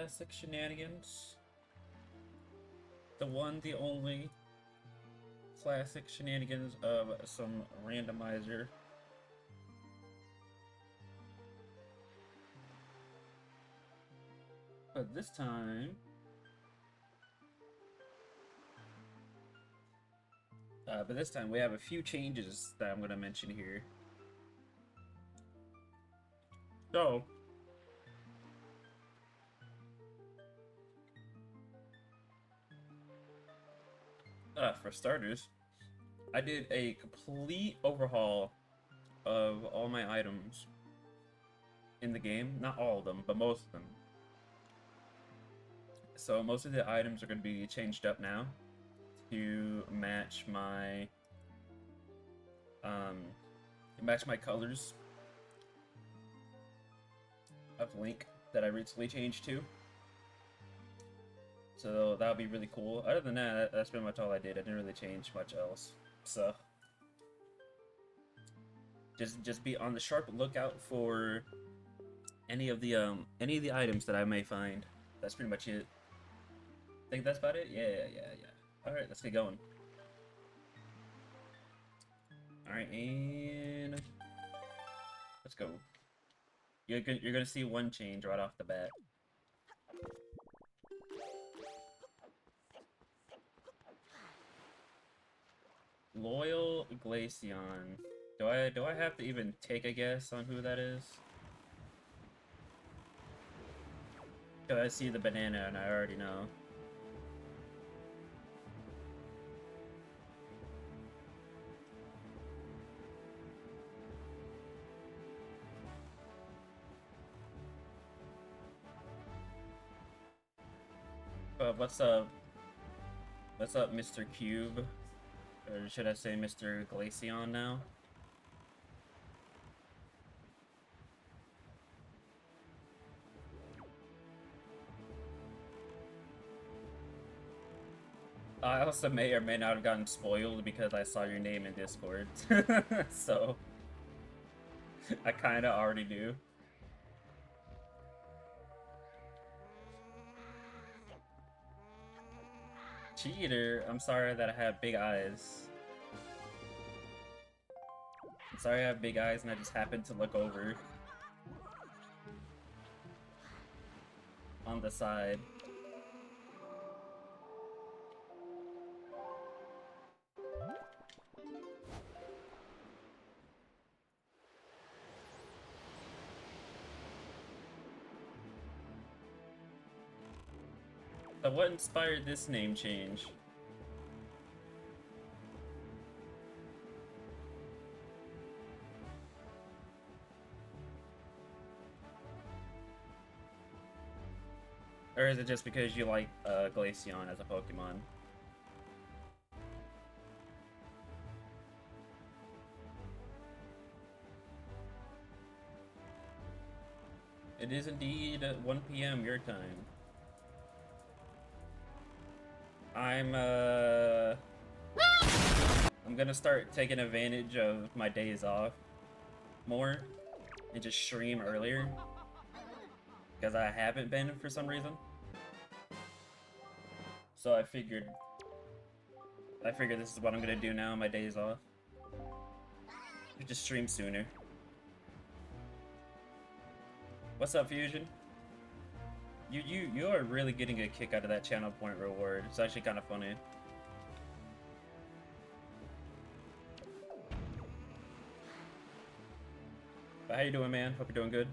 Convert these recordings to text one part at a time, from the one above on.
classic shenanigans. The one, the only classic shenanigans of some randomizer. But this time, we have a few changes that I'm going to mention here. So, for starters, I did a complete overhaul of all my items in the game. Not all of them, but most of them. So most of the items are going to be changed up now to match my colors of Link that I recently changed to. So that'll be really cool. Other than that, that's pretty much all I did. I didn't really change much else. So just be on the sharp lookout for any of the items that I may find. That's pretty much it. Think that's about it? Yeah. Alright, let's get going. Alright, and let's go. You're gonna see one change right off the bat. Loyal Glaceon. Do I have to even take a guess on who that is? Cause I see the banana and I already know. What's up? What's up, Mr. Cube? Or should I say Mr. Glaceon now? I also may or may not have gotten spoiled because I saw your name in Discord. So, I kinda already do. Cheater, I'm sorry that I have big eyes. I'm sorry I have big eyes and I just happened to look over on the side. So what inspired this name change? Or is it just because you like Glaceon as a Pokemon? It is indeed 1 p.m. your time. I'm gonna start taking advantage of my days off more and just stream earlier because I haven't been for some reason. So I figured this is what I'm gonna do now on my days off. Just stream sooner. What's up, Fusion? You are really getting a kick out of that channel point reward. It's actually kind of funny. But how you doing, man? Hope you're doing good.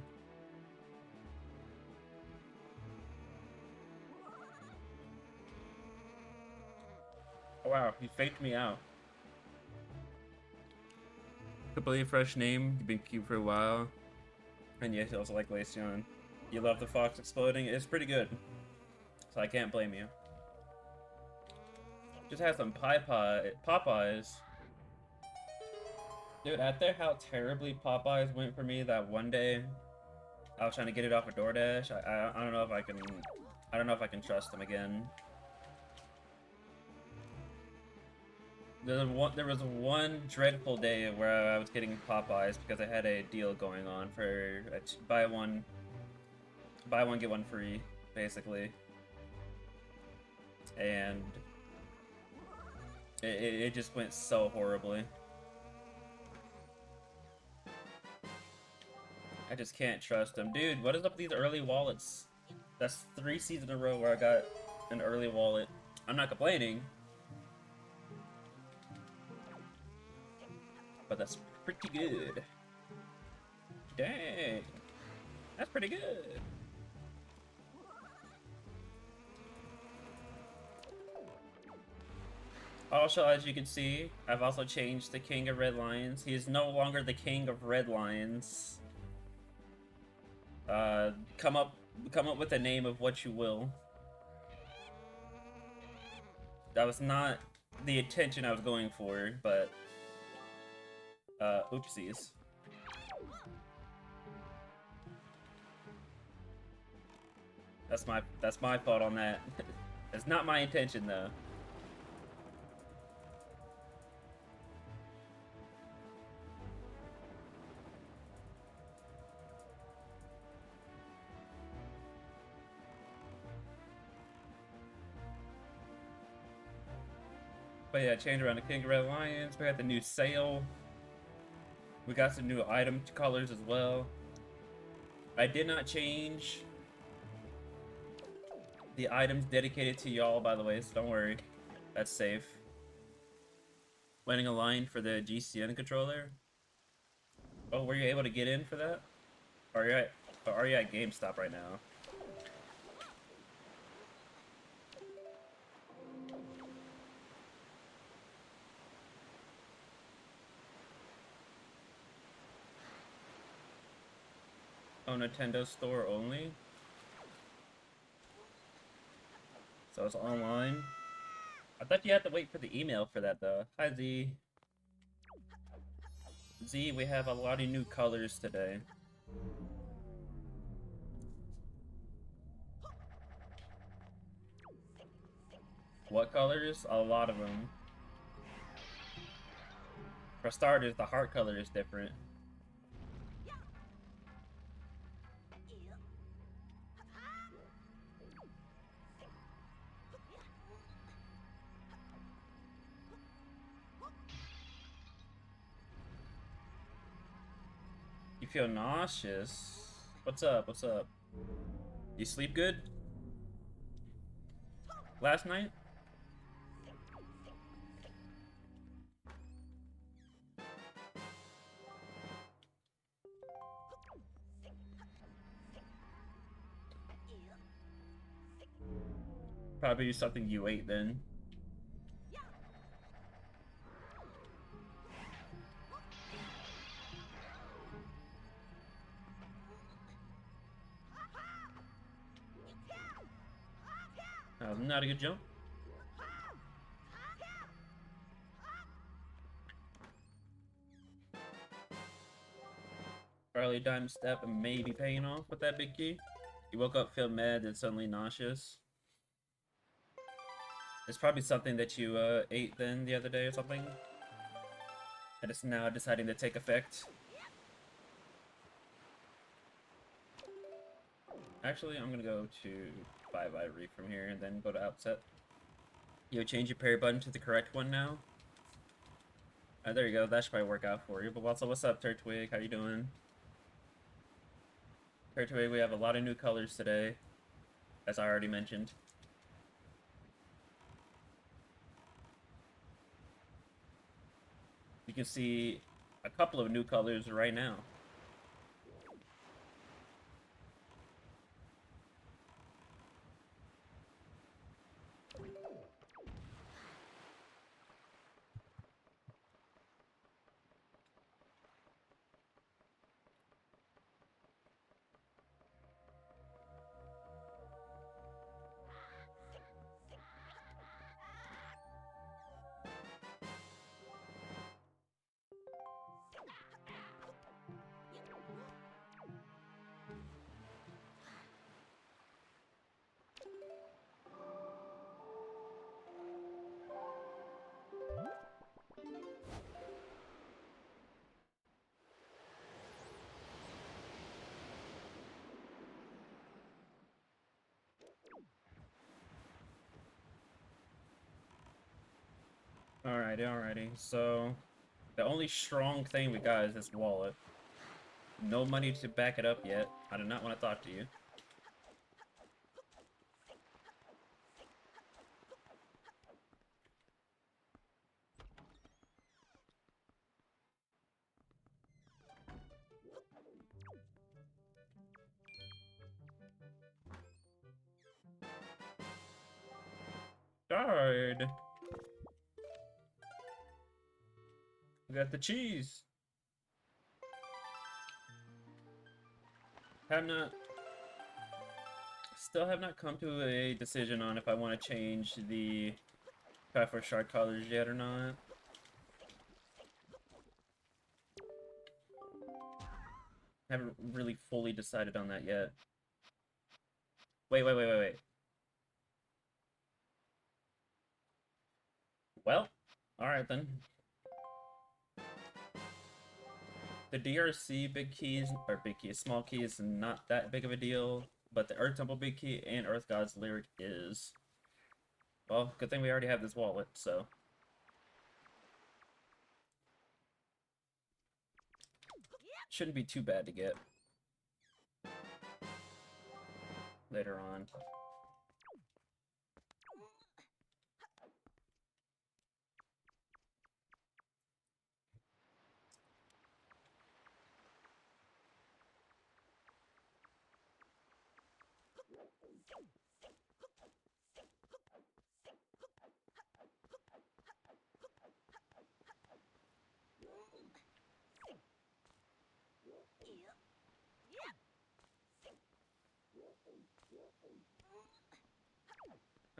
Oh wow, you faked me out. Completely fresh name. You've been cute for a while. And yes, you also like Glaceon. You love the fox exploding. It's pretty good. So I can't blame you. Just had some Popeyes. Dude, after how terribly Popeyes went for me that one day, I was trying to get it off of DoorDash. I don't know if I can. I don't know if I can trust them again. There was one dreadful day where I was getting Popeyes because I had a deal going on for buy one get one free. basically. And it just went so horribly. I just can't trust him. Dude, what is up with these early wallets? That's 3 seasons in a row where I got an early wallet. I'm not complaining. But that's pretty good. Dang. That's pretty good. Also, as you can see, I've also changed the King of Red Lions. He is no longer the King of Red Lions. Come up with a name of what you will. That was not the attention I was going for, but oopsies. That's my fault on that. It's not my intention though. But yeah, change around the King of Red Lions. We got the new sale. We got some new item colors as well. I did not change the items dedicated to y'all, by the way, so don't worry. That's safe. Waiting a line for the GCN controller. Oh, were you able to get in for that? Or are you at GameStop right now? Oh, Nintendo Store only? So it's online? I thought you had to wait for the email for that, though. Hi, Z. Z, we have a lot of new colors today. What colors? A lot of them. For starters, the heart color is different. You feel nauseous? What's up? What's up? You sleep good? Last night? Probably something you ate then. Not a good jump. Early dime step and maybe paying off with that big key. You woke up, feel mad, and suddenly nauseous. It's probably something that you ate then the other day or something. And it's now deciding to take effect. Actually, I'm gonna go to 5 Ivory from here and then go to Outset. You change your parry button to the correct one now. There you go. That should probably work out for you. But also, what's up, Turtwig? How you doing? Turtwig, we have a lot of new colors today, as I already mentioned. You can see a couple of new colors right now. Alrighty. So, the only strong thing we got is this wallet. No money to back it up yet. I do not want to talk to you. Guard! We got the cheese! Have not... Still have not come to a decision on if I want to change the Pfeffer Shark colors yet or not. Haven't really fully decided on that yet. Wait. Well, alright then. The DRC big keys, or big keys, small keys, not that big of a deal, but the Earth Temple big key and Earth God's lyric is. Well, good thing we already have this wallet, so. Shouldn't be too bad to get later on.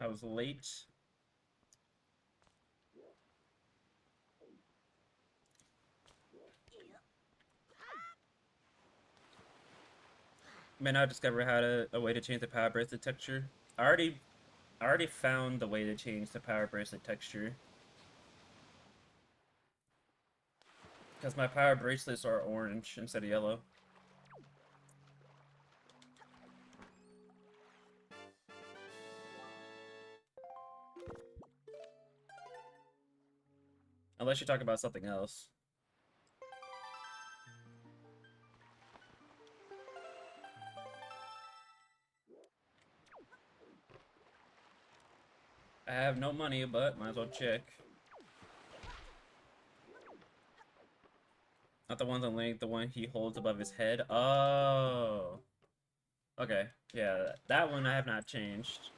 I was late. May not discover a way to change the power bracelet texture. I already found the way to change the power bracelet texture. Because my power bracelets are orange instead of yellow. Unless you talk about something else. I have no money, but might as well check. Not the one on Link, the one he holds above his head. Oh. Okay. Yeah, that one I have not changed.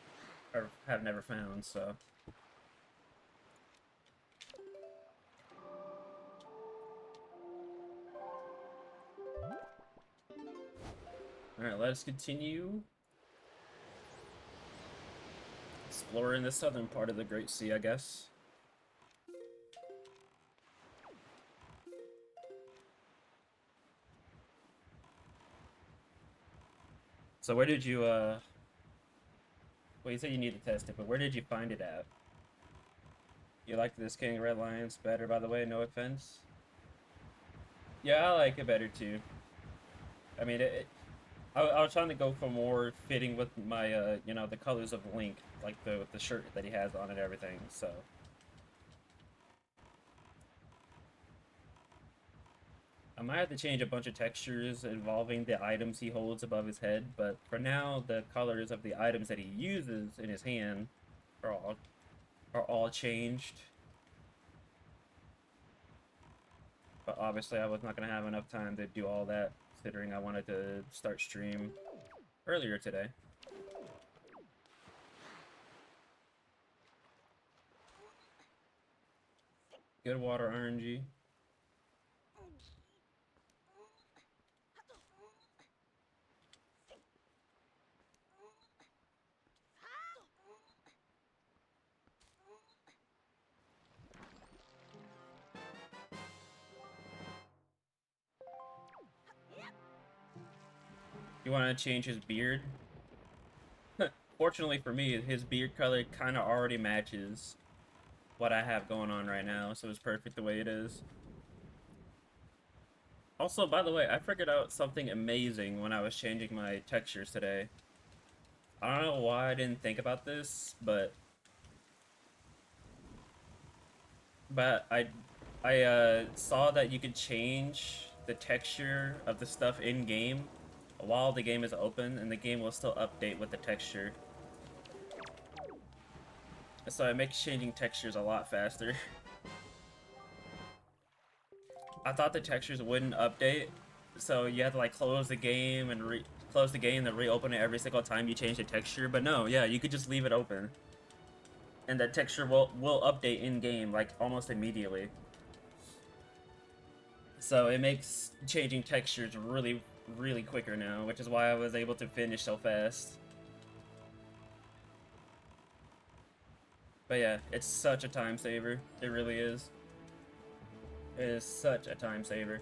Or have never found, so. Alright, let us continue exploring the southern part of the Great Sea, I guess. So where did you, well, you said you need to test it, but where did you find it at? You like this King Red Lions better, by the way, no offense? Yeah, I like it better, too. I mean, I was trying to go for more fitting with my, you know, the colors of Link, like the shirt that he has on and everything, so. I might have to change a bunch of textures involving the items he holds above his head, but for now, the colors of the items that he uses in his hand are all changed. But obviously, I was not going to have enough time to do all that, considering I wanted to start stream earlier today. Good water RNG. You want to change his beard? Fortunately for me, his beard color kind of already matches what I have going on right now, so it's perfect the way it is. Also, by the way, I figured out something amazing when I was changing my textures today. I don't know why I didn't think about this, but But I saw that you could change the texture of the stuff in game while the game is open, and the game will still update with the texture. So it makes changing textures a lot faster. I thought the textures wouldn't update, so you had to like close the game and close the game and reopen it every single time you change the texture. But no, yeah, you could just leave it open, and that texture will update in game like almost immediately. So it makes changing textures really quicker now, which is why I was able to finish so fast. But yeah, it's such a time saver. It really is. It is such a time saver.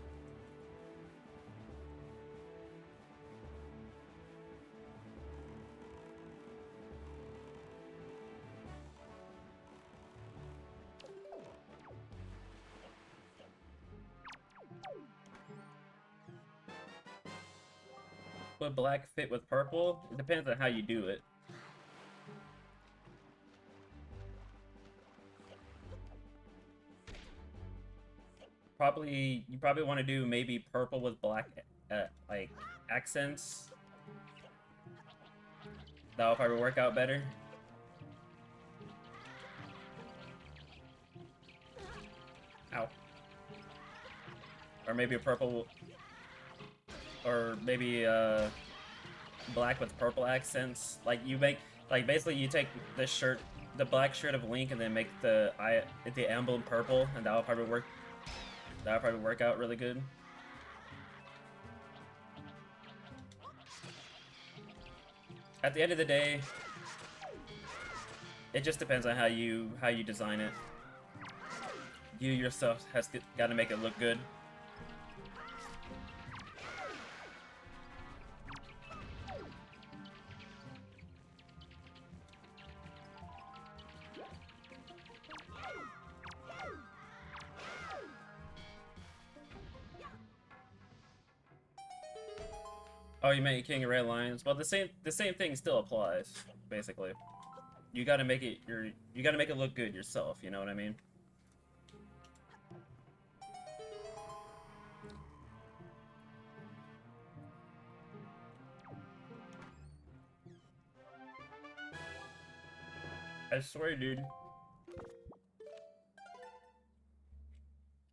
Would black fit with purple? It depends on how you do it. You probably want to do maybe purple with black, like accents. That'll probably work out better. Ow. Or maybe a purple, or maybe black with purple accents. Like basically you take the black shirt of Link, and then make the emblem purple, and that'll probably work. That'll probably work out really good. At the end of the day, it just depends on how you design it. You yourself got to make it look good. Oh, you made King of Red Lions. Well, the same thing still applies, basically. You gotta make it you gotta make it look good yourself. You know what I mean? I swear, dude.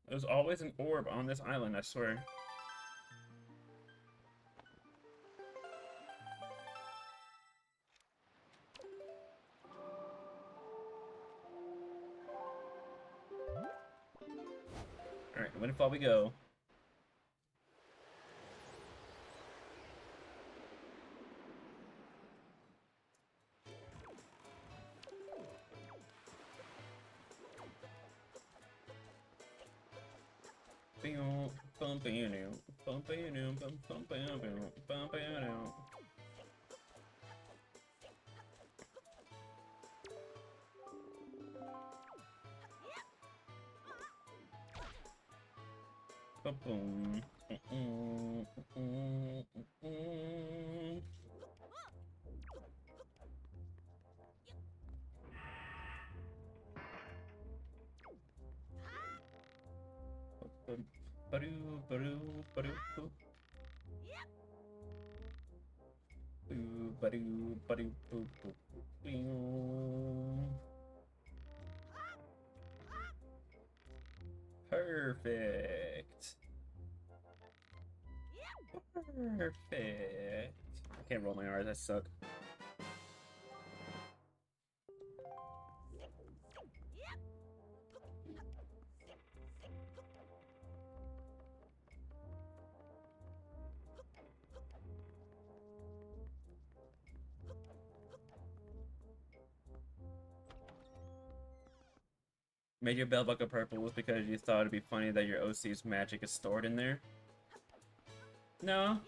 There's always an orb on this island. I swear. Alright, windfall we go. Boom. Perfect. Perfect. I can't roll my R's, I suck. Made your bell buckle purple was because you thought it'd be funny that your OC's magic is stored in there? No.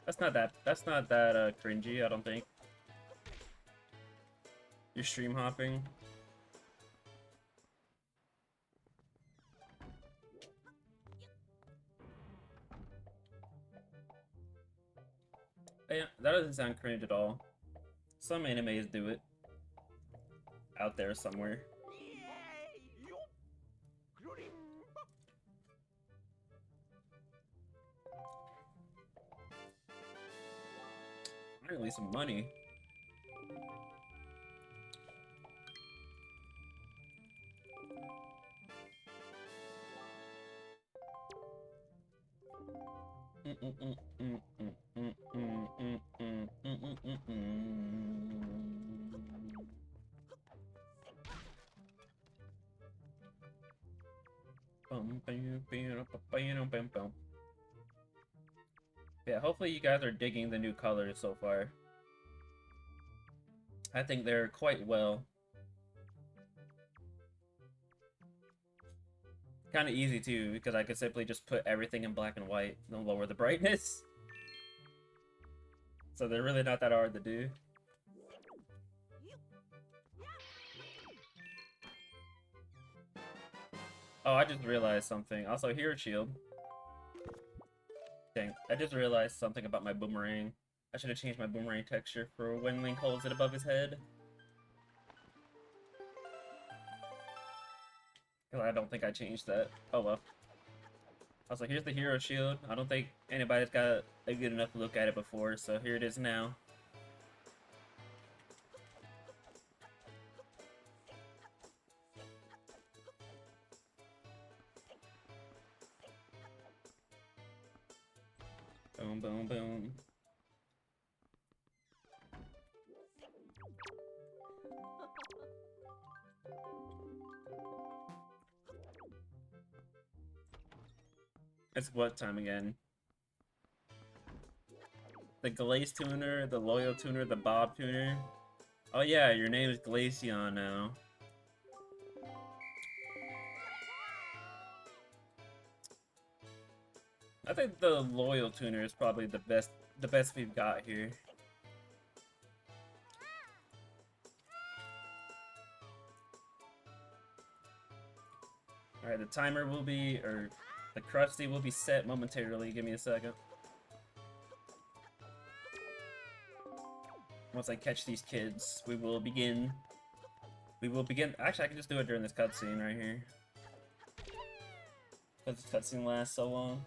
That's not that cringy, I don't think. You're stream hopping. Yeah, that doesn't sound cringe at all. Some animes do it. Out there somewhere. Finally, some money. Yeah, hopefully you guys are digging the new colors so far. I think they're quite well. Kind of easy too, because I could simply just put everything in black and white and lower the brightness. So they're really not that hard to do. Oh, I just realized something. Also, hero shield. Dang, I just realized something about my boomerang. I should have changed my boomerang texture for when Link holds it above his head. Because I don't think I changed that. Oh well. Also, here's the hero shield. I don't think anybody's got a good enough look at it before, so here it is now. Boom, boom, boom. It's what time again? The Glaze Tuner, the Loyal Tuner, the Bob Tuner. Oh yeah, your name is Glaceon now. I think the Loyal Tuner is probably the best we've got here. Alright, the timer will be, or the Krusty will be set momentarily. Give me a second. Once I catch these kids, we will begin. Actually, I can just do it during this cutscene right here. Because this cutscene lasts so long.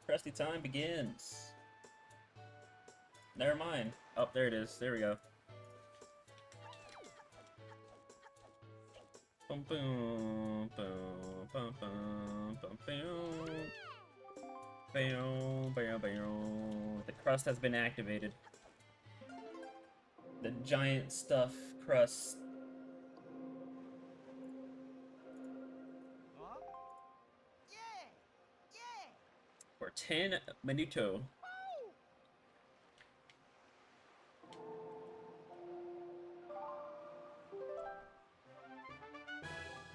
Krusty time begins. Never mind. Oh, there it is. There we go. Boom, boom, boom, boom, boom, boom, boom. Boom, boom, boom. The crust has been activated. The giant stuff crust. For 10 minuto.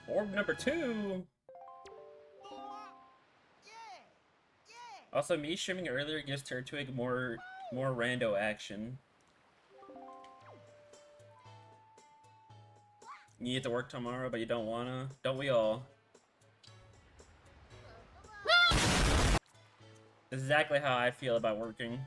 Orb number 2. Also, me streaming earlier gives Turtwig more rando action. You need to work tomorrow, but you don't wanna. Don't we all? Exactly how I feel about working.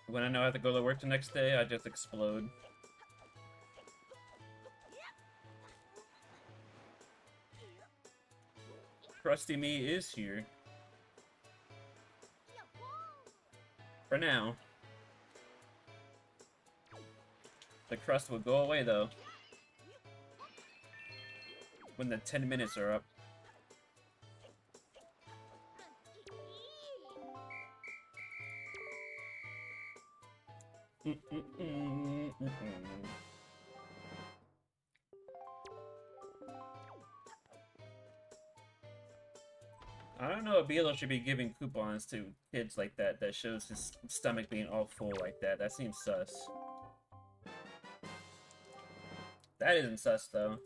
When I know I have to go to work the next day, I just explode. Krusty Me is here. For now. The crust will go away, though. When the 10 minutes are up. I don't know if Beetle should be giving coupons to kids like that shows his stomach being all full like that. That seems sus. That isn't sus, though.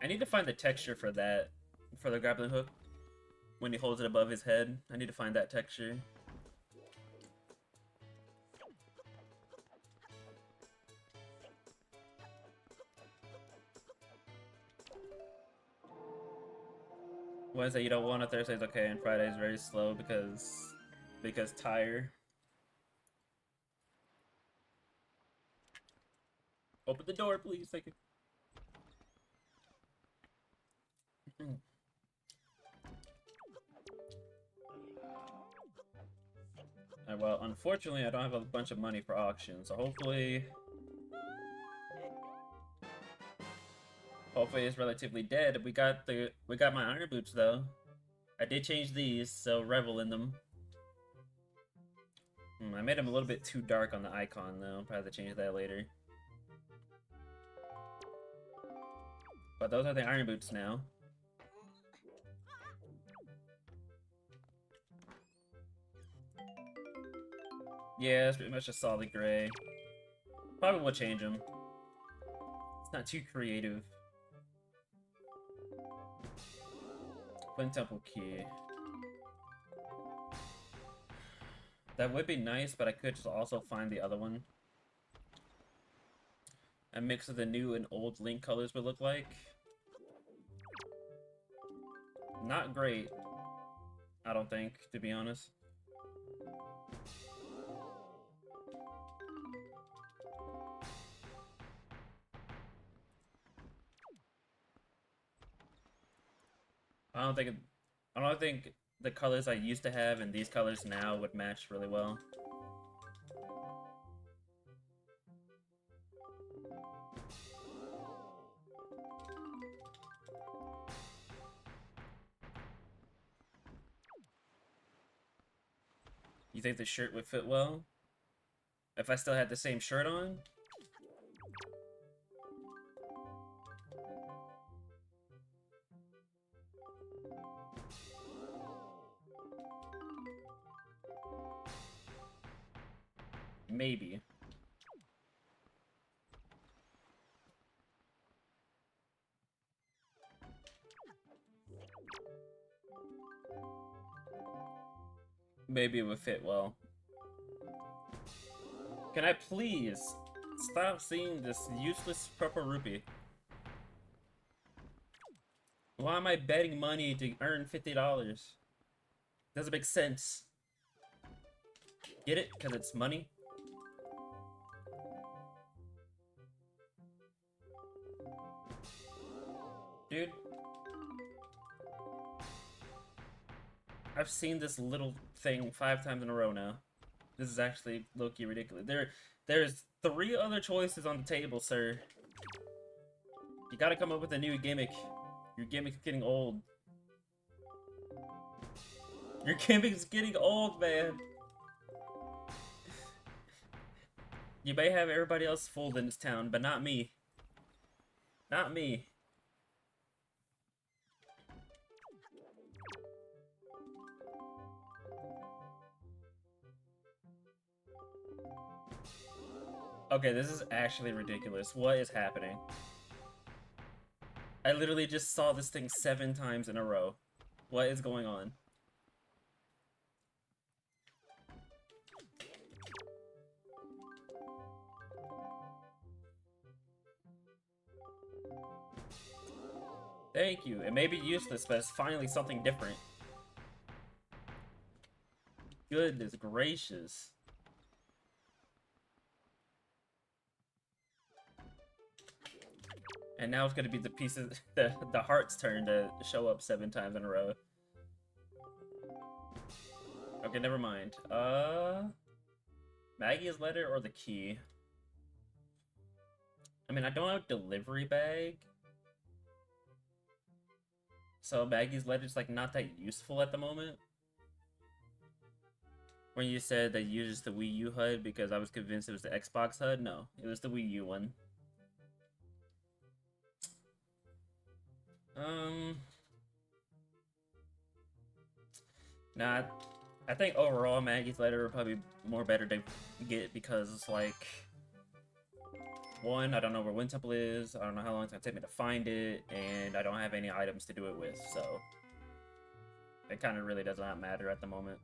I need to find the texture for that, for the grappling hook. When he holds it above his head. I need to find that texture. Wednesday you don't want it, Thursday's okay, and Friday's very slow because tired. Open the door, please. Thank you. Well, unfortunately, I don't have a bunch of money for auction, so hopefully it's relatively dead. We got my iron boots though. I did change these, so revel in them. I made them a little bit too dark on the icon though. I'll probably have to change that later. But those are the iron boots now. Yeah, it's pretty much a solid gray. Probably will change them. It's not too creative. Flint Temple Key. That would be nice, but I could just also find the other one. A mix of the new and old Link colors would look like. Not great, I don't think, to be honest. I don't think the colors I used to have and these colors now would match really well. You think the shirt would fit well? If I still had the same shirt on? Maybe. Maybe it would fit well. Can I please stop seeing this useless purple rupee? Why am I betting money to earn $50? Doesn't make sense. Get it? Because it's money? Dude. I've seen this little thing 5 times in a row now. This is actually low-key ridiculous. There's 3 other choices on the table, sir. You gotta come up with a new gimmick. Your gimmick's getting old. Your gimmick's getting old, man. You may have everybody else fooled in this town, but not me. Not me. Okay, this is actually ridiculous. What is happening? I literally just saw this thing 7 times in a row. What is going on? Thank you. It may be useless, but it's finally something different. Goodness gracious. And now it's gonna be the pieces, the heart's turn to show up 7 times in a row. Okay, never mind. Maggie's letter or the key? I mean, I don't have delivery bag. So Maggie's letter's like not that useful at the moment. When you said that you used the Wii U HUD because I was convinced it was the Xbox HUD, no, it was the Wii U one. Nah, I think overall Maggie's letter would probably be more better to get because it's like, one, I don't know where Wind Temple is, I don't know how long it's gonna take me to find it, and I don't have any items to do it with, so it kind of really does not matter at the moment.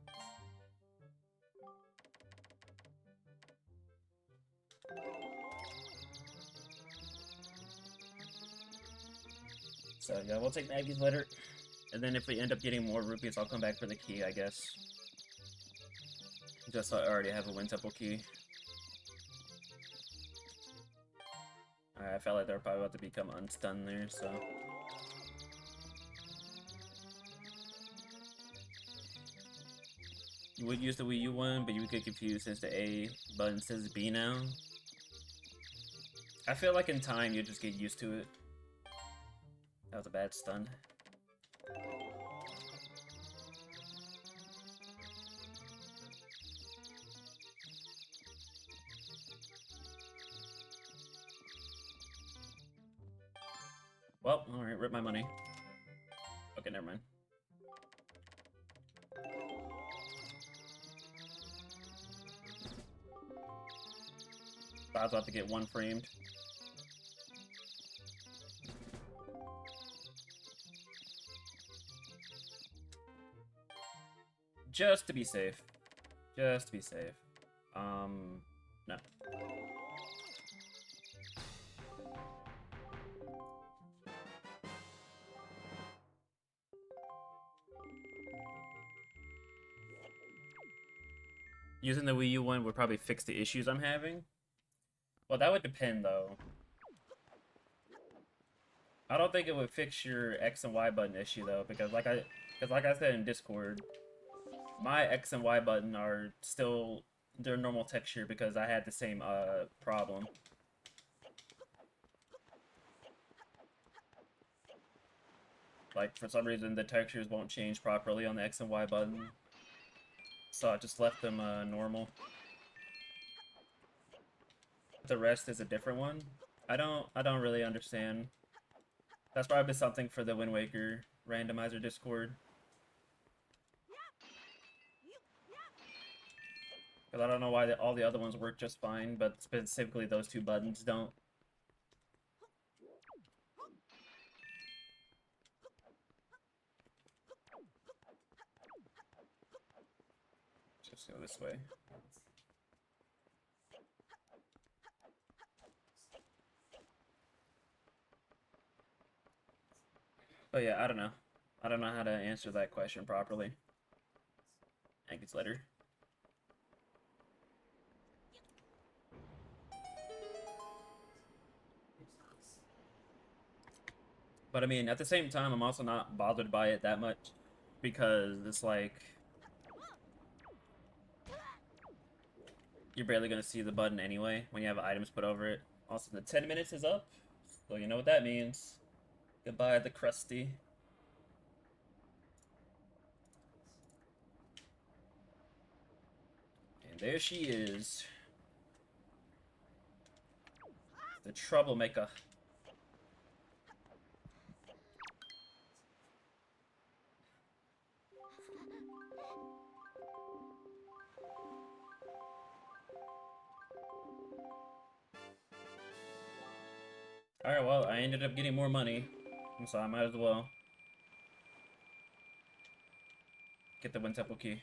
So yeah, we'll take Maggie's letter, and then if we end up getting more rupees, I'll come back for the key, I guess. Just so I already have a Wind Temple key. Alright, I felt like they're probably about to become unstunned there, so... You would use the Wii U one, but you would get confused since the A button says B now. I feel like in time you'll just get used to it. That was a bad stun. Well, alright, rip my money. Okay, never mind. I was about to get one framed. Just to be safe. Just to be safe. No. Using the Wii U one would probably fix the issues I'm having. Well, that would depend, though. I don't think it would fix your X and Y button issue, though, because like I said in Discord, my X and Y button are still their normal texture because I had the same problem. Like, for some reason, the textures won't change properly on the X and Y button. So I just left them normal. The rest is a different one. I don't really understand. That's probably something for the Wind Waker Randomizer Discord. Because I don't know why all the other ones work just fine, but specifically those two buttons don't. Just go this way. But yeah, I don't know. I don't know how to answer that question properly. I think it's later. But I mean, at the same time, I'm also not bothered by it that much because it's like you're barely gonna see the button anyway when you have items put over it. Also, the 10 minutes is up, so you know what that means. Goodbye, the crusty. And there she is. The troublemaker. Alright, well, I ended up getting more money, so I might as well get the Wind Temple key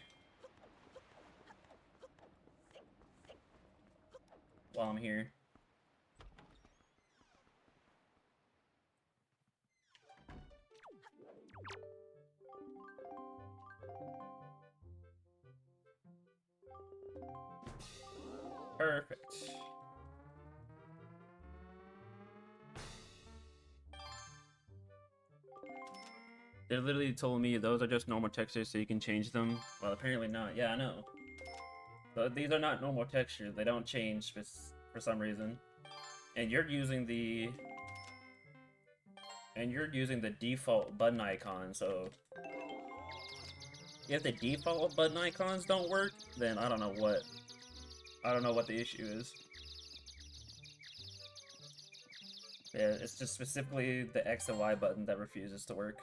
while I'm here. Perfect. They literally told me those are just normal textures so you can change them. Well, apparently not. Yeah, I know. But these are not normal textures. They don't change for some reason. And you're using the default button icon, so if the default button icons don't work, then I don't know what the issue is. Yeah, it's just specifically the X and Y button that refuses to work.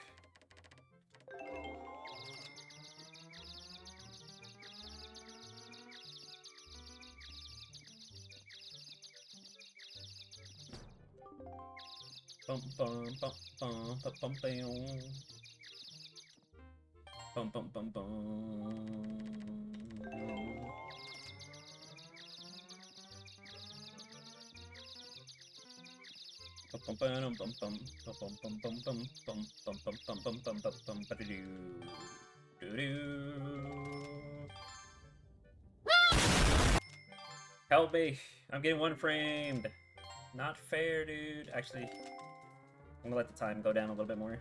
Bum bum bum bum bum bum bum bum bum bum. Help me! I'm getting one framed! Not fair, dude. Actually, I'm gonna let the time go down a little bit more.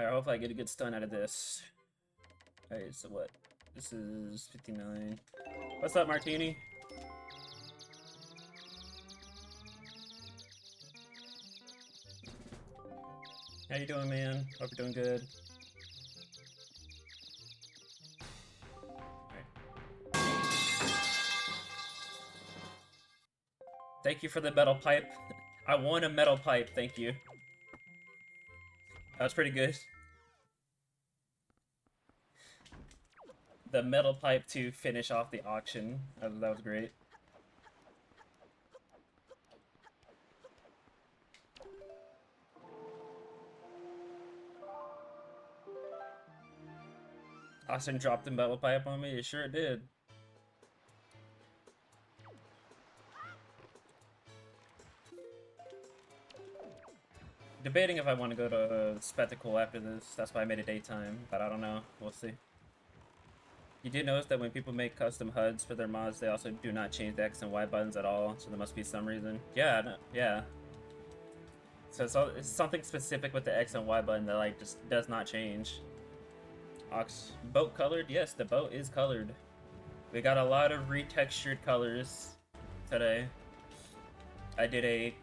Alright, hopefully I get a good stun out of this. Alright, so what? This is 59. What's up, Martini? How you doing, man? Hope you're doing good. Thank you for the metal pipe. I won a metal pipe, thank you. That was pretty good. The metal pipe to finish off the auction. That was great. Austin dropped the metal pipe on me. It sure did. Debating if I want to go to Spectacle after this. That's why I made it daytime, but I don't know. We'll see. You do notice that when people make custom HUDs for their mods, they also do not change the X and Y buttons at all, so there must be some reason. Yeah, no, yeah. So it's something specific with the X and Y button that like just does not change. Ox boat colored? Yes, the boat is colored. We got a lot of retextured colors today. I did a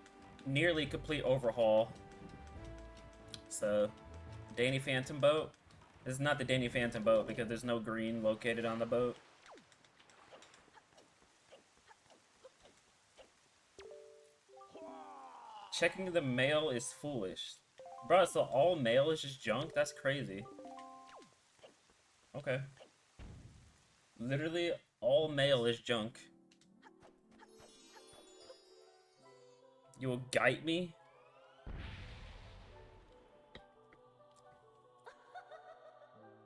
nearly complete overhaul. So, Danny Phantom boat. This is not the Danny Phantom boat because there's no green located on the boat. Checking the mail is foolish. Bro, so all mail is just junk? That's crazy. Okay. Literally, all mail is junk. You will guide me?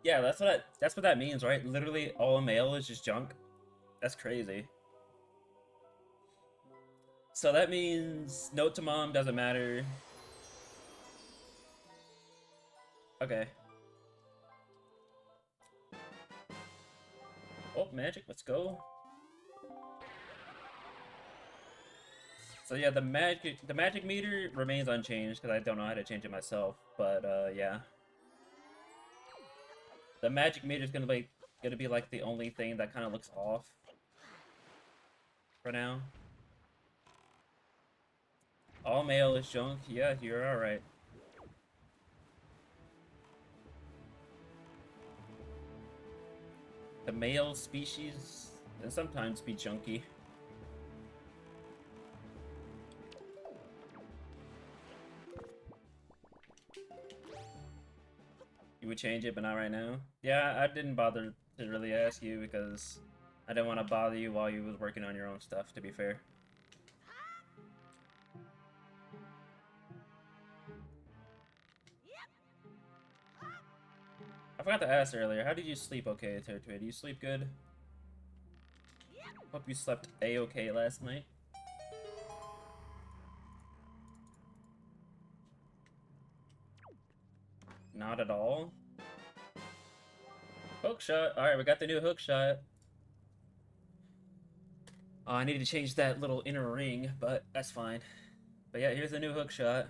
Yeah, that's what that means, right? Literally, all mail is just junk. That's crazy. So that means note to mom doesn't matter. Okay. Oh, magic, let's go. So yeah, the magic meter remains unchanged because I don't know how to change it myself, but yeah. The magic meter is gonna be like the only thing that kind of looks off for now. All mail is junk. Yeah, you're all right. The male species can sometimes be junky. You would change it, but not right now? Yeah, I didn't bother to really ask you because I didn't want to bother you while you was working on your own stuff, to be fair. I forgot to ask earlier, how did you sleep okay, Territory? Do you sleep good? Hope you slept a-okay last night. Not at all? Hook shot. Alright, we got the new hook shot. Oh, I need to change that little inner ring, but that's fine. But yeah, here's the new hook shot.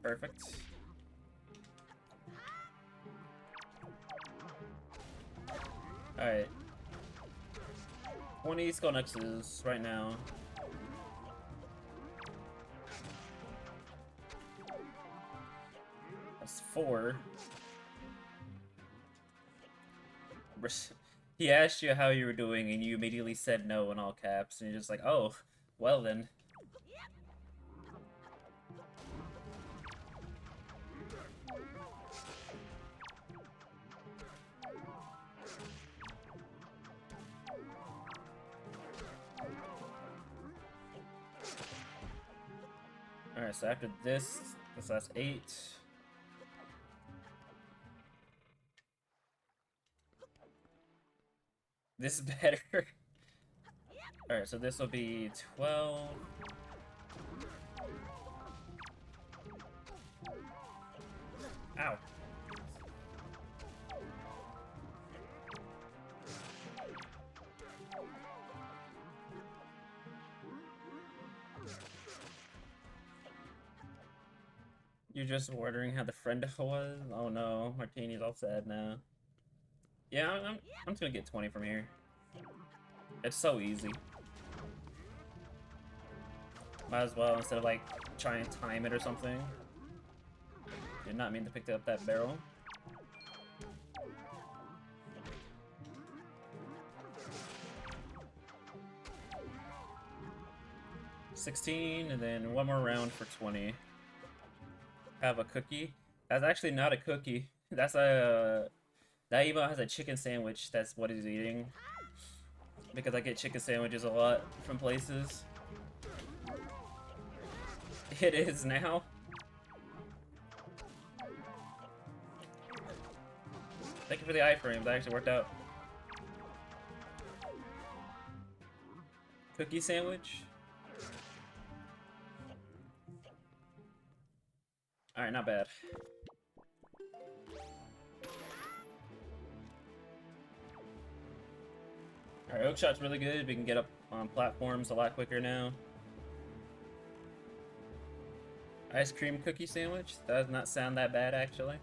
Perfect. Alright. 20 Skull Nexus right now. That's 4. He asked you how you were doing, and you immediately said no in all caps, and you're just like, oh, well then. Alright, so after this that's 8. This is better. Alright, so this will be 12. Ow. You're just wondering how the friend was? Oh no, Martini's all sad now. Yeah, I'm just gonna get 20 from here. It's so easy. Might as well, instead of like trying to time it or something. Did not mean to pick up that barrel. $16, and then one more round for 20. Have a cookie. That's actually not a cookie. That's a... That emo has a chicken sandwich. That's what he's eating. Because I get chicken sandwiches a lot from places. It is now. Thank you for the iframes. That actually worked out. Cookie sandwich. Alright, not bad. Alright, hook shot's really good. We can get up on platforms a lot quicker now. Ice cream cookie sandwich? That does not sound that bad, actually.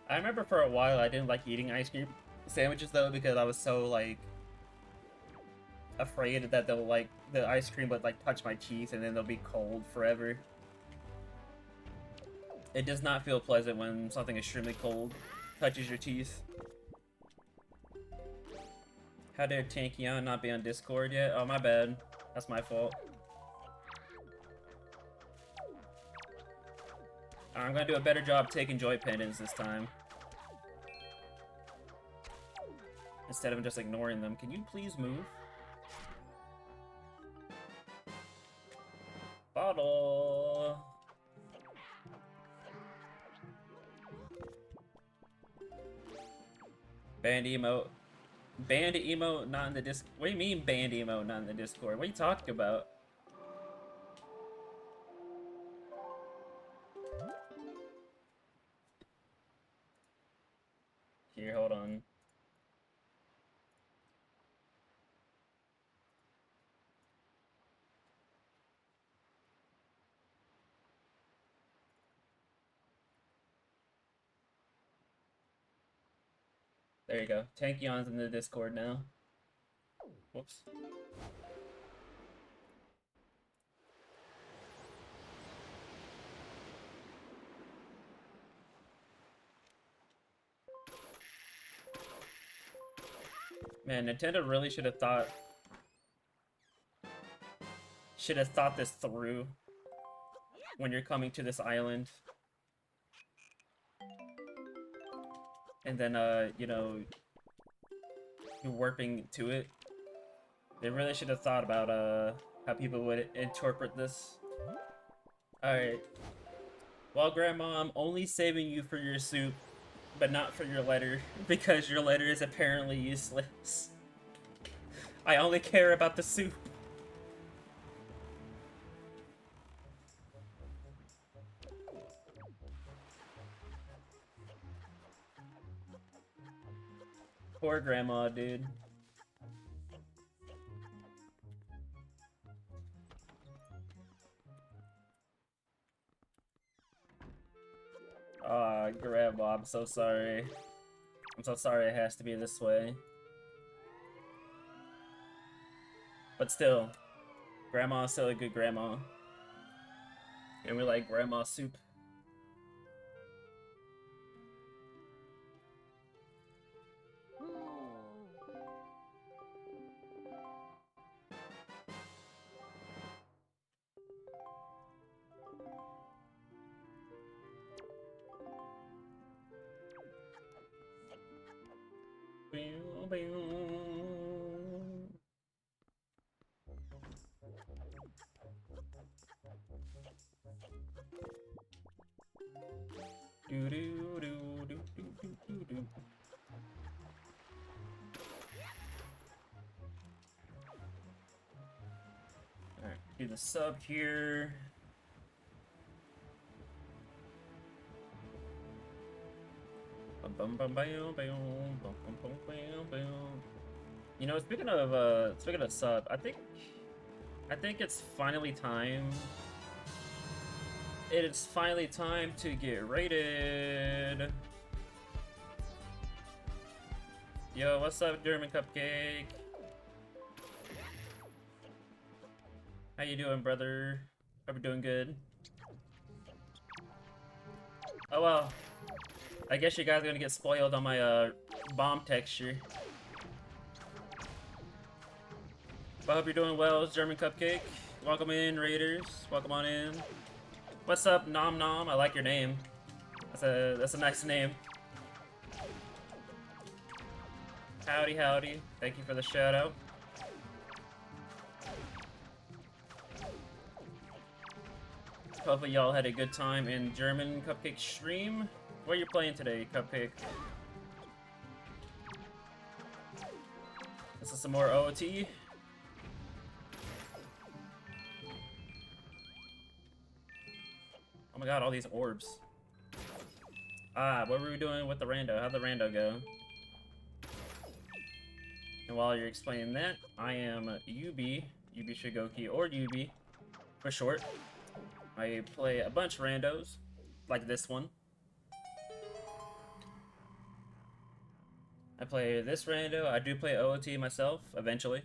I remember for a while I didn't like eating ice cream sandwiches, though, because I was so, like, afraid that they'll, like, the ice cream would, like, touch my teeth and then they'll be cold forever. It does not feel pleasant when something extremely cold touches your teeth. How dare Tankion not be on Discord yet? Oh, my bad. That's my fault. I'm gonna do a better job taking joy pendants this time. Instead of just ignoring them. Can you please move? Bottle! Band emote. Band emote not in the Discord. What do you mean band emote not in the Discord? What are you talking about? Here, hold on. There you go. Tankion's in the Discord now. Whoops. Man, Nintendo really should have thought this through when you're coming to this island. And then, you know, you're warping to it. They really should have thought about, how people would interpret this. Alright. Well, Grandma, I'm only saving you for your soup, but not for your letter, because your letter is apparently useless. I only care about the soup. Poor Grandma, dude. Aw, Grandma, I'm so sorry. I'm so sorry it has to be this way. But still, Grandma's still a good grandma. And we like grandma soup. Alright, do the sub here. You know, speaking of sub, I think it's finally time It's finally time to get rated. Yo, what's up, German Cupcake? How you doing, brother? Hope you're doing good. Oh well, I guess you guys are gonna get spoiled on my bomb texture. But I hope you're doing well, German Cupcake. Welcome in, Raiders. Welcome on in. What's up, Nom Nom? I like your name. That's a nice name. Howdy, howdy. Thank you for the shout out. Hopefully y'all had a good time in German Cupcake stream. What are you playing today, Cupcake? This is some more OOT. Oh my god, all these orbs. Ah, what were we doing with the rando? How'd the rando go? And while you're explaining that, I am Yubi Shigoki, or Yubi for short. I play a bunch of randos, like this one. I play this rando. I do play OOT myself, eventually.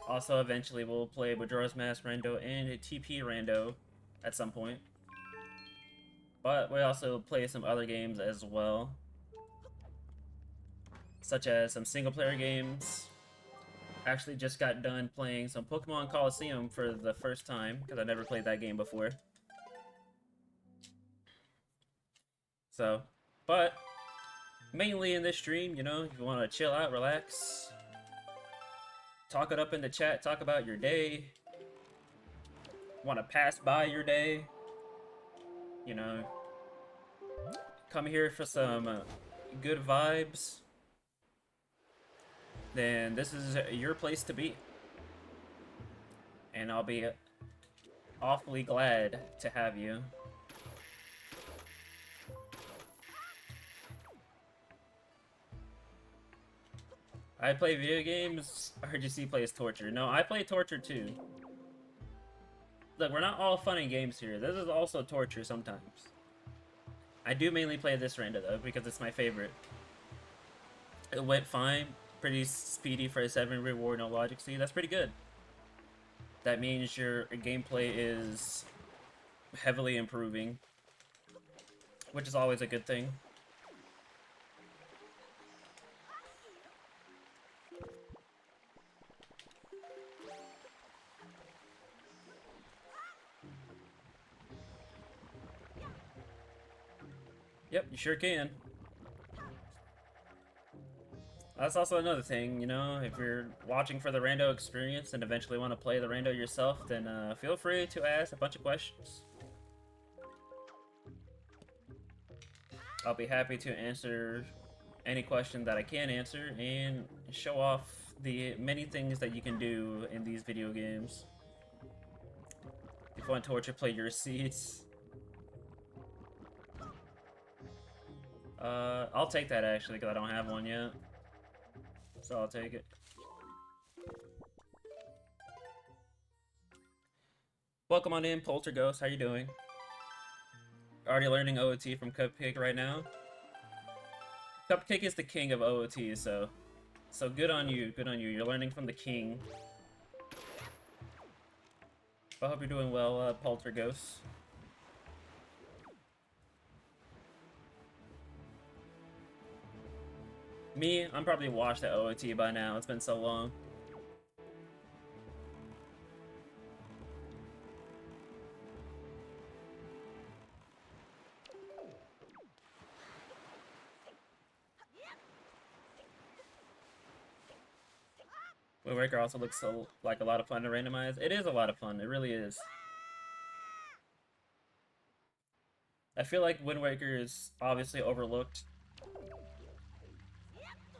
Also, eventually we'll play Majora's Mask rando and a TP rando at some point. But we also play some other games as well, such as some single-player games. Actually just got done playing some Pokemon Coliseum for the first time, because I never played that game before. So, but mainly in this stream, you know, if you want to chill out, relax, talk it up in the chat, talk about your day, want to pass by your day, you know, come here for some good vibes, then this is your place to be. And I'll be awfully glad to have you. I play video games. RGC plays Torture. No, I play Torture too. Look, we're not all fun and games here. This is also torture sometimes. I do mainly play this rando though, because it's my favorite. It went fine. Pretty speedy for a 7 reward, no logic. See, that's pretty good. That means your gameplay is heavily improving, which is always a good thing. Yep, you sure can. That's also another thing, you know, if you're watching for the rando experience and eventually want to play the rando yourself, then feel free to ask a bunch of questions. I'll be happy to answer any question that I can answer and show off the many things that you can do in these video games. If you want Torture, play your seats. I'll take that actually, because I don't have one yet. So I'll take it. Welcome on in, Polterghost. How you doing? Already learning OOT from Cupcake right now. Cupcake is the king of OOT, so good on you. Good on you. You're learning from the king. I hope you're doing well, Polterghost. Me, I'm probably washed at OOT by now. It's been so long. Wind Waker also looks so like a lot of fun to randomize. It is a lot of fun. It really is. I feel like Wind Waker is obviously overlooked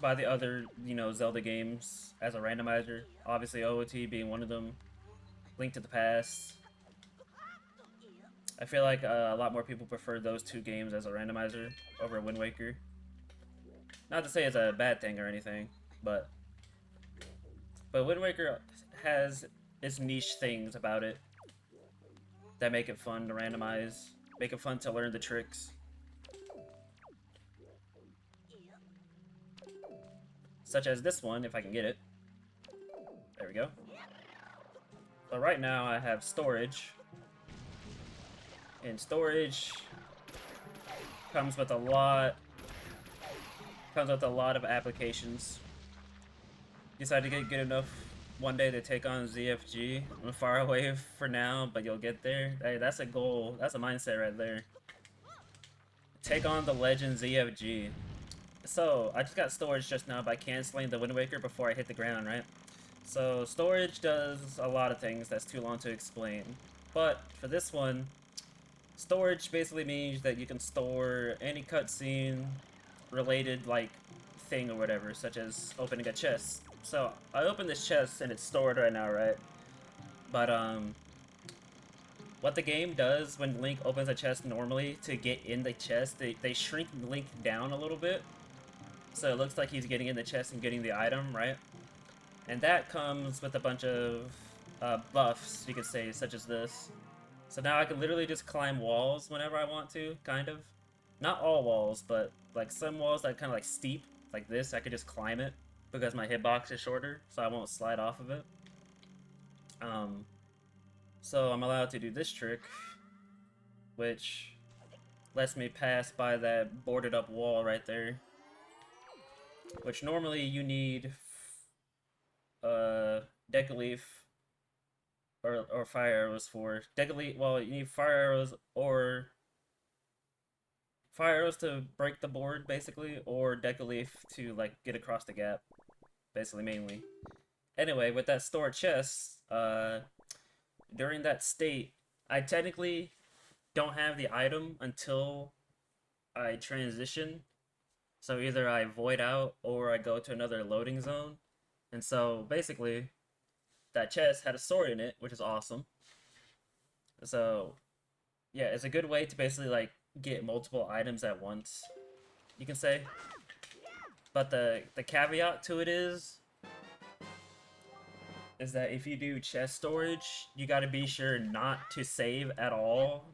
by the other, you know, Zelda games as a randomizer. Obviously OOT being one of them. Link to the Past. I feel like a lot more people prefer those two games as a randomizer over Wind Waker. Not to say it's a bad thing or anything, but Wind Waker has its niche things about it. that make it fun to randomize, make it fun to learn the tricks. Such as this one, if I can get it. There we go. So right now I have storage. And storage comes with a lot of applications. Decided to get good enough one day to take on ZFG. I'm far away for now, but you'll get there. Hey, that's a goal. That's a mindset right there. Take on the legend ZFG. So, I just got storage just now by canceling the Wind Waker before I hit the ground, right? So, storage does a lot of things that's too long to explain. But, for this one, storage basically means that you can store any cutscene related, like, thing or whatever, such as opening a chest. So, I opened this chest and it's stored right now, right? But, what the game does when Link opens a chest normally to get in the chest, they shrink Link down a little bit. So it looks like he's getting in the chest and getting the item, right? And that comes with a bunch of buffs, you could say, such as this. So now I can literally just climb walls whenever I want to, kind of. Not all walls, but like some walls that are kind of like steep, like this, I could just climb it because my hitbox is shorter, so I won't slide off of it. So I'm allowed to do this trick, which lets me pass by that boarded up wall right there. Which normally you need Decaleaf or fire arrows for. Decaleaf, well, you need fire arrows or fire arrows to break the board basically, or Decaleaf to like get across the gap, basically mainly. Anyway, with that stored chest, during that state, I technically don't have the item until I transition. So either I void out or I go to another loading zone. And so basically, that chest had a sword in it, which is awesome. So yeah, it's a good way to basically like get multiple items at once, you can say. But the caveat to it is that if you do chest storage, you gotta be sure not to save at all.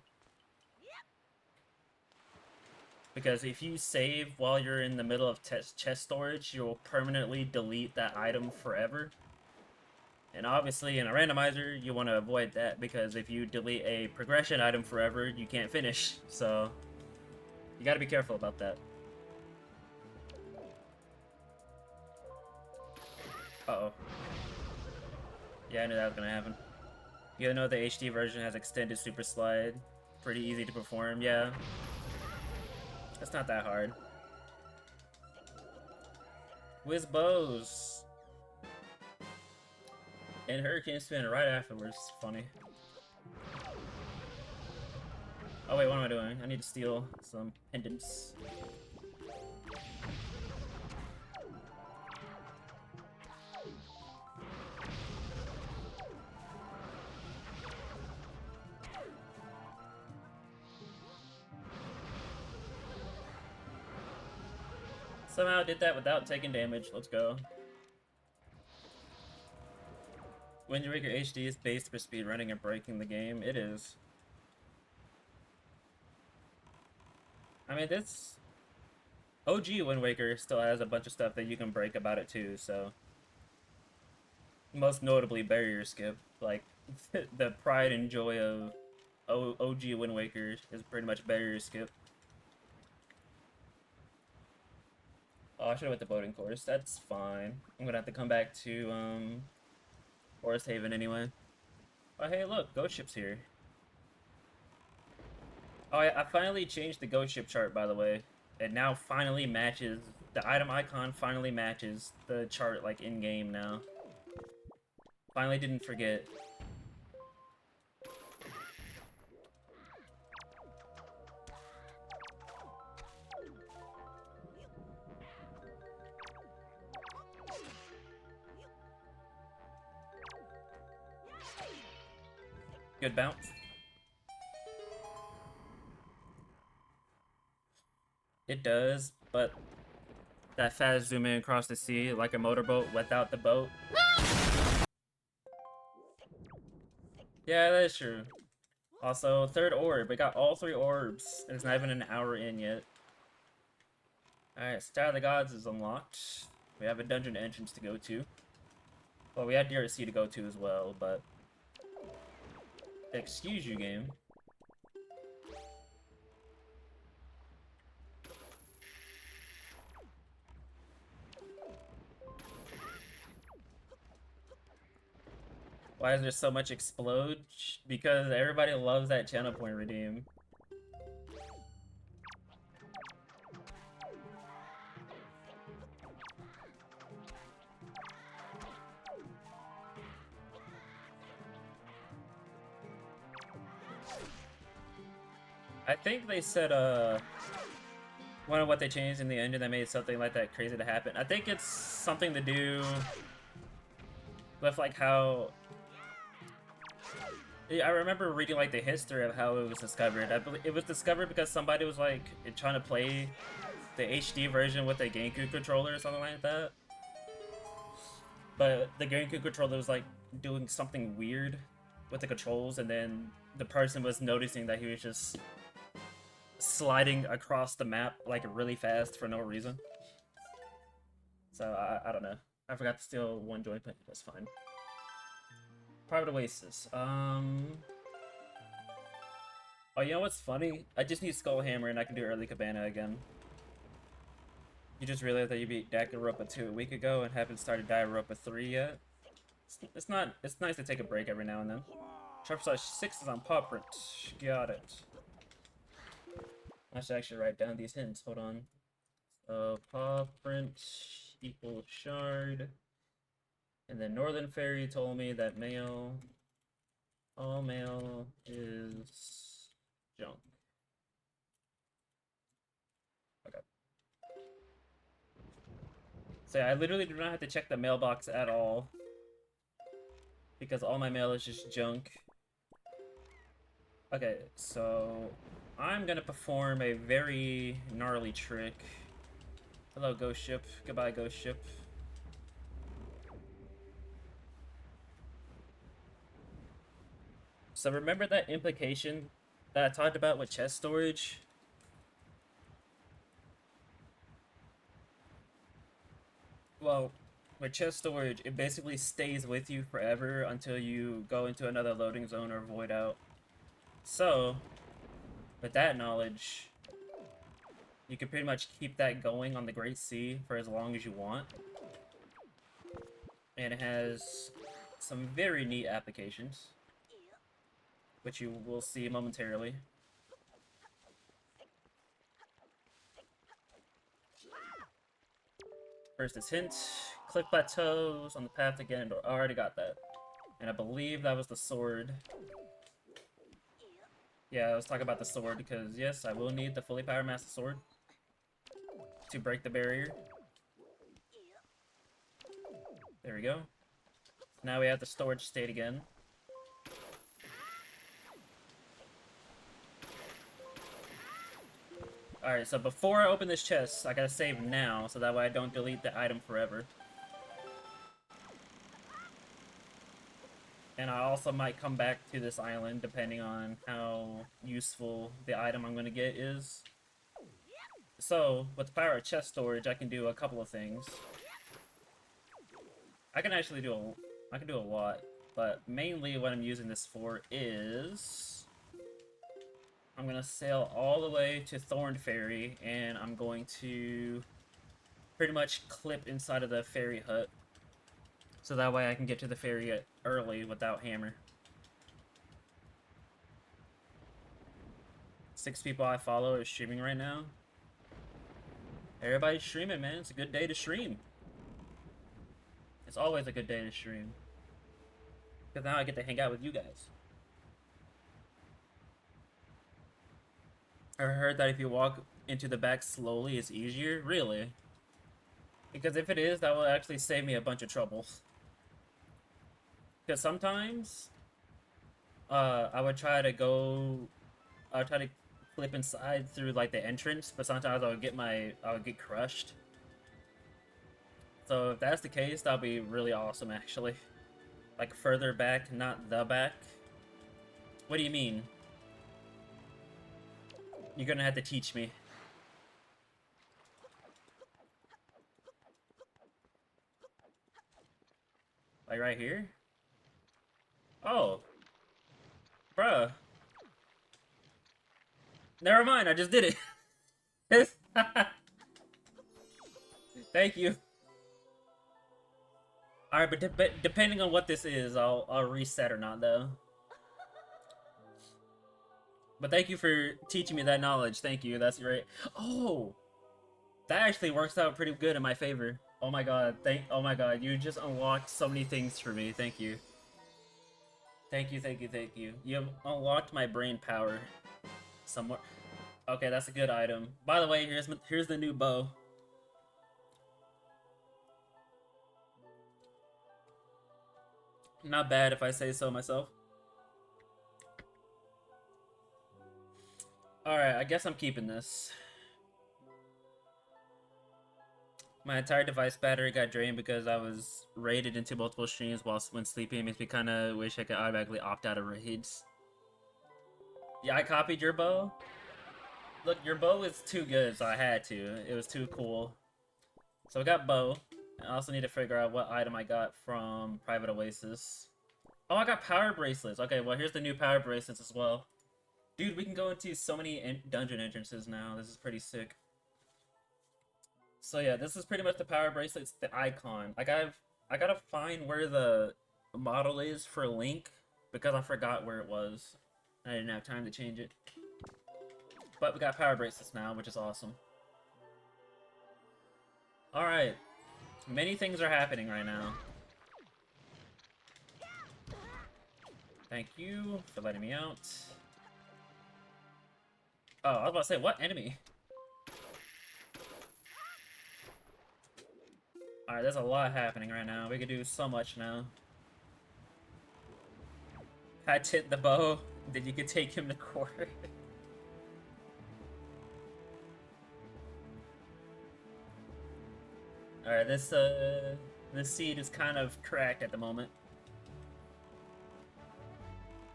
Because if you save while you're in the middle of chest storage, you'll permanently delete that item forever. And obviously in a randomizer, you want to avoid that, because if you delete a progression item forever, you can't finish. So you gotta be careful about that. Uh-oh. Yeah, I knew that was gonna happen. You know the HD version has extended super slide. Pretty easy to perform, yeah. That's not that hard. Whiz bows. And Hurricane Spin right afterwards. Funny. Oh wait, what am I doing? I need to steal some pendants. Somehow did that without taking damage. Let's go. Wind Waker HD is based for speedrunning and breaking the game. It is. I mean, this OG Wind Waker still has a bunch of stuff that you can break about it too, so. Most notably barrier skip. Like, the pride and joy of OG Wind Waker is pretty much barrier skip. Oh, I should've went to boating course. That's fine. I'm gonna have to come back to, Forest Haven anyway. Oh, hey, look, ghost ship's here. Oh, I finally changed the ghost ship chart, by the way. It now finally matches, the item icon finally matches the chart, like, in-game now. Finally didn't forget. Good bounce. It does, but that fast zoom in across the sea like a motorboat without the boat. Yeah, that is true. Also, third orb. We got all 3 orbs. It's not even an hour in yet. Alright, Star of the Gods is unlocked. We have a dungeon entrance to go to. Well, we had DRC to go to as well, but... Excuse you, game. Why is there so much explode? Because everybody loves that channel point redeem. I think they said, one of what they changed in the engine that made something like that crazy to happen. I think it's something to do with, like, how... I remember reading, like, the history of how it was discovered. I believe it was discovered because somebody was, like, trying to play the HD version with a GameCube controller or something like that. But the GameCube controller was, like, doing something weird with the controls, and then the person was noticing that he was just sliding across the map, like, really fast for no reason. So, I don't know. I forgot to steal one joint, but that's fine. Private Oasis. Oh, you know what's funny? I just need Skull Hammer and I can do early Cabana again. You just realized that you beat Danganronpa 2 a week ago and haven't started Danganronpa 3 yet? It's nice to take a break every now and then. /6 is on paw print. Got it. I should actually write down these hints. Hold on. So, paw print equals shard. And then Northern Fairy told me that mail, all mail is junk. Okay. So yeah, I literally do not have to check the mailbox at all, because all my mail is just junk. Okay, so I'm gonna perform a very gnarly trick. Hello, ghost ship. Goodbye, ghost ship. So remember that implication that I talked about with chest storage? Well, with chest storage, it basically stays with you forever until you go into another loading zone or void out. So, with that knowledge, you can pretty much keep that going on the Great Sea for as long as you want. And it has some very neat applications, which you will see momentarily. First is hint, click plateaus on the path to Ganondorf. I already got that. And I believe that was the sword. Yeah, I was talking about the sword because, yes, I will need the fully powered master sword to break the barrier. There we go. Now we have the storage state again. Alright, so before I open this chest, I gotta save now, so that way I don't delete the item forever. And I also might come back to this island, depending on how useful the item I'm gonna get is. So, with the power of chest storage, I can do a couple of things. I can actually do a lot, but mainly what I'm using this for is... I'm gonna sail all the way to Thorn Ferry, and I'm going to pretty much clip inside of the ferry hut, so that way I can get to the ferry early without hammer. 6 people I follow are streaming right now. Everybody's streaming, man. It's a good day to stream. It's always a good day to stream, because now I get to hang out with you guys. I heard that if you walk into the back slowly, it's easier. Really? Because if it is, that will actually save me a bunch of trouble. Because sometimes, I would try to flip inside through like the entrance, but sometimes I would get crushed. So if that's the case, that'll be really awesome, actually. Like further back, not the back. What do you mean? You're gonna have to teach me. Like right here? Oh. Bruh. Never mind, I just did it. Thank you. Alright, but depending on what this is, I'll reset or not though. But thank you for teaching me that knowledge. Thank you. That's great. Oh, that actually works out pretty good in my favor. Oh my god. Oh my god. You just unlocked so many things for me. Thank you. Thank you. Thank you. Thank you. You have unlocked my brain power. Somewhere. Okay, that's a good item. By the way, here's the new bow. Not bad if I say so myself. Alright, I guess I'm keeping this. My entire device battery got drained because I was raided into multiple streams when sleeping. It makes me kind of wish I could automatically opt out of raids. Yeah, I copied your bow. Look, your bow is too good, so I had to. It was too cool. So I got bow. I also need to figure out what item I got from Private Oasis. Oh, I got power bracelets. Okay, well, here's the new power bracelets as well. Dude, we can go into so many dungeon entrances now. This is pretty sick. So yeah, this is pretty much the power bracelets, the icon. I gotta find where the model is for Link because I forgot where it was. I didn't have time to change it. But we got power bracelets now, which is awesome. Alright. Many things are happening right now. Thank you for letting me out. Oh, I was about to say, what enemy? Alright, there's a lot happening right now. We could do so much now. Pat hit the bow, then you could take him to court. Alright, this seed is kind of cracked at the moment.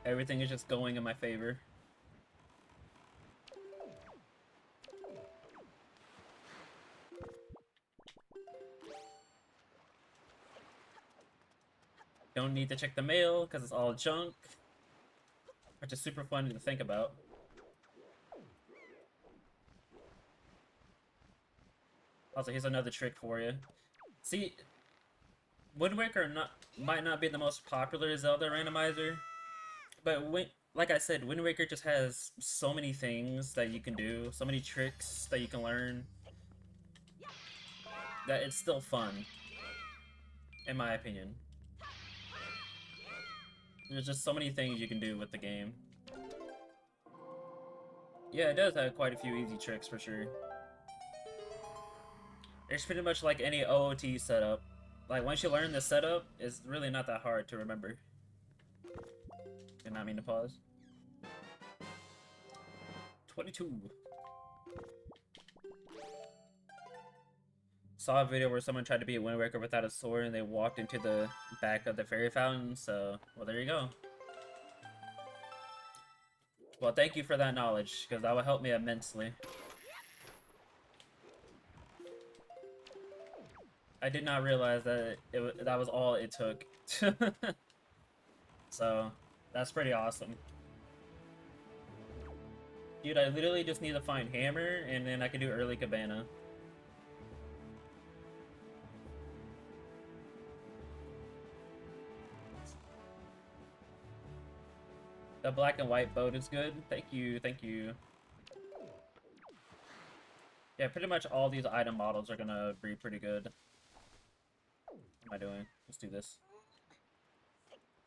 Everything is just going in my favor. Don't need to check the mail because it's all junk, which is super fun to think about. Also, here's another trick for you. See, Wind Waker might not be the most popular Zelda randomizer, but like I said, Wind Waker just has so many things that you can do, so many tricks that you can learn, that it's still fun, in my opinion. There's just so many things you can do with the game. Yeah, it does have quite a few easy tricks for sure. It's pretty much like any OOT setup. Like, once you learn the setup, it's really not that hard to remember. Did not mean to pause. 22. Saw a video where someone tried to beat Wind Waker without a sword and they walked into the back of the fairy fountain, so, well, there you go. Well, thank you for that knowledge, because that will help me immensely. I did not realize that that was all it took. So, that's pretty awesome. Dude, I literally just need to find Hammer, and then I can do early Cabana. The black and white boat is good. Thank you, thank you. Yeah, pretty much all these item models are gonna be pretty good. What am I doing? Let's do this.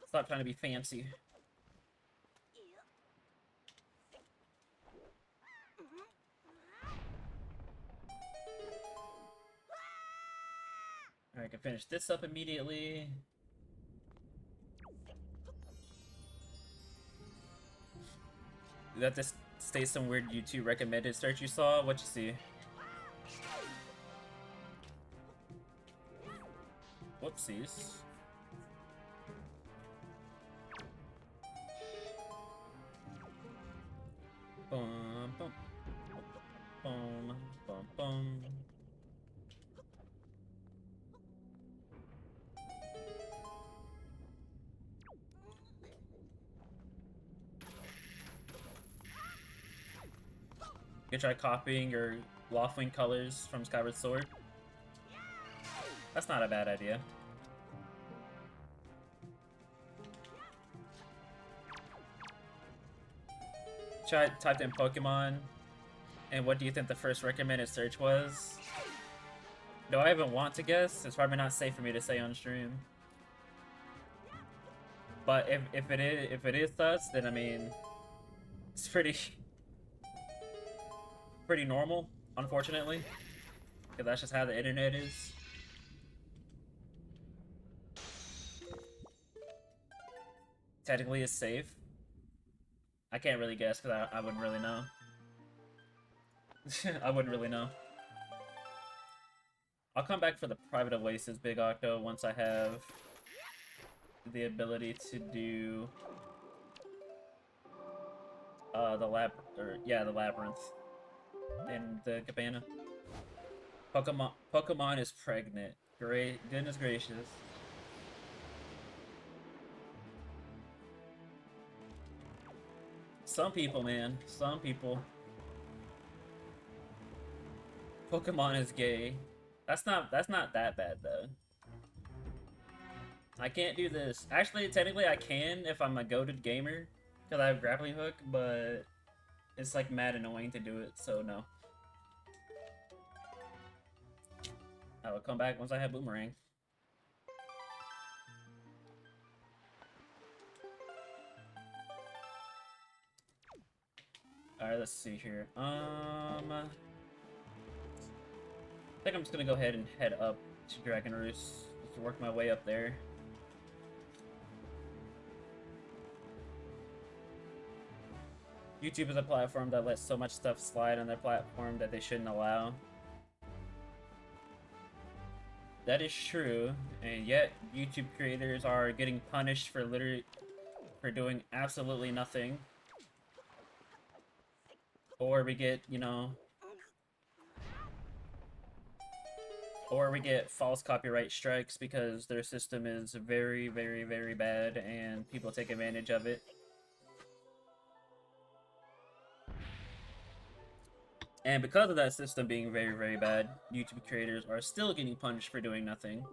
Stop trying to be fancy. Alright, I can finish this up immediately. That this stays some weird YouTube recommended search you saw. What you see? Whoopsies. Bum, bum. You could try copying your Loftwing colors from Skyward Sword. That's not a bad idea. Typed in Pokemon, and what do you think the first recommended search was? Do I even want to guess? It's probably not safe for me to say on stream. But if it is sus, then I mean, it's pretty normal, unfortunately, because that's just how the internet is. Technically, it's safe. I can't really guess because I wouldn't really know. I wouldn't really know. I'll come back for the Private Oasis Big Octo once I have the ability to do the labyrinth in the cabana. Pokemon is pregnant. Great, goodness gracious. Some people, man. Some people. Pokemon is gay. That's not that bad though. I can't do this. Actually, technically I can if I'm a goated gamer, because I have grappling hook, but it's like mad annoying to do it, so no. I will come back once I have Boomerang. Alright, let's see here. I think I'm just gonna go ahead and head up to Dragon Roost to work my way up there. YouTube is a platform that lets so much stuff slide on their platform that they shouldn't allow. That is true, and yet YouTube creators are getting punished for doing absolutely nothing. Or we get, you know, or we get false copyright strikes because their system is very, very, very bad and people take advantage of it. And because of that system being very, very bad, YouTube creators are still getting punished for doing nothing.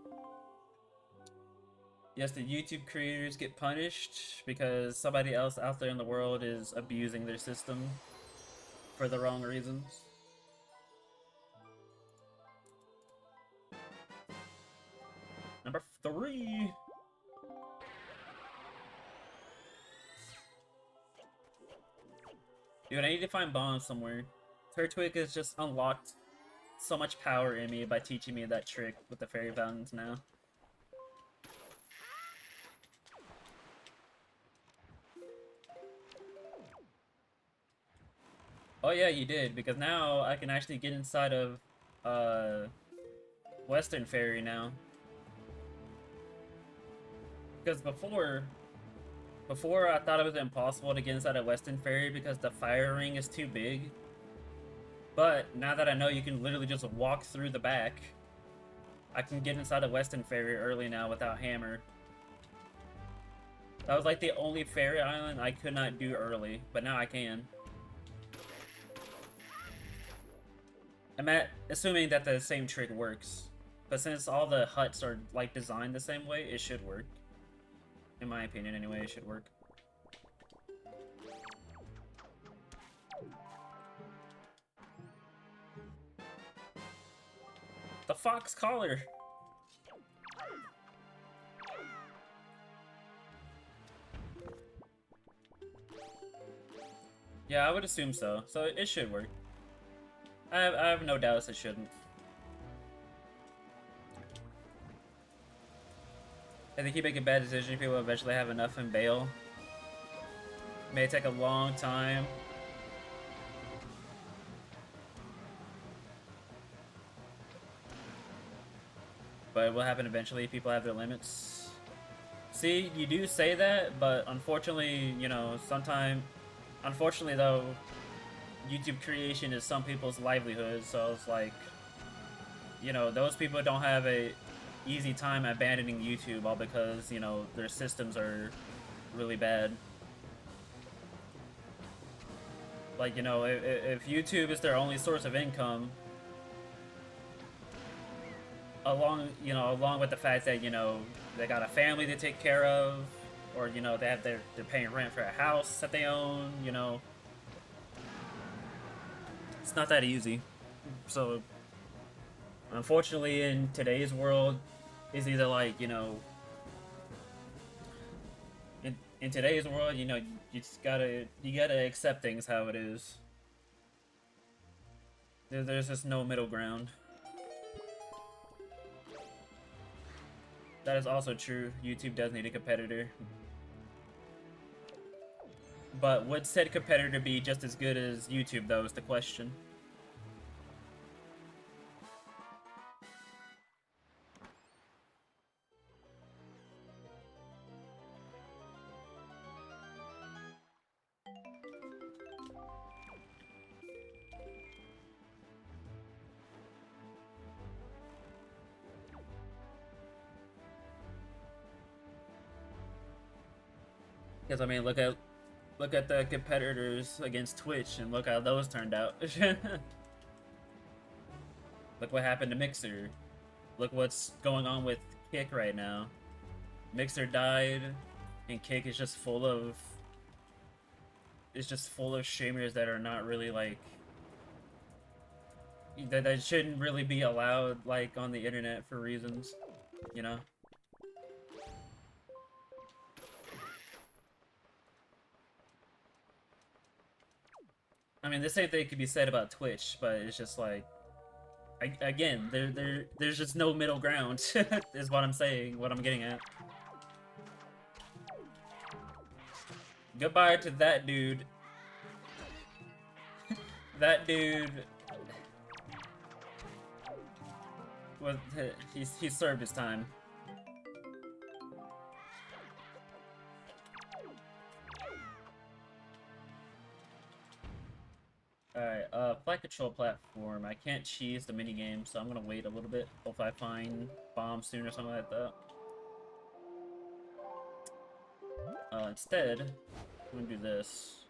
Yes, the YouTube creators get punished because somebody else out there in the world is abusing their system for the wrong reasons. Number 3. Dude, I need to find bombs somewhere. Turtwig has just unlocked so much power in me by teaching me that trick with the fairy fountains now. Oh yeah, you did, because now I can actually get inside of Western Fairy now. Because before I thought it was impossible to get inside of Western Fairy because the fire ring is too big. But now that I know you can literally just walk through the back, I can get inside of Western Fairy early now without hammer. That was like the only fairy island I could not do early, but now I can. I'm assuming that the same trick works, but since all the huts are like designed the same way, it should work. In my opinion, anyway, it should work. The fox collar. Yeah, I would assume so. So it should work. I have no doubts it shouldn't. I think you make a bad decision, people will eventually have enough and bail. May take a long time. But it will happen eventually, people have their limits. See, you do say that, but unfortunately, you know, unfortunately though, YouTube creation is some people's livelihood, so it's like, you know, those people don't have a easy time abandoning YouTube all because, you know, their systems are really bad. Like, you know, if YouTube is their only source of income, along with the fact that, you know, they got a family to take care of, or, you know, they're paying rent for a house that they own, you know, it's not that easy. So, unfortunately, in today's world, it's either like, you know, in today's world, you know, you gotta accept things how it is. There's just no middle ground. That is also true. YouTube does need a competitor. But would said competitor be just as good as YouTube, though, is the question. Because, I mean, look at the competitors against Twitch, and look how those turned out. Look what happened to Mixer. Look what's going on with Kick right now. Mixer died, and Kick is just full of... It's just full of streamers that are not really, like... That shouldn't really be allowed, like, on the internet for reasons, you know? I mean, the same thing could be said about Twitch, but it's just like... Again, there's just no middle ground, is what I'm saying, what I'm getting at. Goodbye to that dude. That dude... he served his time. Alright, flight control platform. I can't cheese the minigame, so I'm gonna wait a little bit. Hopefully I find bombs soon or something like that. Instead, I'm gonna do this.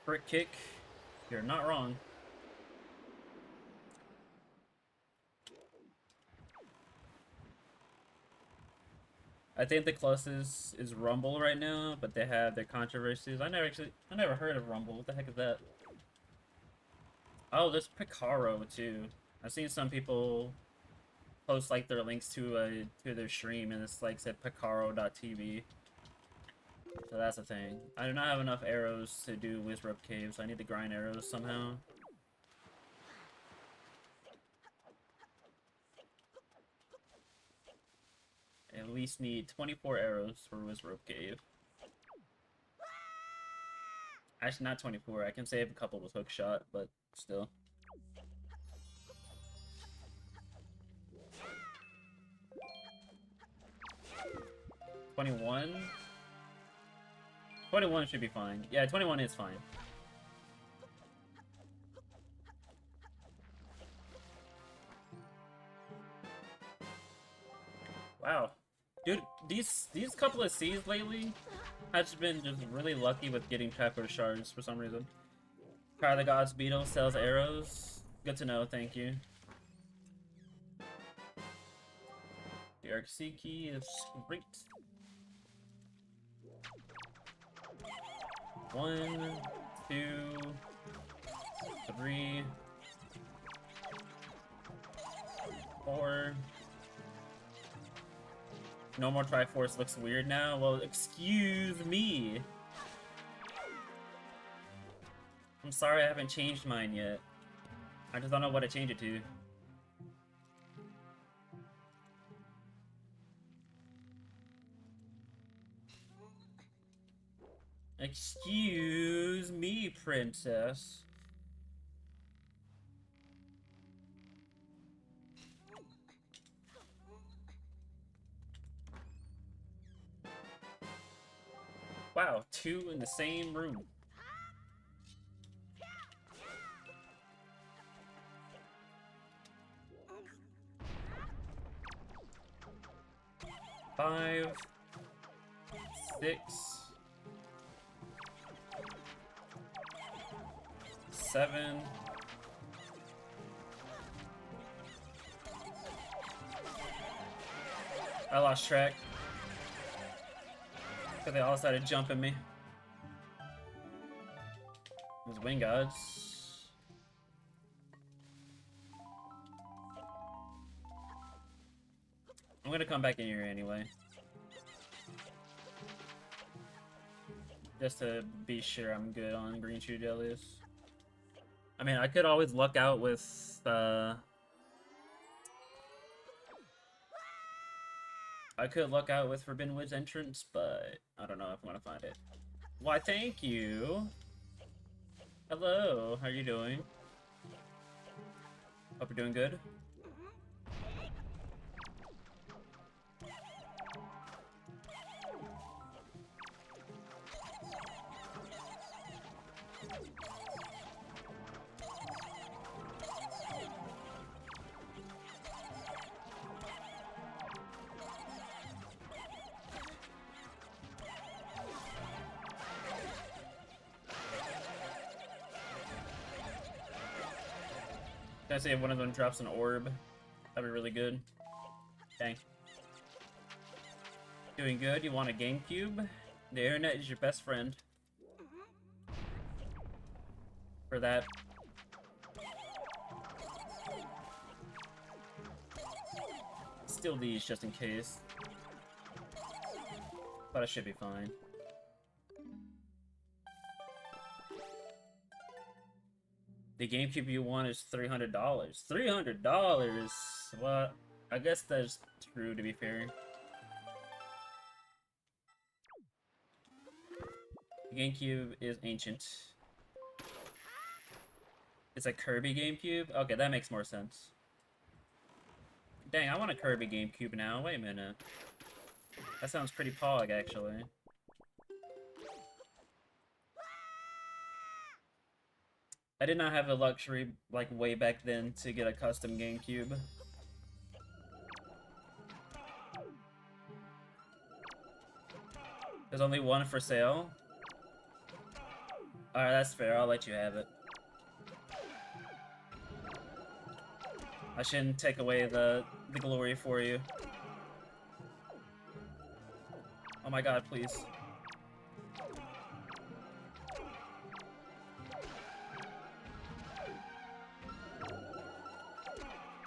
Brick kick. You're not wrong. I think the closest is Rumble right now, but they have their controversies. I never heard of Rumble. What the heck is that? Oh, there's Picaro too. I've seen some people post like their links to their stream, and it's like said Picaro.tv. So that's the thing. I do not have enough arrows to do Wizrope Cave, so I need to grind arrows somehow. I at least need 24 arrows for Wizrope Cave. Actually, not 24. I can save a couple with hook shot, but still. $21? 21 should be fine. Yeah, 21 is fine. Wow. Dude, these couple of C's lately has been just really lucky with getting Pepper shards for some reason. Car the Gods Beetle sells arrows. Good to know, thank you. The Arc C key is great. 1, 2, 3, 4. No more Triforce looks weird now. Well, excuse me. I'm sorry I haven't changed mine yet. I just don't know what to change it to. Excuse me, princess. Wow, 2 in the same room. Five, 6, 7. I lost track. Because they all started jumping me. Those wing gods. I'm gonna come back in here anyway. Just to be sure I'm good on green shoe jellies. I mean, I could always luck out with, I could luck out with Forbidden Woods entrance, but I don't know if I'm gonna find it. Why, thank you! Hello, how are you doing? Hope you're doing good. Can I say if one of them drops an orb? That'd be really good. Dang. Doing good? You want a GameCube? The internet is your best friend. For that. Steal these just in case. But I should be fine. The GameCube you want is $300. $300? Well, I guess that's true, to be fair. The GameCube is ancient. It's a Kirby GameCube? Okay, that makes more sense. Dang, I want a Kirby GameCube now. Wait a minute. That sounds pretty pog, actually. I did not have the luxury, like, way back then to get a custom GameCube. There's only one for sale. Alright, that's fair. I'll let you have it. I shouldn't take away the glory for you. Oh my god, please.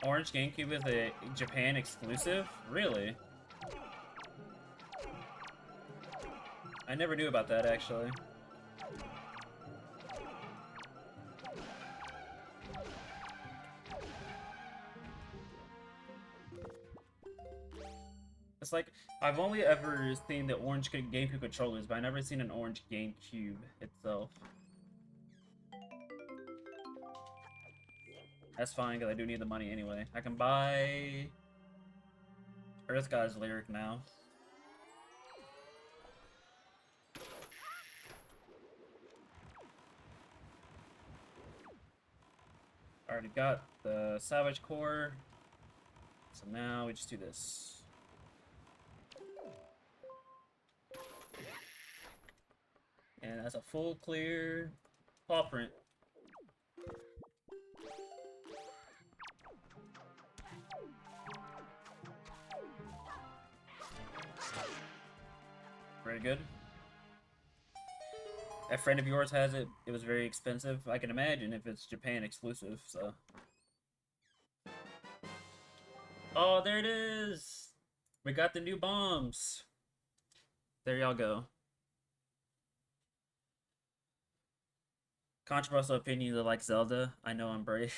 Orange GameCube is a Japan exclusive? Really? I never knew about that, actually. It's like, I've only ever seen the orange GameCube controllers, but I've never seen an orange GameCube itself. That's fine, because I do need the money anyway. I can buy Earth God's Lyric now. Already got the Salvage Core. So now we just do this. And that's a full clear paw print. Very good. A friend of yours has it. It was very expensive. I can imagine if it's Japan exclusive, so. Oh, there it is! We got the new bombs. There y'all go. Controversial opinion that like Zelda. I know I'm brave.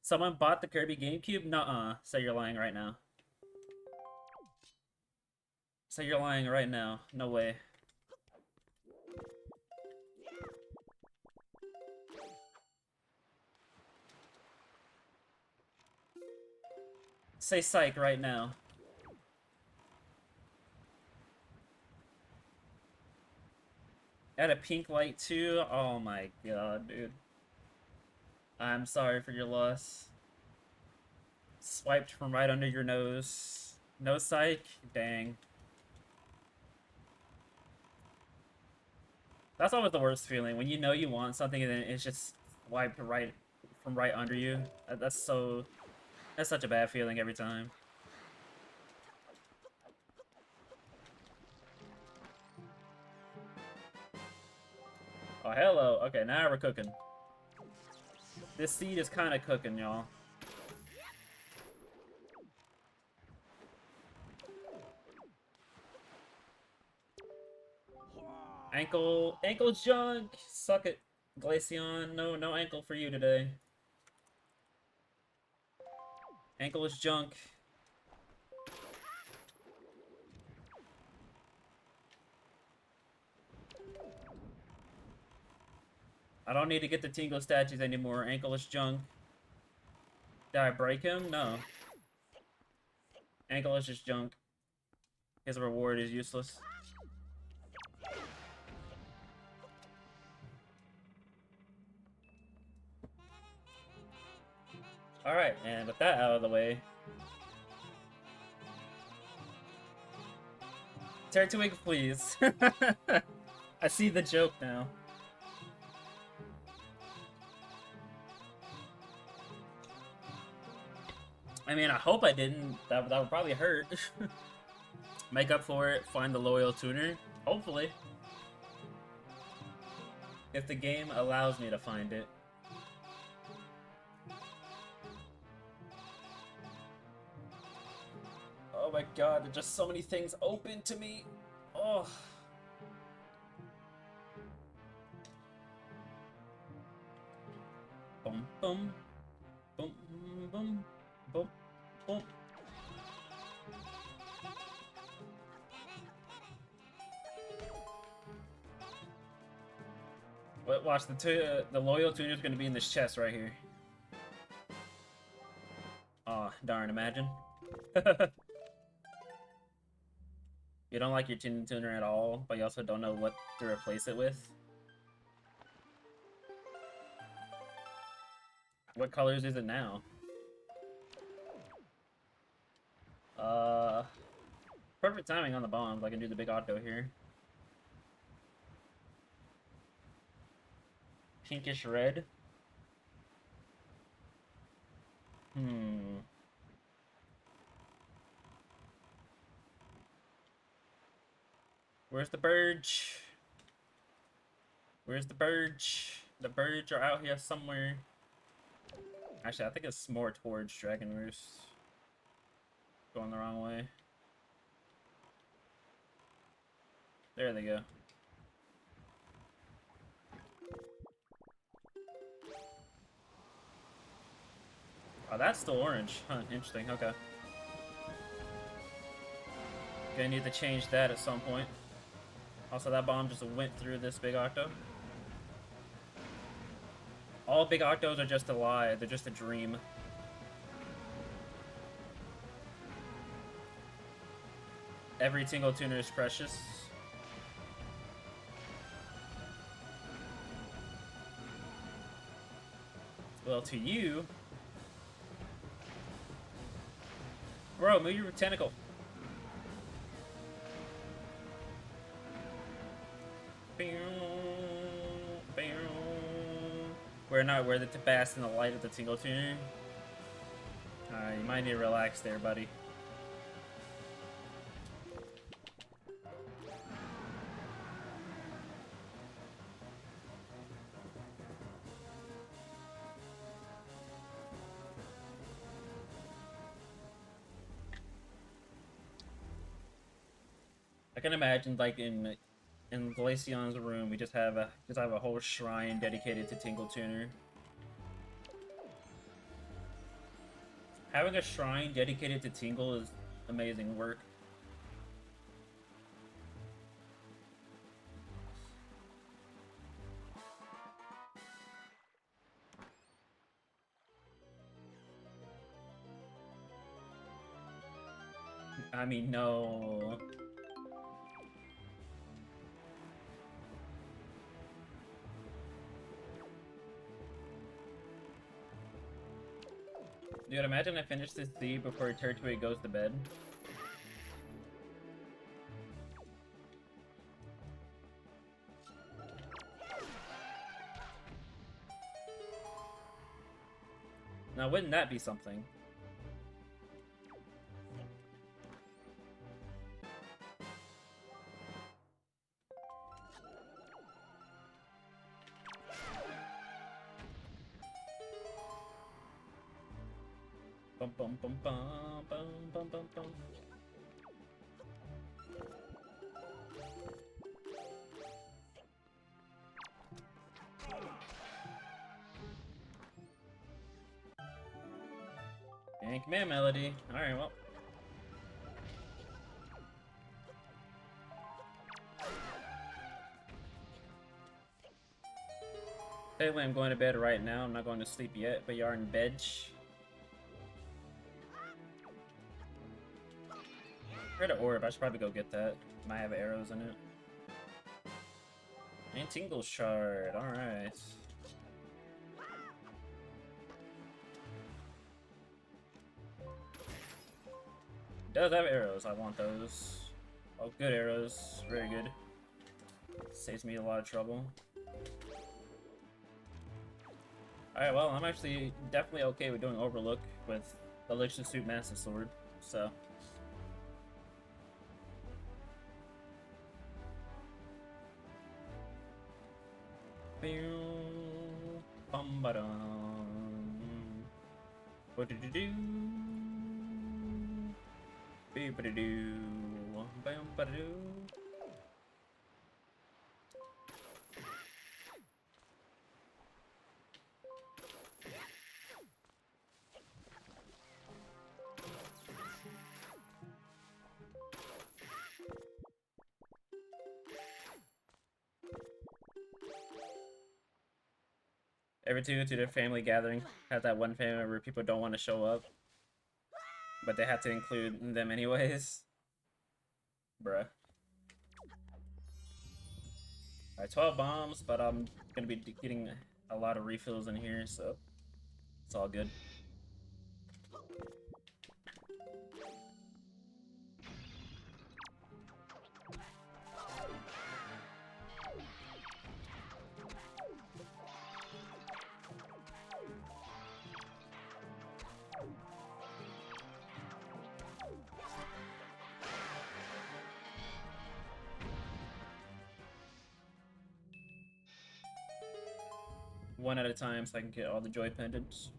Someone bought the Kirby GameCube? Nuh-uh. Say you're lying right now. Say you're lying right now. No way. Say psych right now. Add a pink light too? Oh my god, dude. I'm sorry for your loss. Swiped from right under your nose. No psych? Dang. That's always the worst feeling, when you know you want something and then it's just wiped right from right under you. That's such a bad feeling every time. Oh, hello. Okay, now we're cooking. This seed is kind of cooking, y'all. Ankle junk. Suck it, Glaceon. No ankle for you today. Ankle is junk. I don't need to get the Tingle statues anymore. Ankle is junk. Did I break him? No. Ankle is just junk. His reward is useless. Alright, and with that out of the way... Turtwig, please. I see the joke now. I mean, I hope I didn't. That would probably hurt. Make up for it, find the loyal tuner. Hopefully. If the game allows me to find it. Oh my god, there's just so many things open to me. Oh. Boom, boom. Boom, boom, boom, boom. Watch, the loyal tuner is going to be in this chest right here. Aw, oh, darn, imagine. You don't like your tin tuner at all, but you also don't know what to replace it with. What colors is it now? Perfect timing on the bombs. I can do the big auto here. Pinkish red. Where's the birch? Where's the birch? The birch are out here somewhere. Actually, I think it's more towards Dragon Roost. Going the wrong way. There they go. Oh, that's still orange. Huh, interesting. Okay. Gonna need to change that at some point. Also, that bomb just went through this big octo. All big octos are just a lie. They're just a dream. Every single tuner is precious. Well, to you... Bro, move your tentacle. We're not worth it to bask in the light of the Tingle Tuner. You might need to relax there, buddy. I can imagine, like, in Glaceon's room, we just have a whole shrine dedicated to Tingle Tuner. Having a shrine dedicated to Tingle is amazing work. I mean, no. Dude, imagine I finish this seed before Turtwig goes to bed. Now, wouldn't that be something? Bum bum bum bum bum bum bum bum. And command melody. Alright, well. Technically, I'm going to bed right now. I'm not going to sleep yet, but you are in bed. Heard an orb. I should probably go get that. Might have arrows in it. And tingle shard. Alright. Does have arrows. I want those. Oh, good arrows. Very good. Saves me a lot of trouble. Alright, well, I'm actually definitely okay with doing Overlook with the Elixir Suit Master Sword, so. Bum ba dum. What did you do? Beep ba doo. Bam ba doo. Every two to their family gathering, have that one family where people don't want to show up, but they have to include them anyways. Bruh. Alright, 12 bombs, but I'm gonna be getting a lot of refills in here, so it's all good. One at a time so I can get all the joy pendants.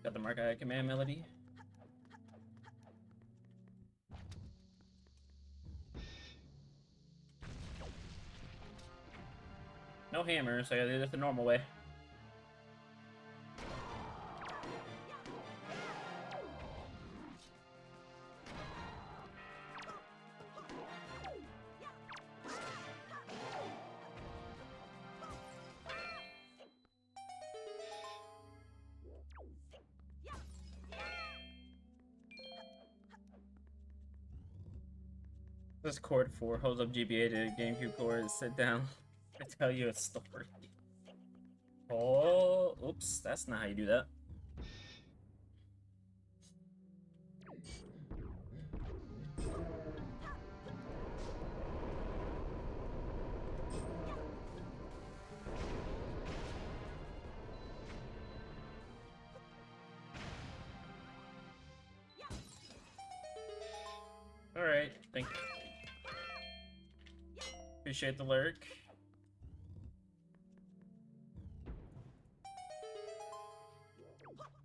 Got the Mark command melody. No hammer, so I gotta do this the normal way. This chord 4 holds up GBA to GameCube chord. Sit down. I tell you a story. Oh, oops, that's not how you do that. Alright, thank you. Appreciate the lurk.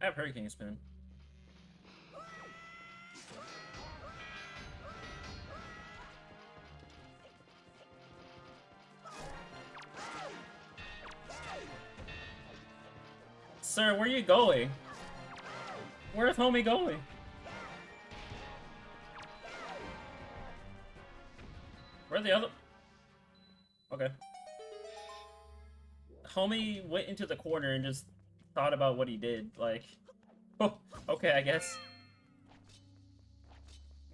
I have Hurricane Spin. Sir, where are you going? Where's homie going? Where are the other? Okay. Homie went into the corner and just thought about what he did. Like, oh, okay, I guess.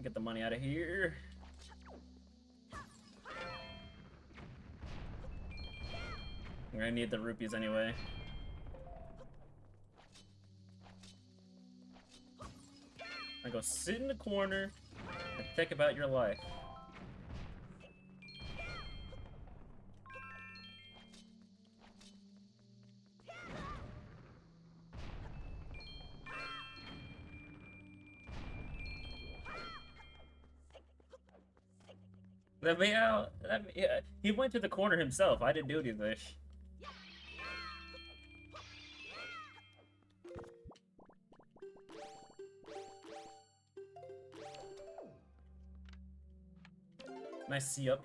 Get the money out of here. We're gonna need the rupees anyway. I go sit in the corner and think about your life. Let me out! Let me, yeah. He went to the corner himself. I didn't do anything. Nice see up.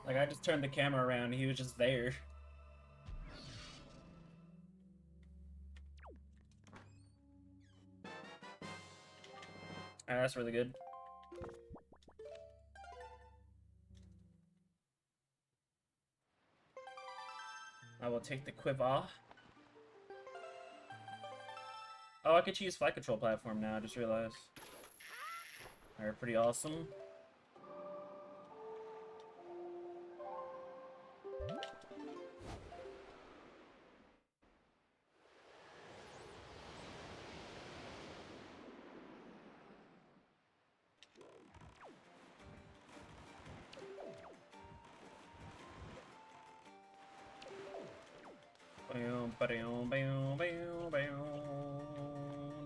Like, I just turned the camera around and he was just there. Alright, that's really good. I will take the quiver. Oh, I could choose flight control platform now, I just realized. Alright, pretty awesome.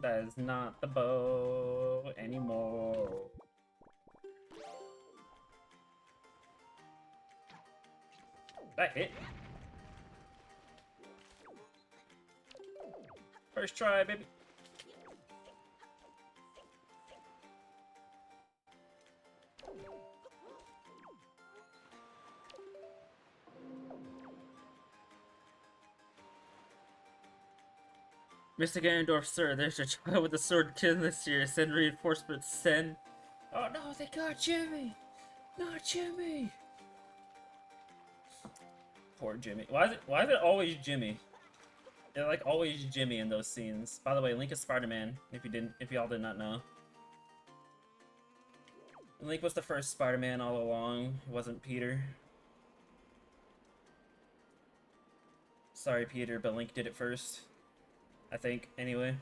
That is not the bow anymore. That hit. First try, baby. Mr. Ganondorf, sir, there's a child with a sword kid this year. Send reinforcements, send. Oh no, they got Jimmy! Not Jimmy! Poor Jimmy. Why is it always Jimmy? It's like always Jimmy in those scenes. By the way, Link is Spider-Man, if y'all did not know. Link was the first Spider-Man all along. It wasn't Peter. Sorry, Peter, but Link did it first. I think, anyway.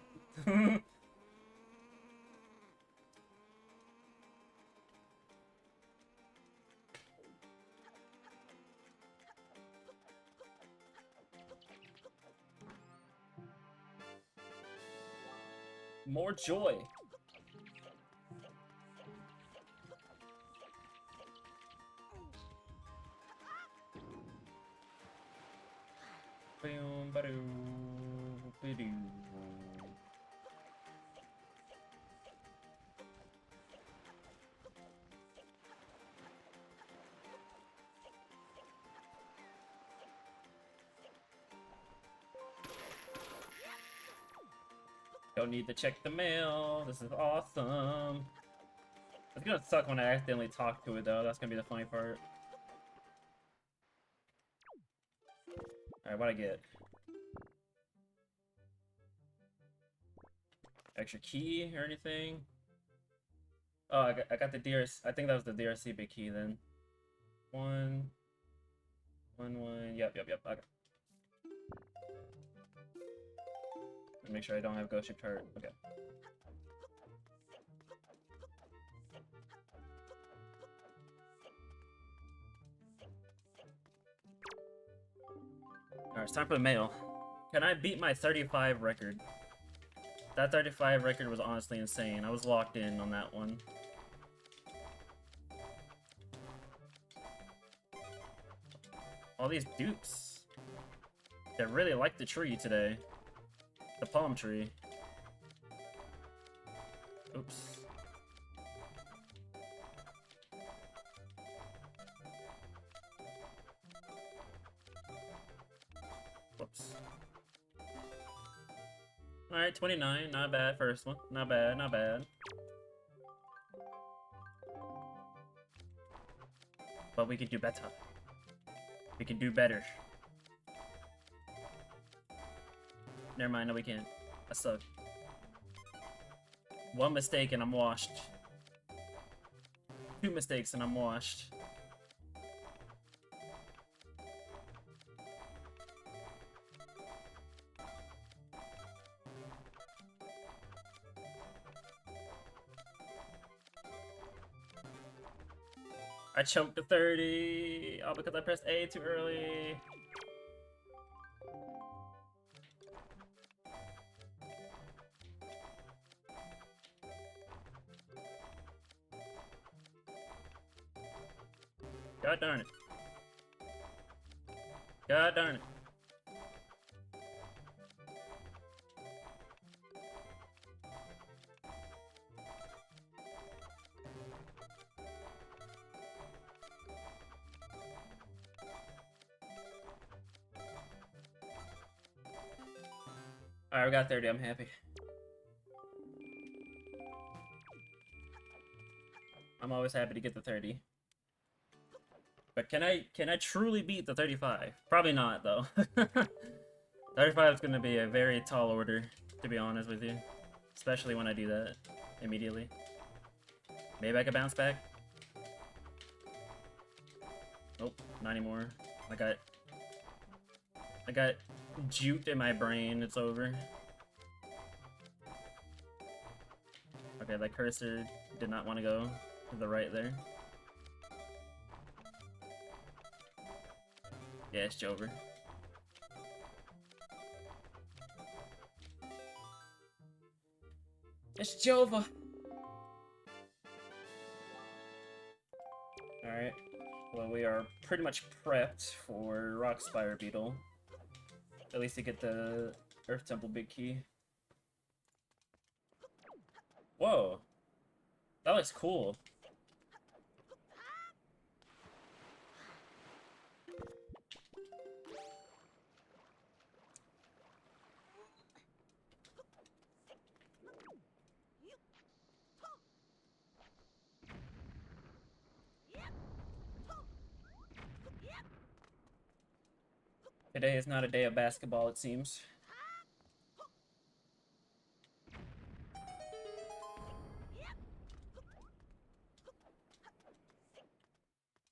More joy. Boom, ba-doo, ba-doo. Don't need to check the mail. This is awesome. It's gonna suck when I accidentally talk to it though. That's gonna be the funny part. Alright, what'd I get? Extra key or anything? Oh, I got the DRC. I think that was the DRC big key then. One. Yep. Okay. Make sure I don't have ghost ship chart. Okay. Alright, it's time for the mail. Can I beat my 35 record? That 35 record was honestly insane. I was locked in on that one. All these dupes. They really like the tree today. The palm tree. Oops. Whoops. Alright, 29. Not bad. First one. Not bad, not bad. But we can do better. We can do better. Never mind, no we can't. I suck. One mistake and I'm washed. Two mistakes and I'm washed. I choked to 30, all because I pressed A too early. God darn it. God darn it. Alright, we got 30, I'm happy. I'm always happy to get the 30. But can I truly beat the 35? Probably not, though. 35 is going to be a very tall order, to be honest with you. Especially when I do that immediately. Maybe I could bounce back. Nope, not anymore. I got juked in my brain. It's over. Okay, that cursor did not want to go to the right there. Yeah, it's over. It's Jova. Alright. Well, we are pretty much prepped for Rock Spire Beetle. At least to get the Earth Temple Big Key. Whoa. That looks cool. Today is not a day of basketball, it seems.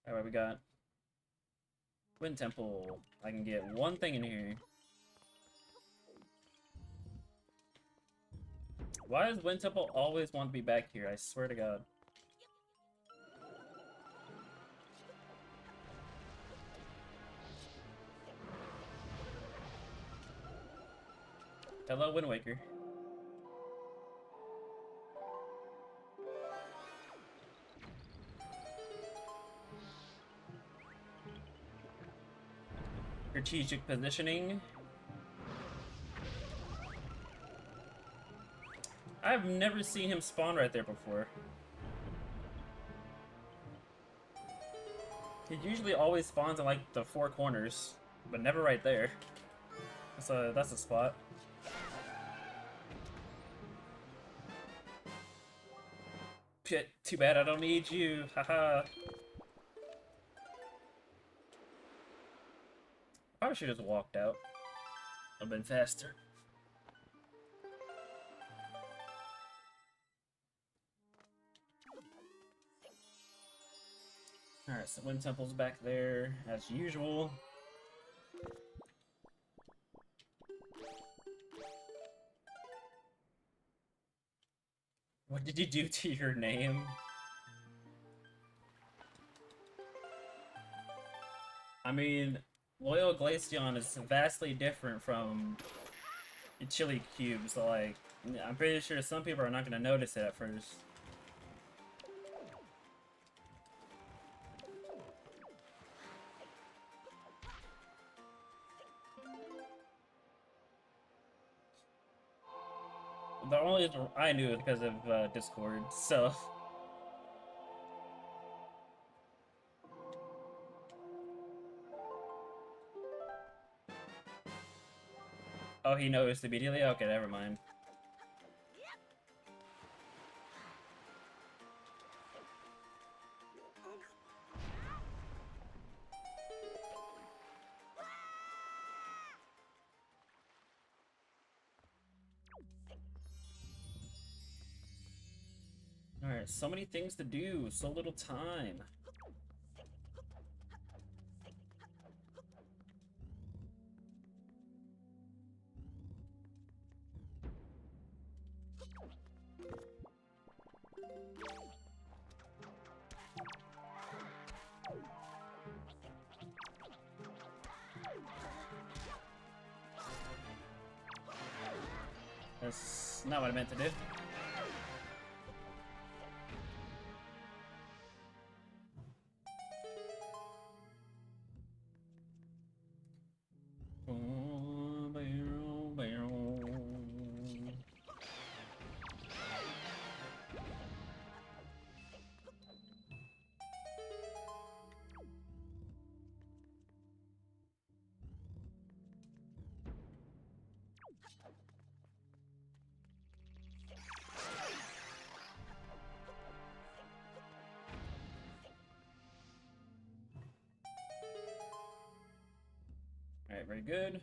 Alright, we got Wind Temple. I can get one thing in here. Why does Wind Temple always want to be back here? I swear to God. Hello, Wind Waker. Strategic positioning. I've never seen him spawn right there before. He usually always spawns in like the four corners, but never right there. So that's a spot. Shit, too bad I don't need you. Haha. Probably should have just walked out. I've been faster. Alright, so Wind Temple's back there, as usual. What did you do to your name? I mean, Loyal Glaceon is vastly different from Chili Cube, so like, I'm pretty sure some people are not going to notice it at first. The only reason I knew it because of Discord, so... Oh, he noticed immediately? Okay, never mind. Alright, so many things to do, so little time. That's not what I meant to do. Alright, very good.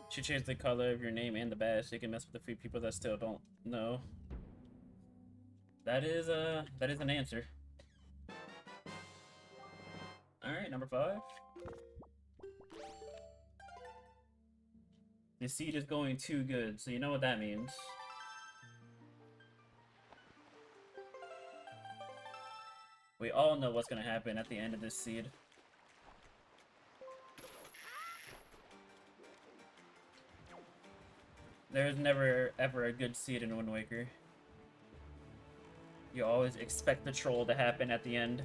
Should change the color of your name and the badge so you can mess with the few people that still don't know. That is an answer. Alright, number 5. The seed is going too good, so you know what that means. We all know what's gonna happen at the end of this seed. There's never ever a good seed in Wind Waker. You always expect the troll to happen at the end.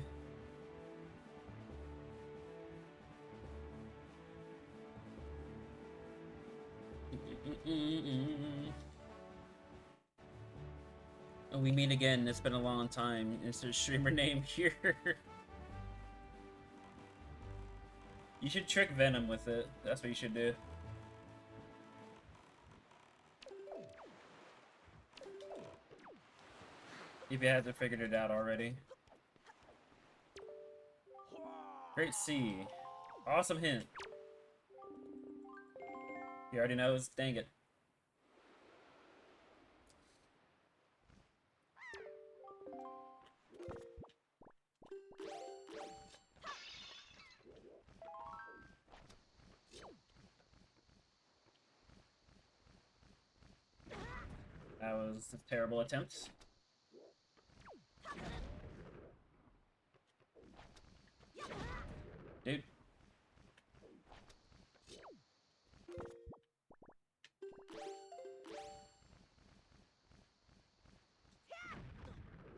We meet again. It's been a long time. It's the streamer name here. You should trick Venom with it. That's what you should do. If you haven't figured it out already. Great C. Awesome hint. He already knows. Dang it. That was a terrible attempt. Dude.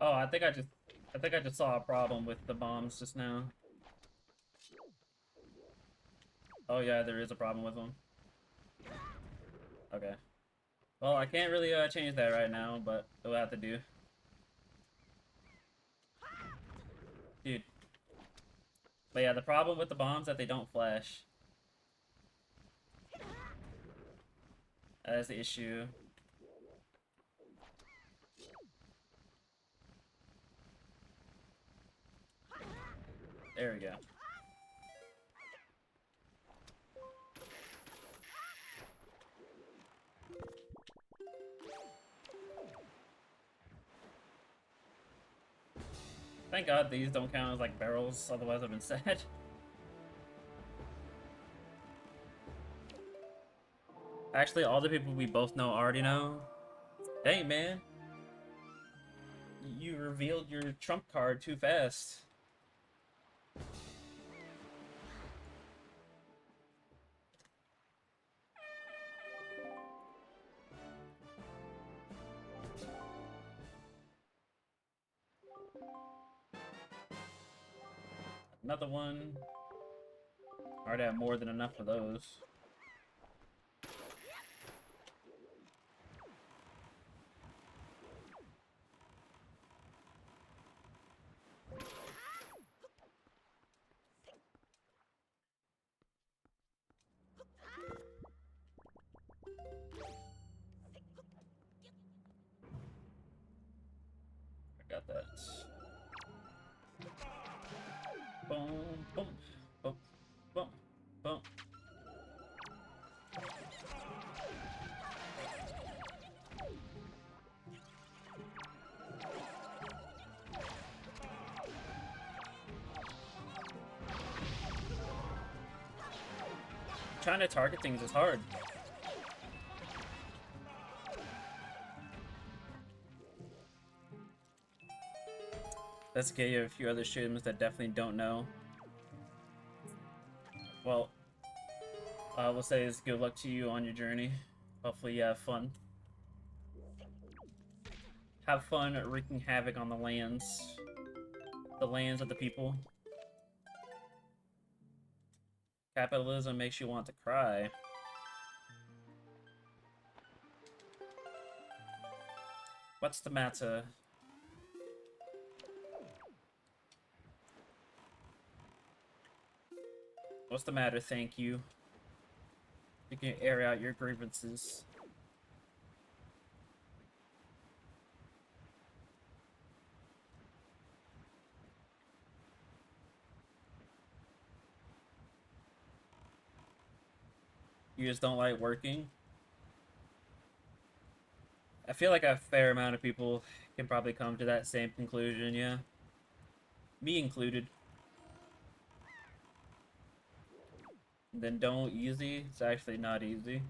Oh, I think I just saw a problem with the bombs just now. Oh yeah, there is a problem with them. Okay. Well, I can't really change that right now, but it'll have to do. Dude. But yeah, the problem with the bombs is that they don't flash. That is the issue. There we go. Thank God these don't count as like barrels, otherwise I've been sad. Actually, all the people we both know already know. Dang, man. You revealed your trump card too fast. Another one. Already have more than enough for those. I got that. trying to target things is hard. Let's get you a few other streamers that definitely don't know. Well, we'll say is good luck to you on your journey. Hopefully you have fun. Have fun wreaking havoc on the lands. The lands of the people. Capitalism makes you want to cry. What's the matter? What's the matter? Thank you. You can air out your grievances. You just don't like working? I feel like a fair amount of people can probably come to that same conclusion, yeah. Me included. Then don't easy. It's actually not easy.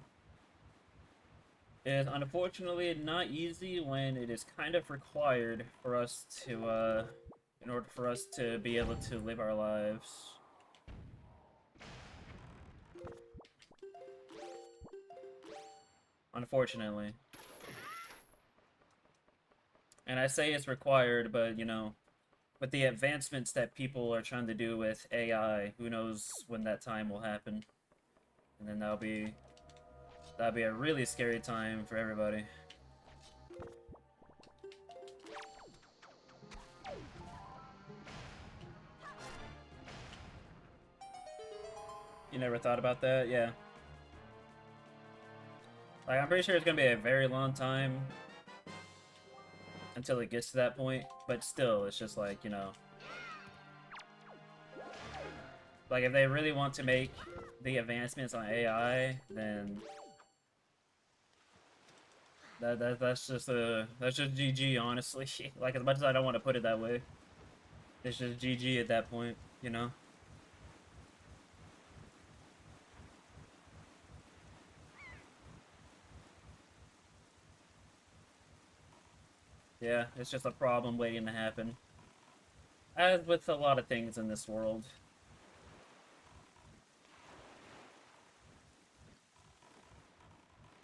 It is unfortunately not easy when it is kind of required for us to, in order for us to be able to live our lives. Unfortunately. And I say it's required, but, you know, with the advancements that people are trying to do with AI, who knows when that time will happen. And then that'll be a really scary time for everybody. You never thought about that? Yeah. Like, I'm pretty sure it's gonna be a very long time until it gets to that point, but still, it's just like, you know, like if they really want to make the advancements on AI, then that's just GG, honestly. Like, as much as I don't want to put it that way, it's just GG at that point, you know. Yeah, it's just a problem waiting to happen. As with a lot of things in this world.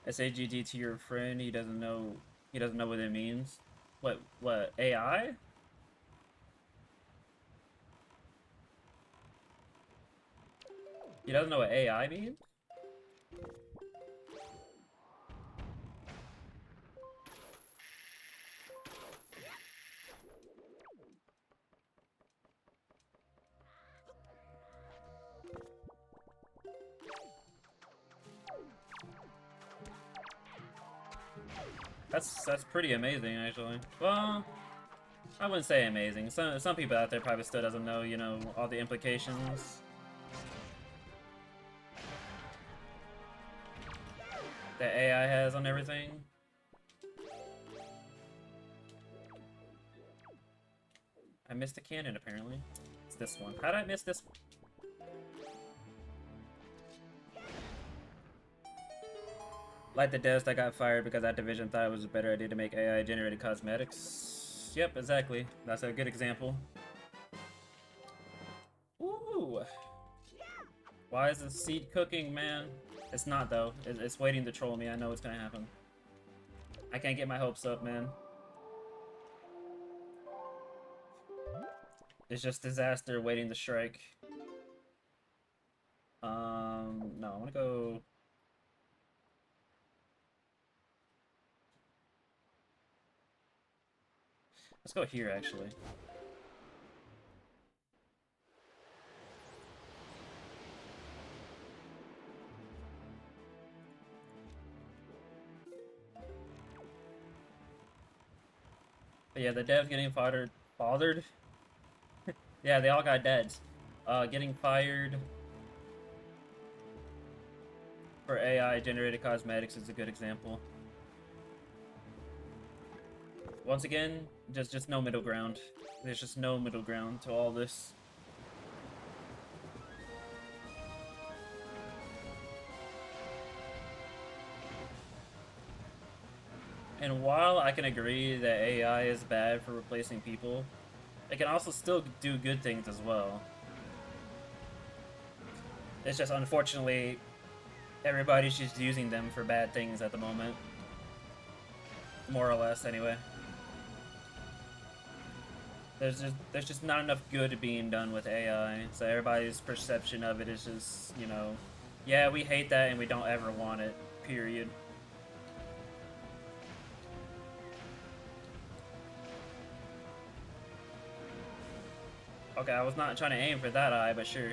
SAGD to your friend, he doesn't know what it means. What, AI? He doesn't know what AI means? That's pretty amazing, actually. Well, I wouldn't say amazing. Some people out there probably still doesn't know, you know, all the implications that AI has on everything. I missed a cannon, apparently. It's this one. How did I miss this one? Like the devs that got fired because Activision thought it was a better idea to make AI-generated cosmetics. Yep, exactly. That's a good example. Ooh! Why is the seed cooking, man? It's not, though. It's waiting to troll me. I know it's gonna happen. I can't get my hopes up, man. It's just disaster waiting to strike. No, I wanna go... Let's go here, actually. But yeah, the devs getting bothered? Yeah, they all got deads. Getting fired for AI-generated cosmetics is a good example. Once again, just no middle ground. There's just no middle ground to all this. And while I can agree that AI is bad for replacing people, it can also still do good things as well. It's just unfortunately everybody's just using them for bad things at the moment. More or less, anyway. There's just not enough good being done with AI, so everybody's perception of it is just, you know, yeah, we hate that and we don't ever want it, period. Okay, I was not trying to aim for that eye, but sure.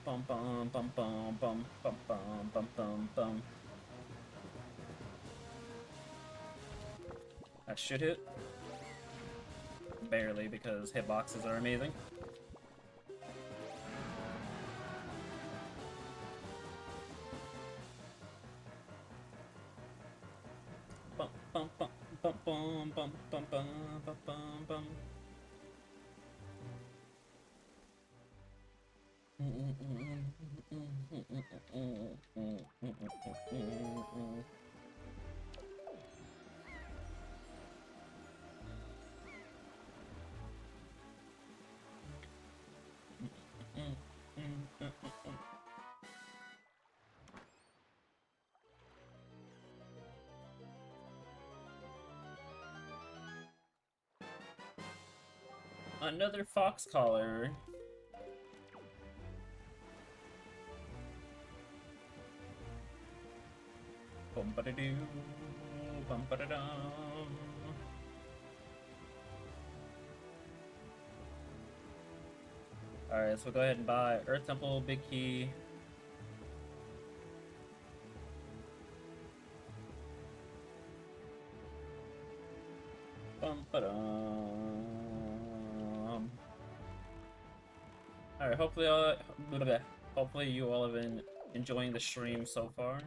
Bum bum bum bum bum bum bum bum bum bum. That should hit. Barely, because hitboxes are amazing. Bum bum bum bum bum bum bum bum bum bum. Another fox collar. Bum ba da doo, bum ba da dum. Alright, so we'll go ahead and buy Earth Temple, Big Key. Bum ba dum. Alright, hopefully you all have been enjoying the stream so far.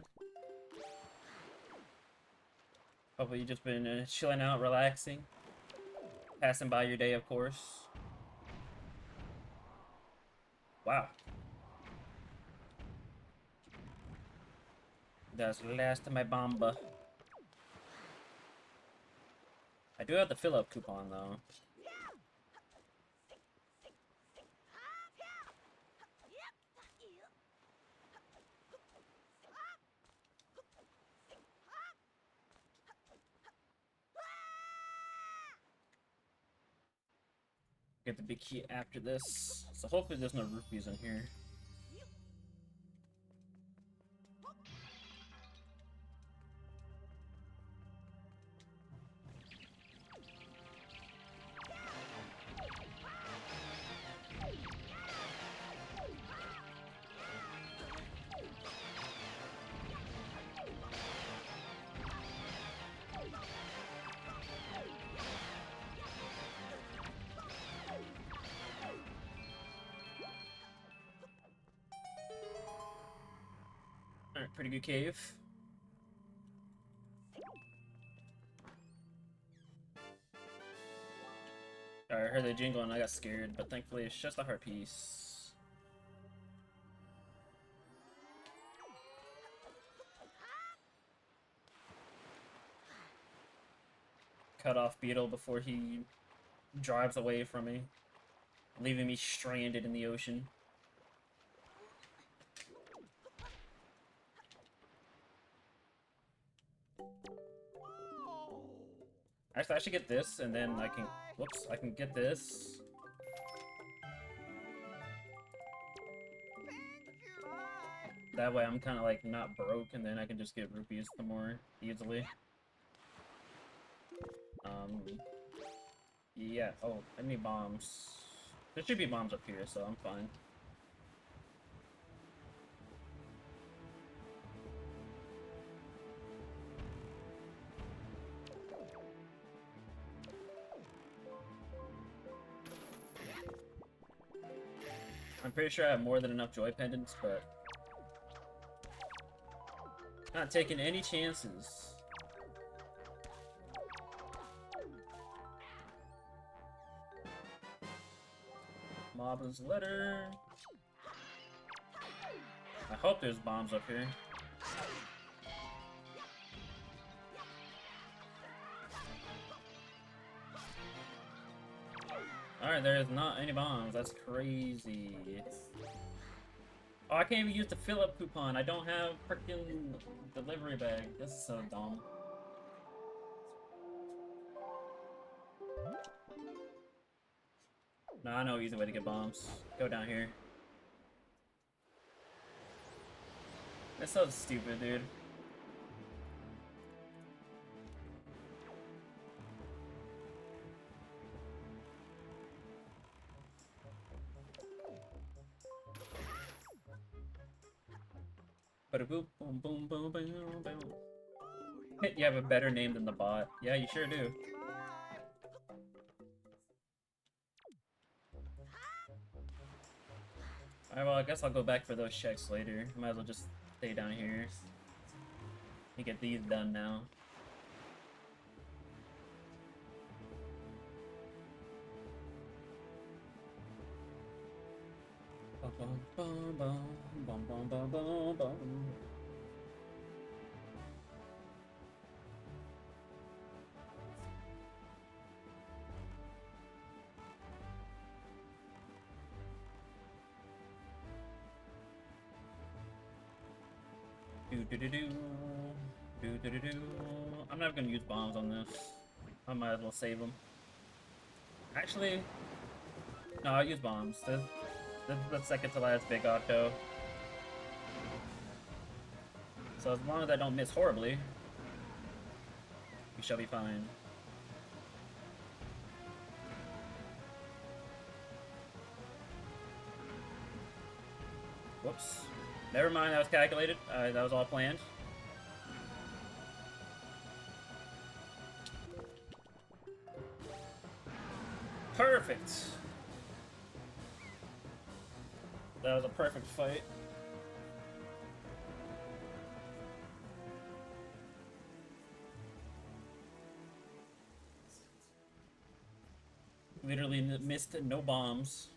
Hopefully you've just been chilling out, relaxing, passing by your day, of course. Wow. That's the last of my bomba. I do have the fill-up coupon, though. Get the big key after this. So hopefully there's no rupees in here. Alright, pretty good cave. Alright, I heard the jingle and I got scared, but thankfully it's just a heart piece. Cut off Beetle before he drives away from me, leaving me stranded in the ocean. Actually, I should get this, and then I can... Whoops, I can get this. That way I'm kind of like not broke, and then I can just get rupees more easily. Yeah, oh, I need bombs. There should be bombs up here, so I'm fine. I'm pretty sure I have more than enough joy pendants, but not taking any chances. Mob's letter. I hope there's bombs up here. Alright, there's not any bombs. That's crazy. Oh, I can't even use the fill-up coupon. I don't have freaking delivery bag. This is so dumb. No, I know an easy way to get bombs. Go down here. That's so stupid, dude. Boom, boom, boom, boom, boom, boom. You have a better name than the bot. Yeah, you sure do. Alright, well, I guess I'll go back for those checks later. Might as well just stay down here and get these done now. Bum, bum, bum, bum, bum, bum, bum, bum. I'm never gonna use bombs on this. I might as well save them. Actually, no, I'll use bombs. This is the second to last big octo. So as long as I don't miss horribly, we shall be fine. Whoops. Never mind, that was calculated. That was all planned. Perfect! That was a perfect fight. Literally missed no bombs.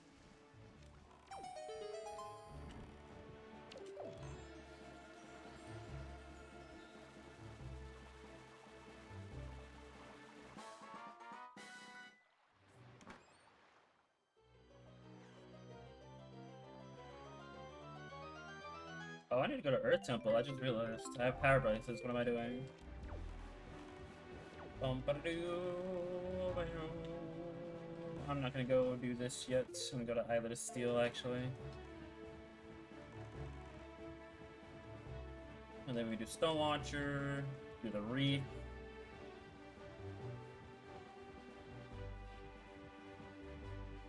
Oh, I need to go to Earth Temple. I just realized. I have power braces. What am I doing? I'm not gonna go do this yet. I'm gonna go to Islet of Steel, actually. And then we do Stone Launcher, do the Wreath.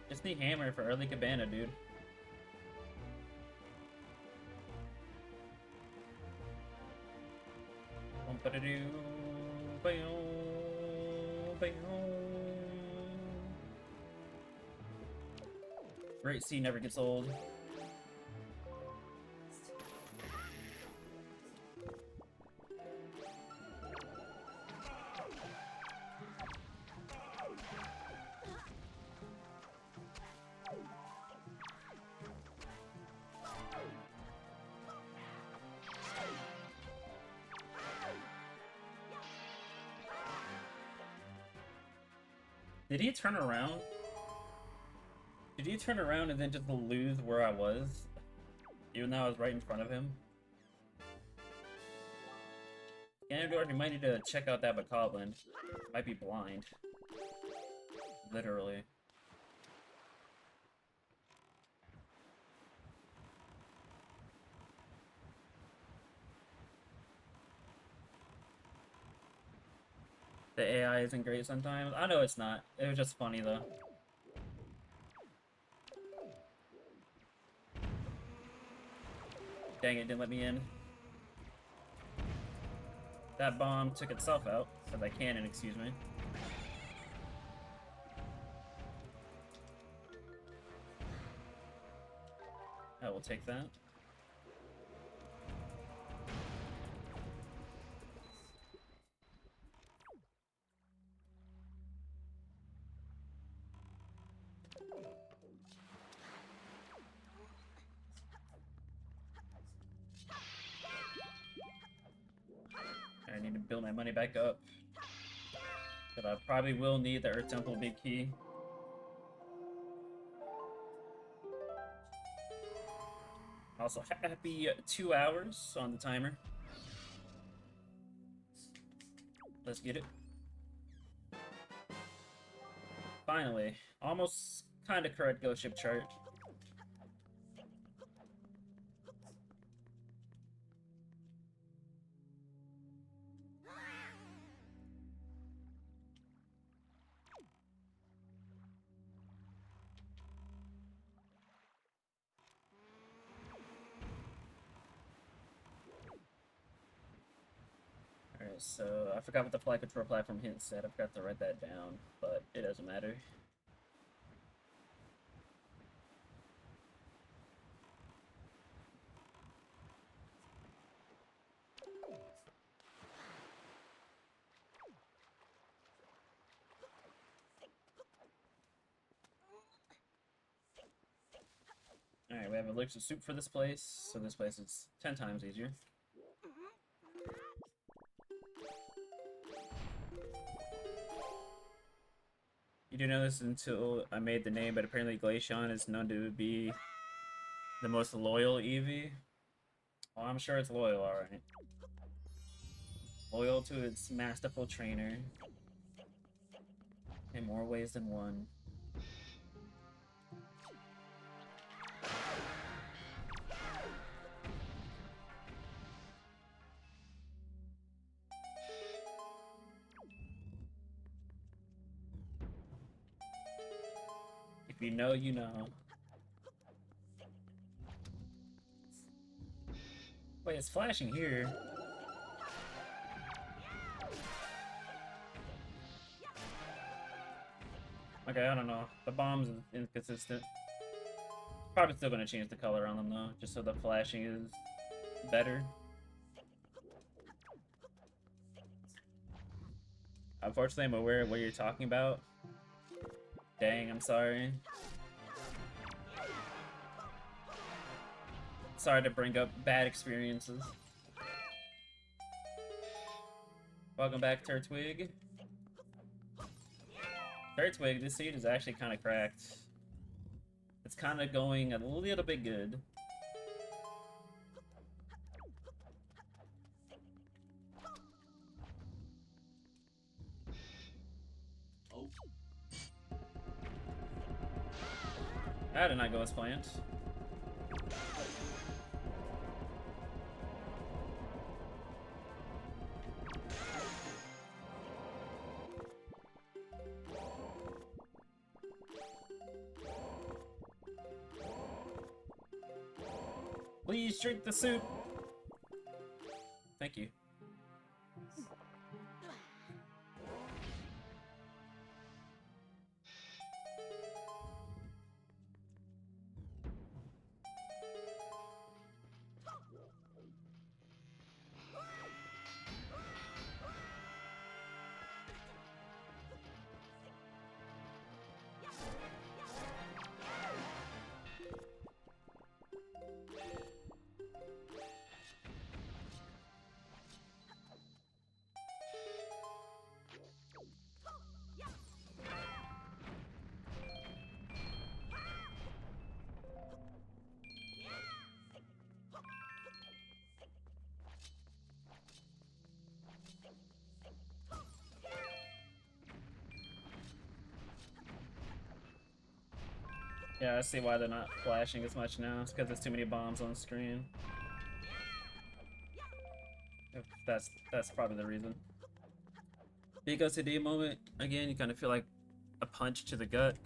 Just need Hammer for early Cabana, dude. Great C never gets old. Did he turn around? Did he turn around and then just lose where I was? Even though I was right in front of him? Ganondorf, you might need to check out that Bokoblin. Might be blind. Literally. The AI isn't great sometimes. I know it's not. It was just funny though. Dang it, didn't let me in. That bomb took itself out. So that cannon, excuse me. I will take that. my money back up. Because I probably will need the Earth Temple big key. Also, happy 2 hours on the timer. Let's get it. Finally, almost kind of correct ghost ship chart. Alright, so I forgot what the flight control platform hint said. I forgot to write that down, but it doesn't matter. Alright, we have elixir soup for this place, so this place is 10 times easier. You didn't know this until I made the name, but apparently Glaceon is known to be the most loyal Eevee. Well, I'm sure it's loyal, alright. Loyal to its masterful trainer. In more ways than one. If you know, you know. Wait, it's flashing here. Okay, I don't know. The bomb's inconsistent. Probably still gonna change the color on them though, just so the flashing is better. Unfortunately, I'm aware of what you're talking about. Dang, I'm sorry. Sorry to bring up bad experiences. Welcome back, Turtwig. Turtwig, this seed is actually kind of cracked. It's kind of going a little bit good. Oh. That did not go as planned. Please drink the soup. Thank you. Yeah, I see why they're not flashing as much now. It's because there's too many bombs on the screen. That's probably the reason. Big OCD moment. Again, you kind of feel like a punch to the gut.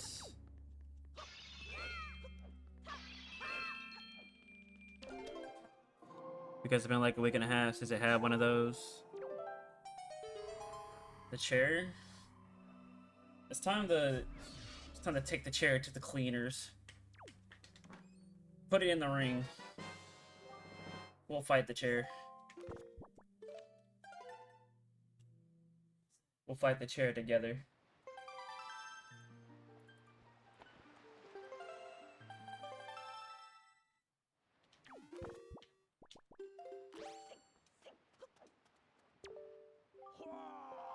Because it's been like a week and a half since I had one of those. The chair. It's time to take the chair to the cleaners. Put it in the ring. We'll fight the chair. We'll fight the chair together.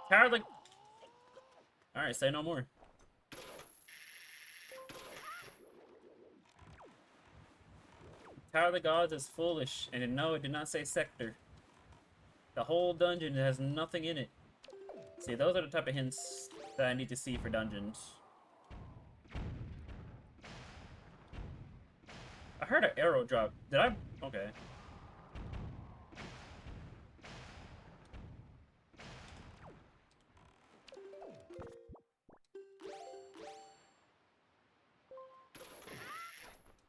Tower of the... Alright, say no more. Tower of the Gods is foolish, and no, it did not say sector. The whole dungeon has nothing in it. See, those are the type of hints that I need to see for dungeons. I heard an arrow drop. Did I? Okay.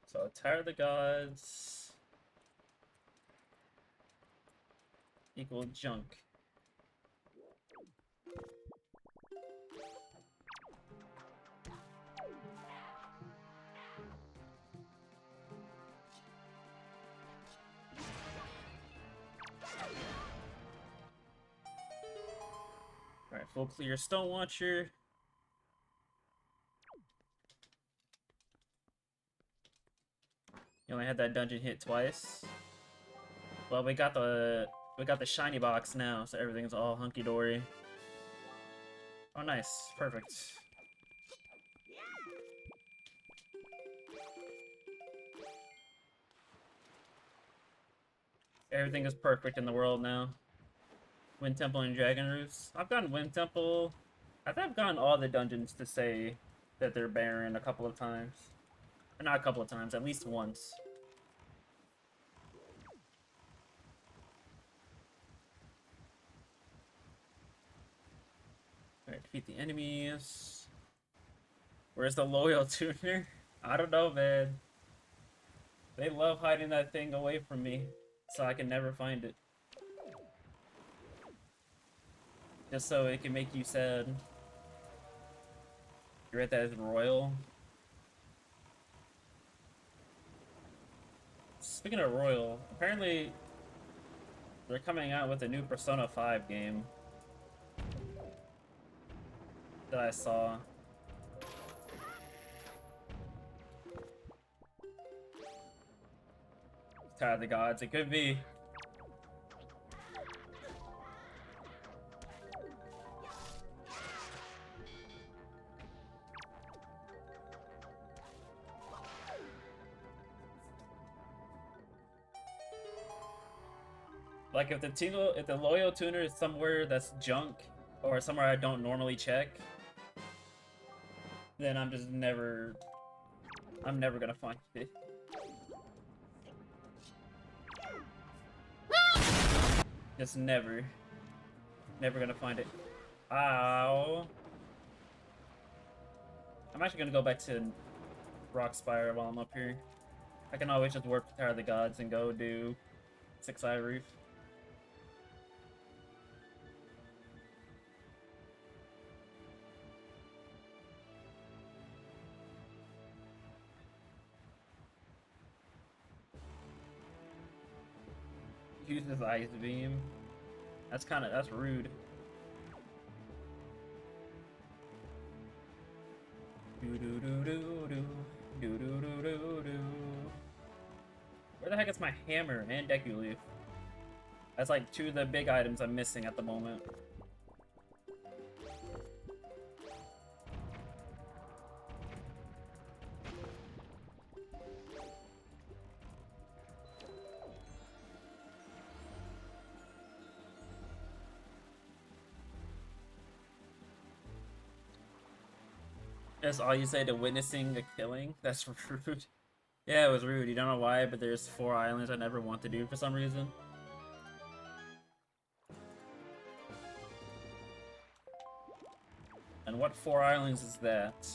So, Tower of the Gods equal junk. Alright, full clear Stone Watcher. You only had that dungeon hit twice. Well, we got the shiny box now, so everything's all hunky-dory. Oh, nice. Perfect. Everything is perfect in the world now. Wind Temple and Dragon Roost. I've gotten Wind Temple. I think I've gotten all the dungeons to say that they're barren a couple of times. Or not a couple of times, at least once. Alright, defeat the enemies. Where's the loyal tuner? I don't know, man. They love hiding that thing away from me, so I can never find it. Just so it can make you sad. You read that as royal? Speaking of royal, apparently they're coming out with a new Persona 5 game that I saw. Tower of the Gods, it could be. Like if the loyal tuner is somewhere that's junk or somewhere I don't normally check, then I'm never gonna find it. Just never gonna find it. Ow. I'm actually gonna go back to Rockspire while I'm up here. I can always just work with Tower of the Gods and go do Six Eye Roof. Uses Ice Beam. That's rude. Where the heck is my hammer and Deku Leaf? That's like two of the big items I'm missing at the moment. That's all you say to witnessing a killing? That's rude. Yeah, it was rude. You don't know why, but there's 4 islands I never want to do for some reason. And what 4 islands is that?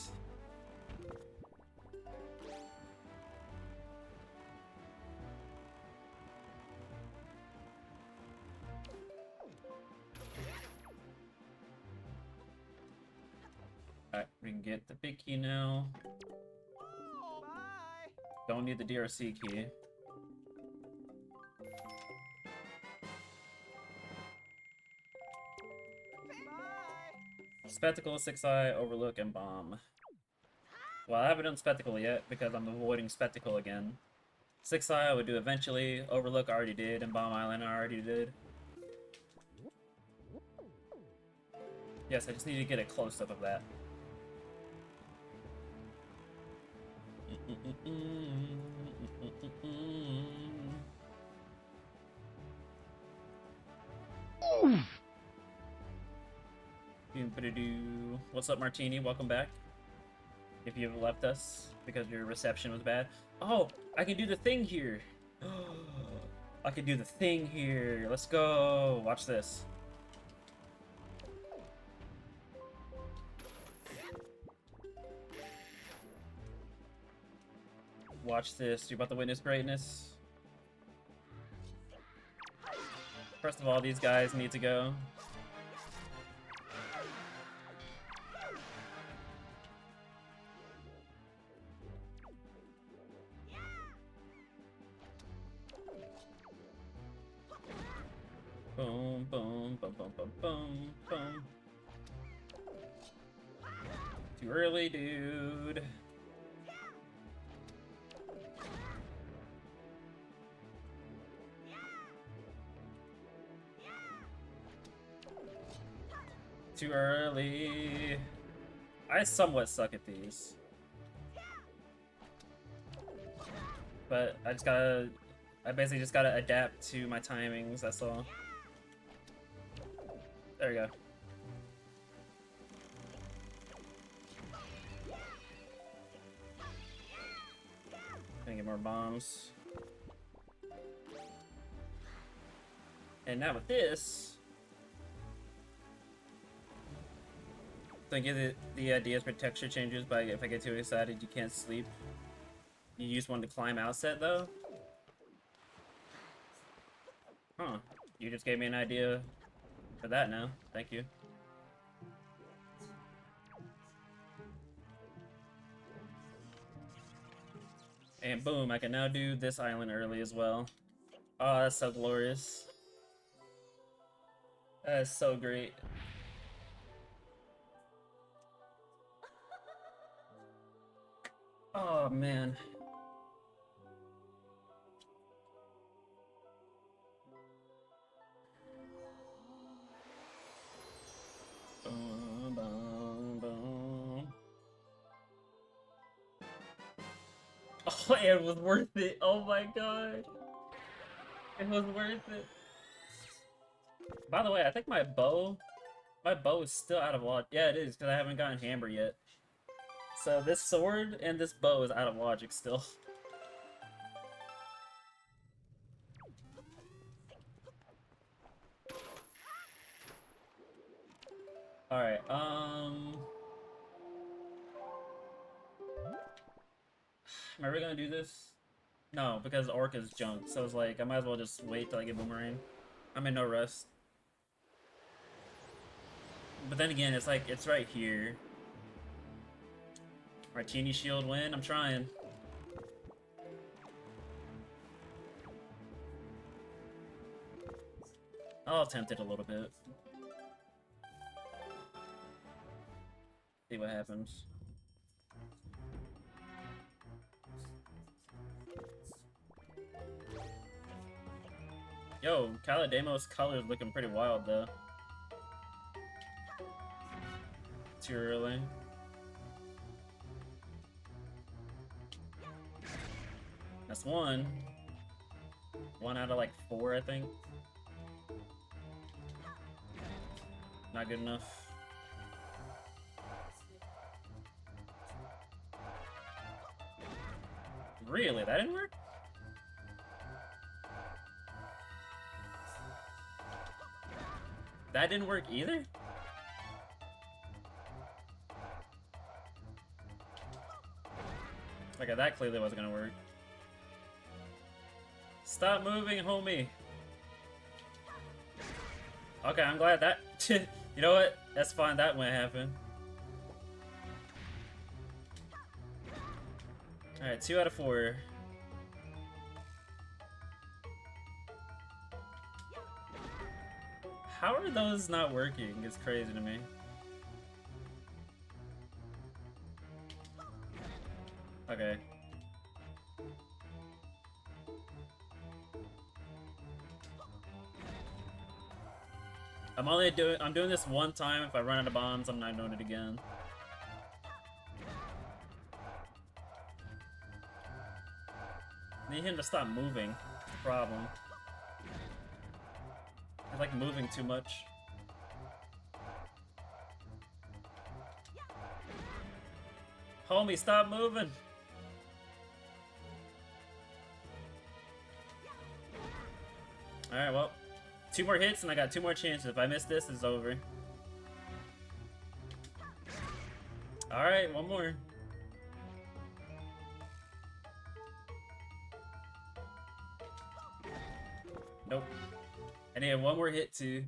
Alright, we can get the big key now. Bye. Don't need the DRC key. Bye. Spectacle, Six Eye, Overlook, and Bomb. Well, I haven't done Spectacle yet because I'm avoiding Spectacle again. Six Eye I would do eventually, Overlook I already did, and Bomb Island I already did. Yes, I just need to get a close-up of that. What's up, Martini? Welcome back. If you've left us because your reception was bad. Oh, I can do the thing here. I can do the thing here. Let's go. Watch this. Watch this. You about to witness greatness? First of all, these guys need to go. Boom, boom, boom, boom, boom, boom, boom. Too early, dude. Too early. I somewhat suck at these. But I basically just gotta adapt to my timings, that's all. There we go. Gonna get more bombs. And now with this, so I get the ideas for texture changes, but if I get too excited, you can't sleep. You use one to climb out set though? Huh. You just gave me an idea for that now. Thank you. And boom, I can now do this island early as well. Oh, that's so glorious. That is so great. Oh, man. Boom, boom, boom. Oh, it was worth it. Oh my god. It was worth it. By the way, I think my bow is still out of logic. Yeah, it is, because I haven't gotten hammer yet. So this sword and this bow is out of logic still. Alright, am I really gonna do this? No, because Orc is junk, so it's like, I might as well just wait till I get Boomerang. I'm in no rush. But then again, it's like, it's right here. Martini shield win, I'm trying. I'll attempt it a little bit. See what happens. Yo, Calademo's color is looking pretty wild though. Too early. That's one. One out of like 4, I think. Not good enough. Really? That didn't work? That didn't work either? Okay, that clearly wasn't gonna work. Stop moving, homie! Okay, I'm glad that... You know what? That's fine, that won't happen. Alright, 2 out of 4. How are those not working? It's crazy to me. Okay. I'm doing this one time. If I run out of bombs, I'm not doing it again. I need him to stop moving. That's the problem. He's like moving too much. Homie, stop moving! Alright, well. 2 more hits and I got 2 more chances. If I miss this, it's over. Alright, 1 more. Nope. I need 1 more hit too.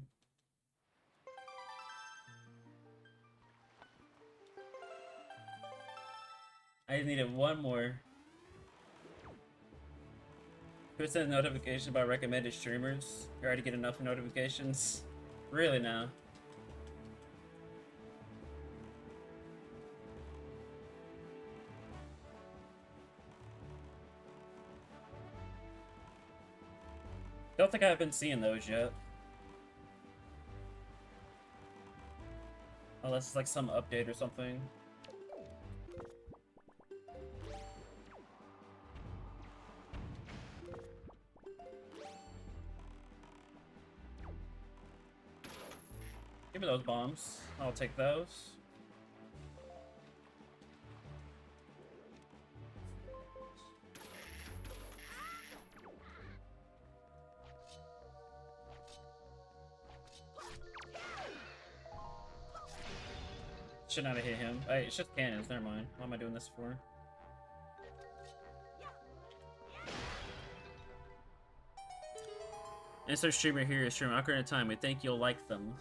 I just needed 1 more. Who sent a notification about recommended streamers? You already get enough notifications? Really now? Don't think I've been seeing those yet. Unless it's like some update or something. Give me those bombs. I'll take those. Should not have hit him. Hey, it's just cannons, never mind. What am I doing this for? Insert streamer here, streamer Ocarina of Time. We think you'll like them.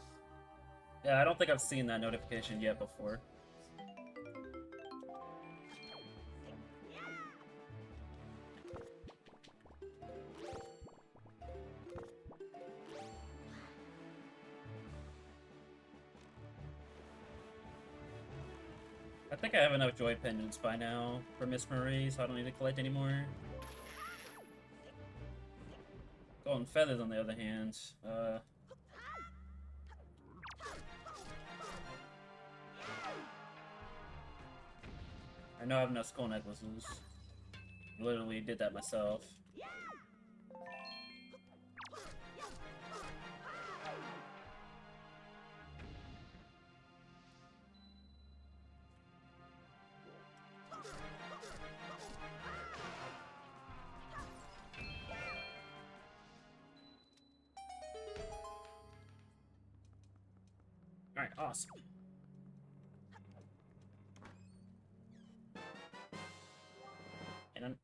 Yeah, I don't think I've seen that notification yet before. I think I have enough joy pendants by now for Miss Marie, so I don't need to collect anymore. Golden feathers, on the other hand, I know I have enough skull necklaces. Literally did that myself. Alright, awesome.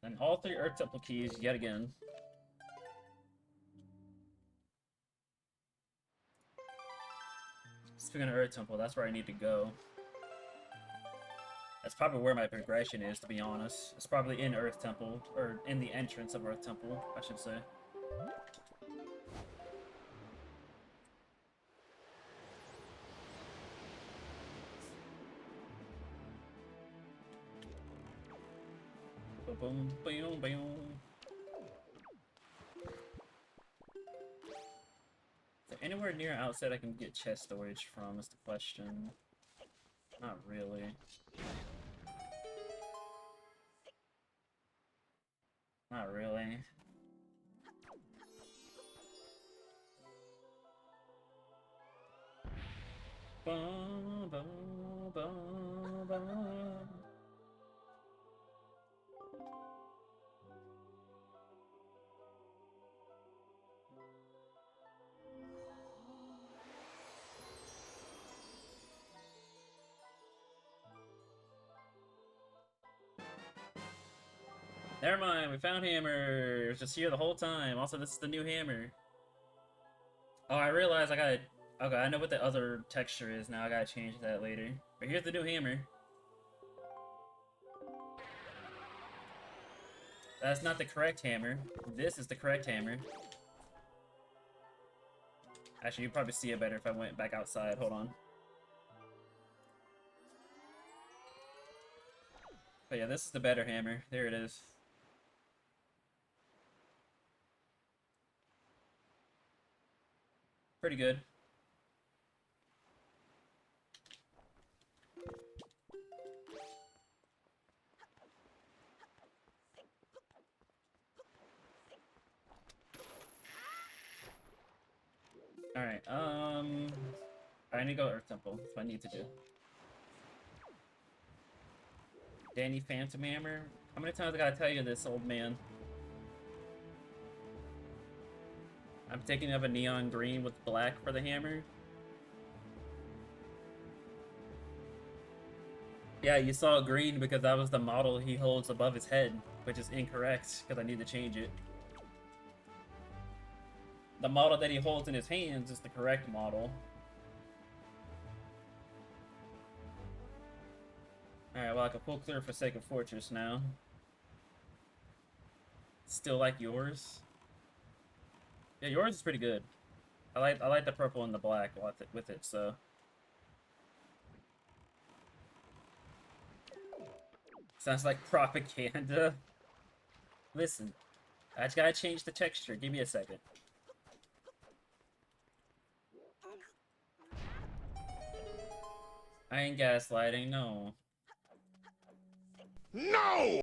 And all 3 Earth Temple keys yet again. Speaking of Earth Temple, that's where I need to go. That's probably where my progression is, to be honest. It's probably in Earth Temple, or in the entrance of Earth Temple, I should say. Boom, boom, boom. Is there anywhere near outside I can get chest storage from is the question. Not really. Not really. Bum, bum, bum, bum. Never mind, we found hammer. It was just here the whole time. Also, this is the new hammer. Oh, I realized I gotta... Okay, I know what the other texture is now. I gotta change that later. But here's the new hammer. That's not the correct hammer. This is the correct hammer. Actually, you'd probably see it better if I went back outside. Hold on. But yeah, this is the better hammer. There it is. Pretty good. I need to go Earth Temple. That's what I need to do. Danny Phantom Hammer. How many times I gotta tell you this, old man? I'm taking up a neon green with black for the hammer. Yeah, you saw green because that was the model he holds above his head, which is incorrect because I need to change it. The model that he holds in his hands is the correct model. Alright, well I can full clear Forsaken Fortress now. Still like yours? Yeah, yours is pretty good. I like the purple and the black with it, so. Sounds like propaganda. Listen, I just gotta change the texture. Give me a second. I ain't gaslighting, no. No!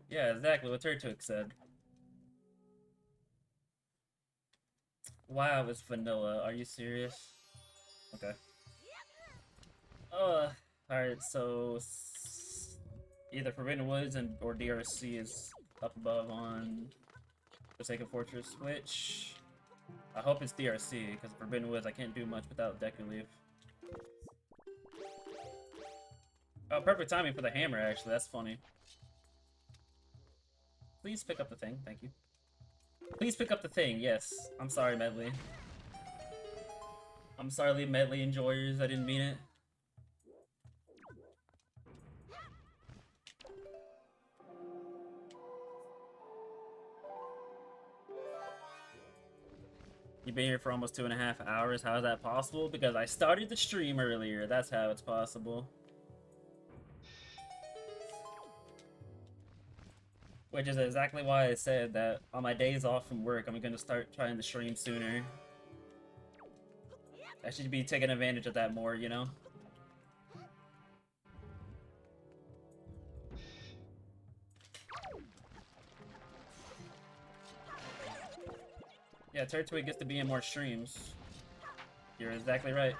Yeah, exactly what Turtwig said. Wow, it's vanilla. Are you serious? Okay. Alright, so either Forbidden Woods or DRC is up above on Forsaken Fortress, which I hope it's DRC, because Forbidden Woods I can't do much without Deku Leaf. Oh, perfect timing for the hammer, actually. That's funny. Please pick up the thing. Thank you. Please pick up the thing. Yes. I'm sorry, Medley. I'm sorry, Medley enjoyers. I didn't mean it. You've been here for almost 2.5 hours. How is that possible? Because I started the stream earlier. That's how it's possible. Which is exactly why I said that on my days off from work, I'm gonna start trying to stream sooner. I should be taking advantage of that more, you know? Yeah, Turtwig gets to be in more streams. You're exactly right.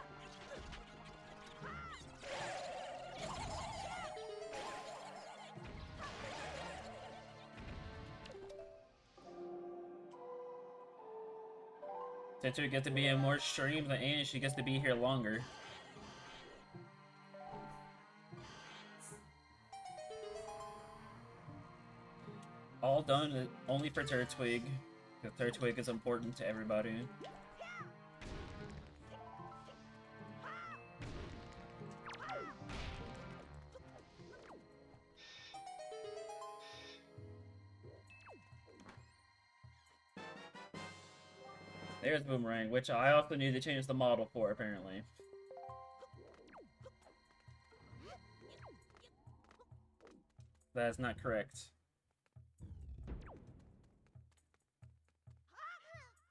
Turtwig gets to be in more streams, and she gets to be here longer. All done only for Turtwig. Because Turtwig is important to everybody. There's Boomerang, which I also need to change the model for, apparently. That is not correct.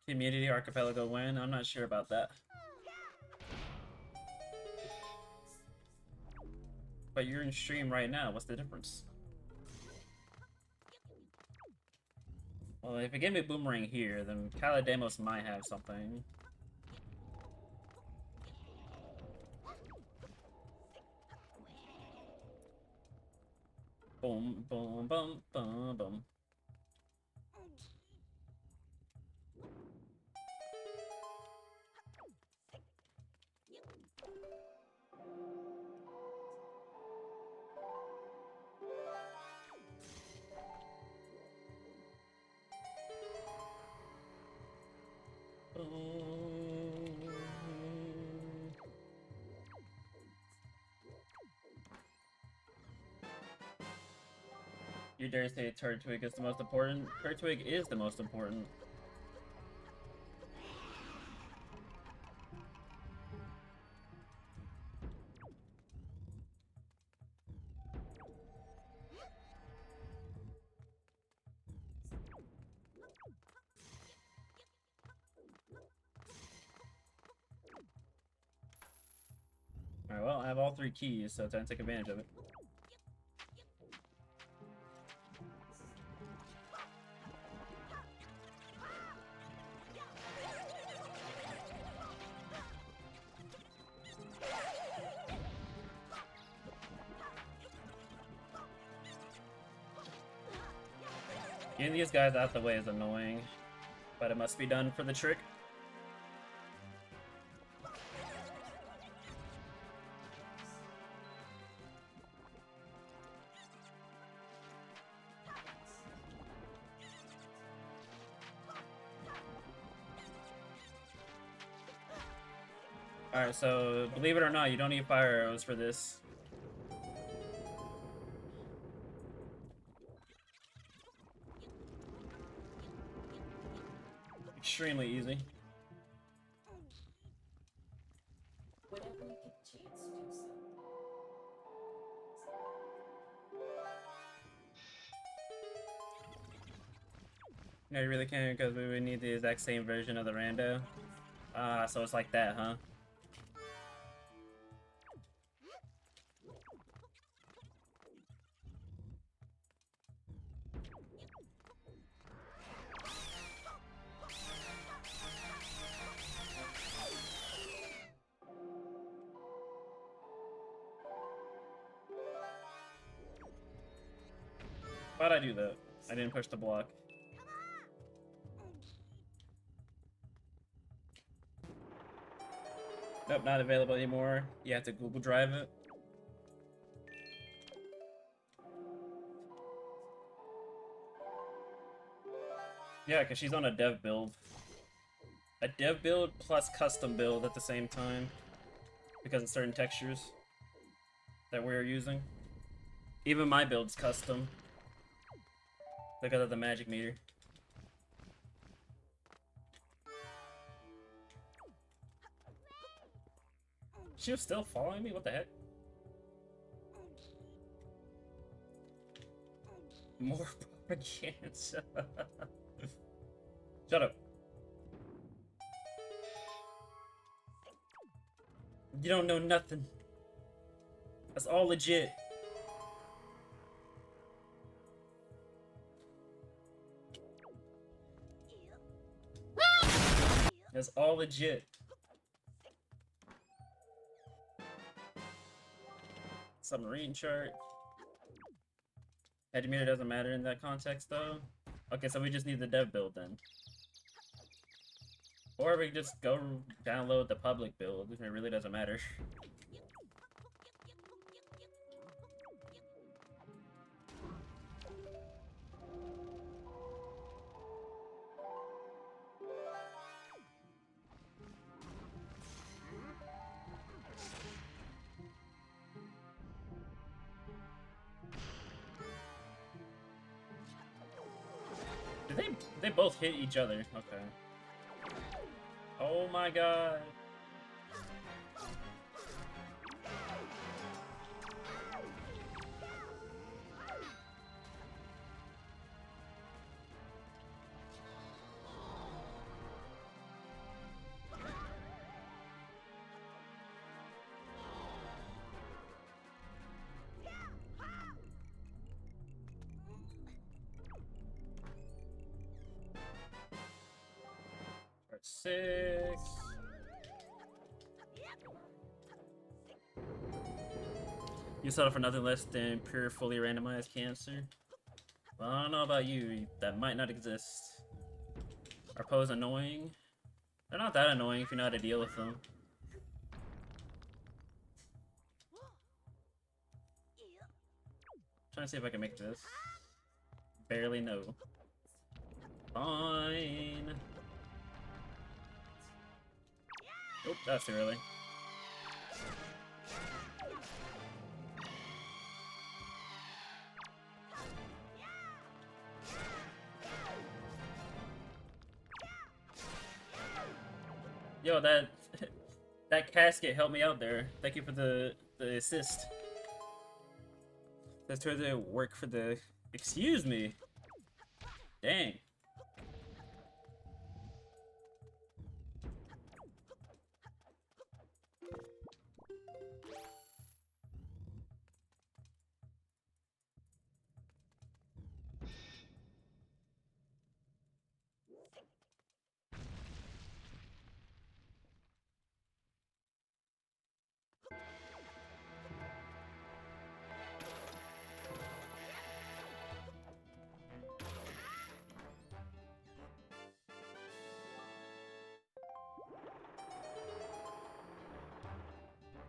Community Archipelago win? I'm not sure about that. But you're in stream right now, what's the difference? Well, if you give me Boomerang here, then Calademos might have something. Boom, boom, boom, boom, boom. You dare say Turtwig is the most important? Turtwig is the most important. Alright, well, I have all 3 keys, so time to take advantage of it. Getting these guys out the way is annoying, but it must be done for the trick. Alright, so believe it or not, you don't need fire arrows for this. Extremely easy. Whenever you get a chance to do so. No, you really can't because we would need the exact same version of the rando. Ah, so it's like that, huh? Why'd I do that? I didn't push the block. Nope, not available anymore. You have to Google Drive it. Yeah, because she's on a dev build. A dev build plus custom build at the same time. Because of certain textures that we're using. Even my build's custom. Because of the magic meter. She was still following me? What the heck? More propaganda. Shut up. You don't know nothing. That's all legit. That's all legit. Submarine chart. Edge meter doesn't matter in that context though. Okay, so we just need the dev build then. Or we can just go download the public build. It really doesn't matter. Did they both hit each other? Okay. Oh my god. Part 6. You settle for nothing less than pure, fully randomized cancer. Well, I don't know about you. That might not exist. Are pose annoying? They're not that annoying if you know how to deal with them. Trying to see if I can make this. Barely know. Fine. Oop, that's too early. Yo, that casket helped me out there. Thank you for the assist. That's trying to work for the. Excuse me. Dang.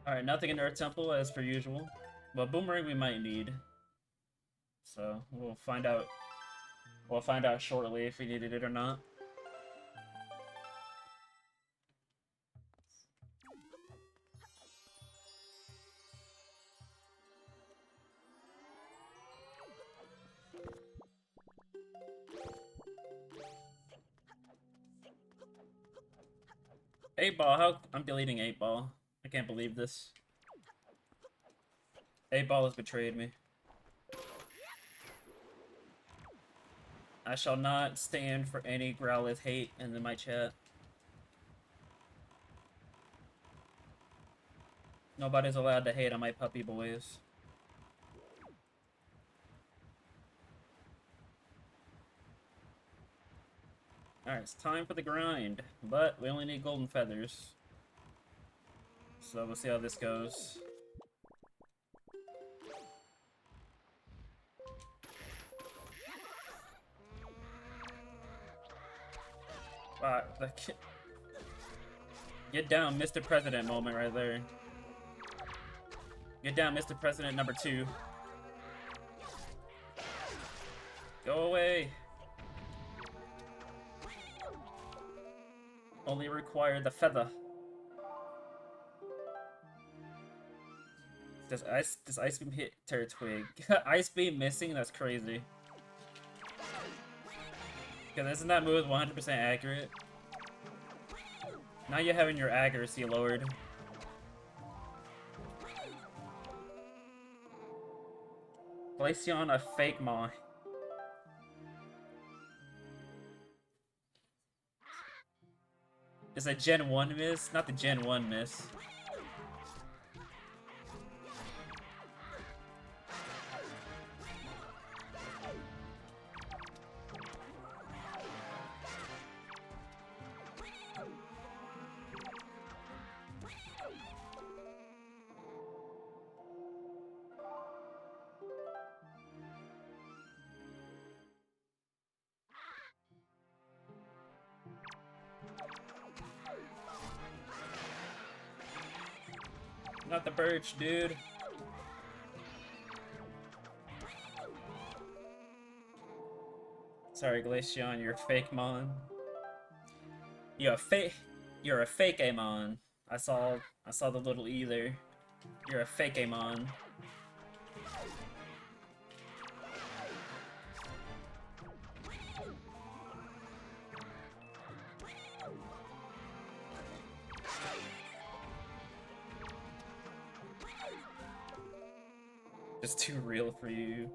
Alright, nothing in Earth Temple as per usual. But Boomerang we might need. So we'll find out. We'll find out shortly if we needed it or not. Eight Ball, how I'm deleting 8 Ball. I can't believe this. 8 Ball has betrayed me. I shall not stand for any Growlithe hate in my chat. Nobody's allowed to hate on my puppy boys. Alright, it's time for the grind, but we only need golden feathers. So we'll see how this goes. Wow, get down, Mr. President moment right there. Get down, Mr. President number 2. Go away. Only require the feather. Does Ice Beam hit Terratwig? Ice Beam missing? That's crazy. Because isn't that move 100% accurate? Now you're having your accuracy lowered. Glaceon a fake Maw. Is a Gen 1 miss? Not the Gen 1 miss. Not the birch, dude. Sorry, Glaceon, you're fake Mon. You're a fake Amon. I saw the little E there. You're a fake Amon. Just too real for you.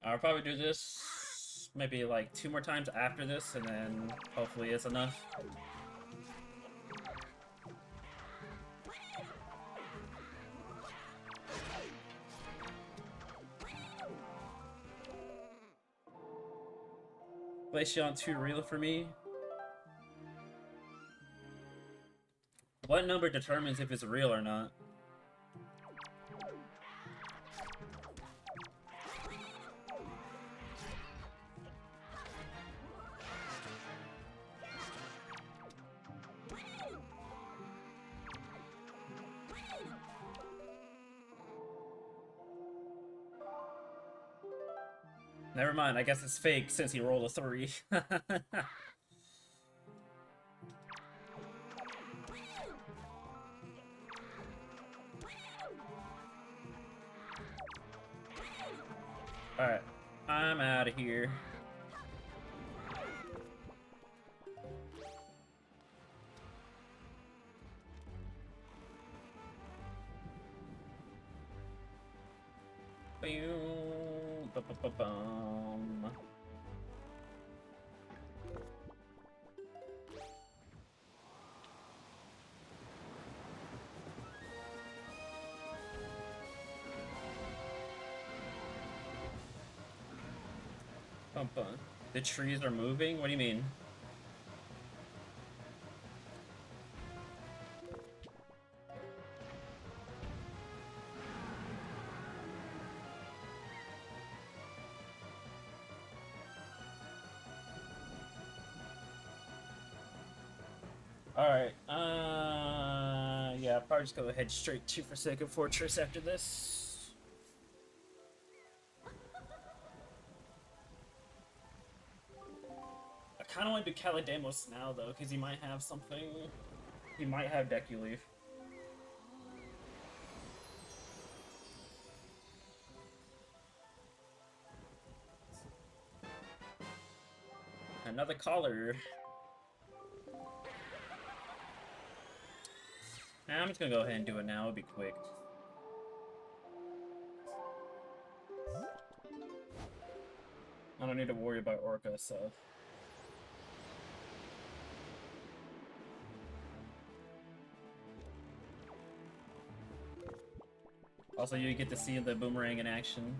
I'll probably do this maybe like 2 more times after this, and then hopefully it's enough. Glaceon too real for me. What number determines if it's real or not? Never mind, I guess it's fake since he rolled a 3. Alright, I'm out of here. Boom, ba-ba-ba-bum. Bum-bum. The trees are moving? What do you mean? Alright, yeah, I'll probably just go ahead straight to Forsaken Fortress after this. I kind of want to do Calidamos now, though, because he might have something. He might have Deku Leaf. Another collar. Nah, I'm just gonna go ahead and do it now, it'll be quick. I don't need to worry about Orca, so. Also, you get to see the boomerang in action.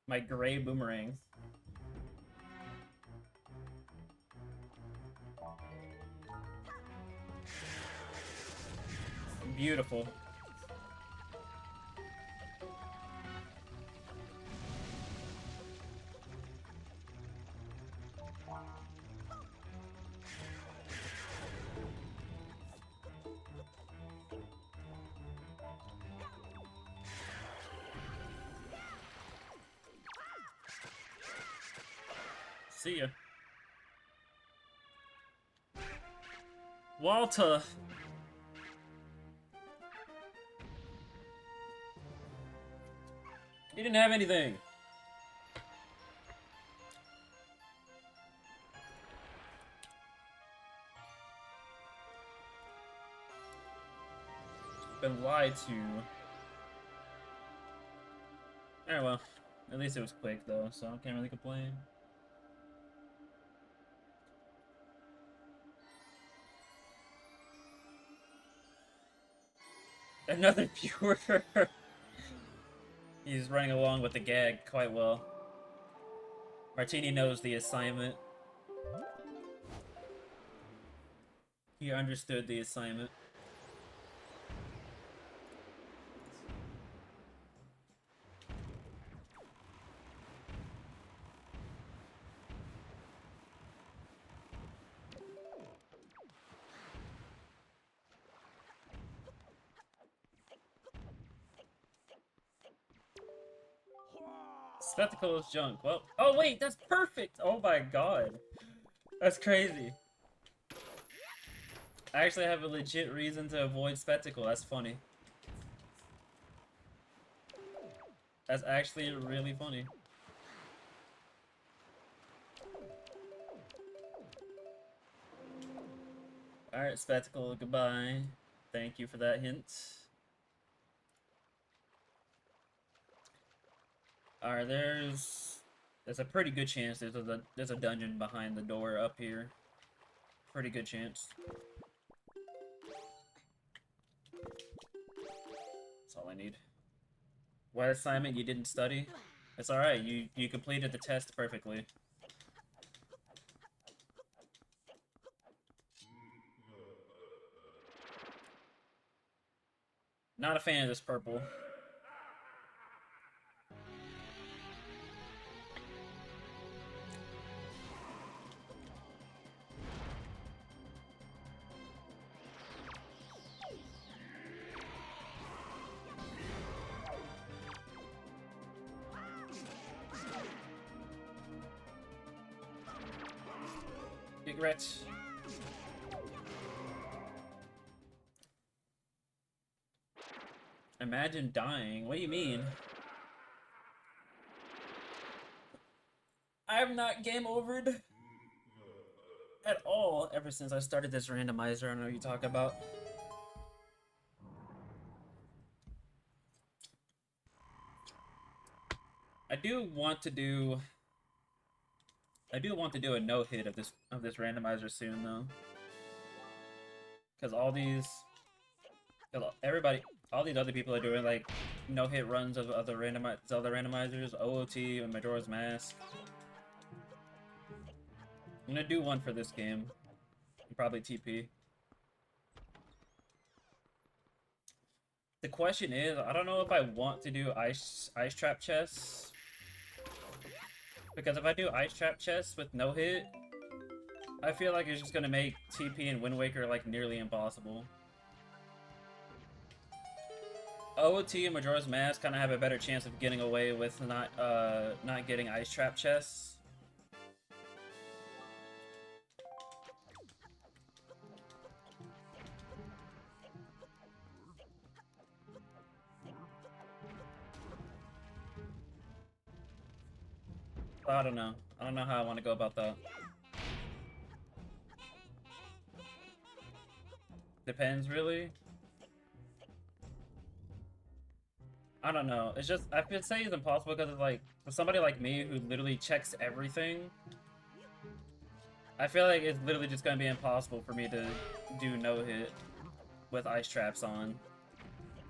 My gray boomerang. Beautiful. See ya. Walter! He didn't have anything! Been lied to. Oh well. At least it was quick though, so I can't really complain. Another viewer! He's running along with the gag quite well. Martini knows the assignment. He understood the assignment. Spectacle is junk. Well, oh wait, that's perfect! Oh my god. That's crazy. I actually have a legit reason to avoid Spectacle. That's funny. That's actually really funny. Alright, Spectacle, goodbye. Thank you for that hint. Alright, there's a pretty good chance there's a dungeon behind the door up here. Pretty good chance. That's all I need. What assignment you didn't study? It's alright, you completed the test perfectly. Not a fan of this purple. Get wrecked. Imagine dying. What do you mean? I'm not game overed at all ever since I started this randomizer. I don't know what you talk about. I do want to do a no-hit of this randomizer soon though. Cause all these other people are doing like no-hit runs of other Zelda randomizers, OOT and Majora's Mask. I'm gonna do one for this game. Probably TP. The question is, I don't know if I want to do ice trap chests. Because if I do ice trap chests with no hit, I feel like it's just gonna make TP and Wind Waker like nearly impossible. OOT and Majora's Mask kind of have a better chance of getting away with not getting Ice Trap chests. I don't know. I don't know how I want to go about that. Depends, really. I don't know. It's just, I could say it's impossible because it's like, for somebody like me who literally checks everything, I feel like it's literally just going to be impossible for me to do no-hit with ice traps on.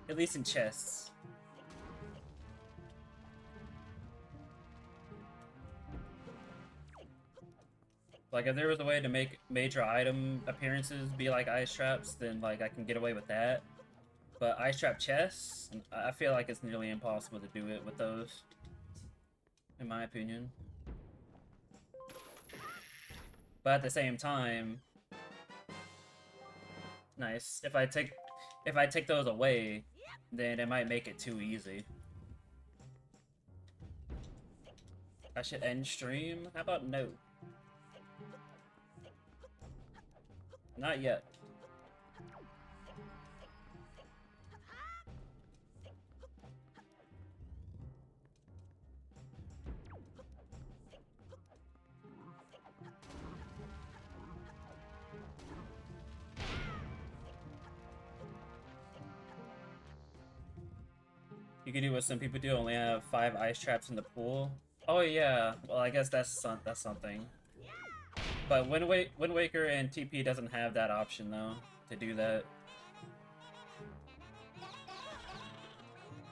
At least in chests. Like, if there was a way to make major item appearances be like ice traps, then like I can get away with that. But ice trap chests, I feel like it's nearly impossible to do it with those, in my opinion. But at the same time, nice. If I take those away, then it might make it too easy. I should end stream? How about no? Not yet. You can do what some people do, only have 5 ice traps in the pool. Oh yeah, well I guess that's something. But Wind Waker and TP doesn't have that option though, to do that.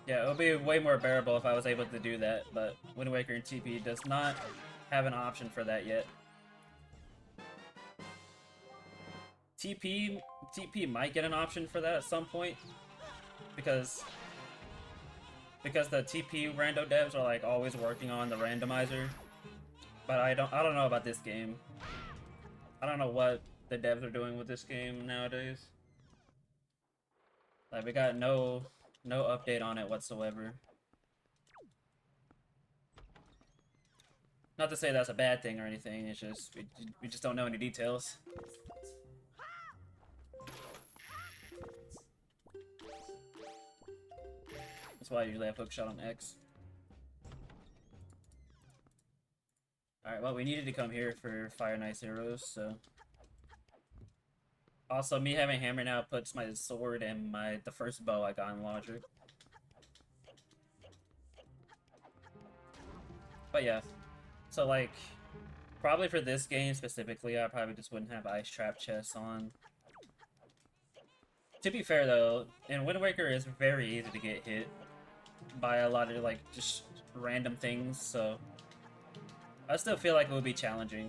Yeah, it would be way more bearable if I was able to do that, but Wind Waker and TP does not have an option for that yet. TP might get an option for that at some point, because the TP rando devs are like always working on the randomizer. But I don't know about this game. I don't know what the devs are doing with this game nowadays. Like, we got no update on it whatsoever. Not to say that's a bad thing or anything, it's just we just don't know any details. That's why I usually have hookshot on X. Alright, well, we needed to come here for Fire Nice Arrows, so... Also, me having hammer now puts my sword and the first bow I got in logic. But yeah, so like, probably for this game specifically, I probably just wouldn't have ice trap chests on. To be fair though, in Wind Waker it's very easy to get hit by a lot of like just random things, so I still feel like it would be challenging.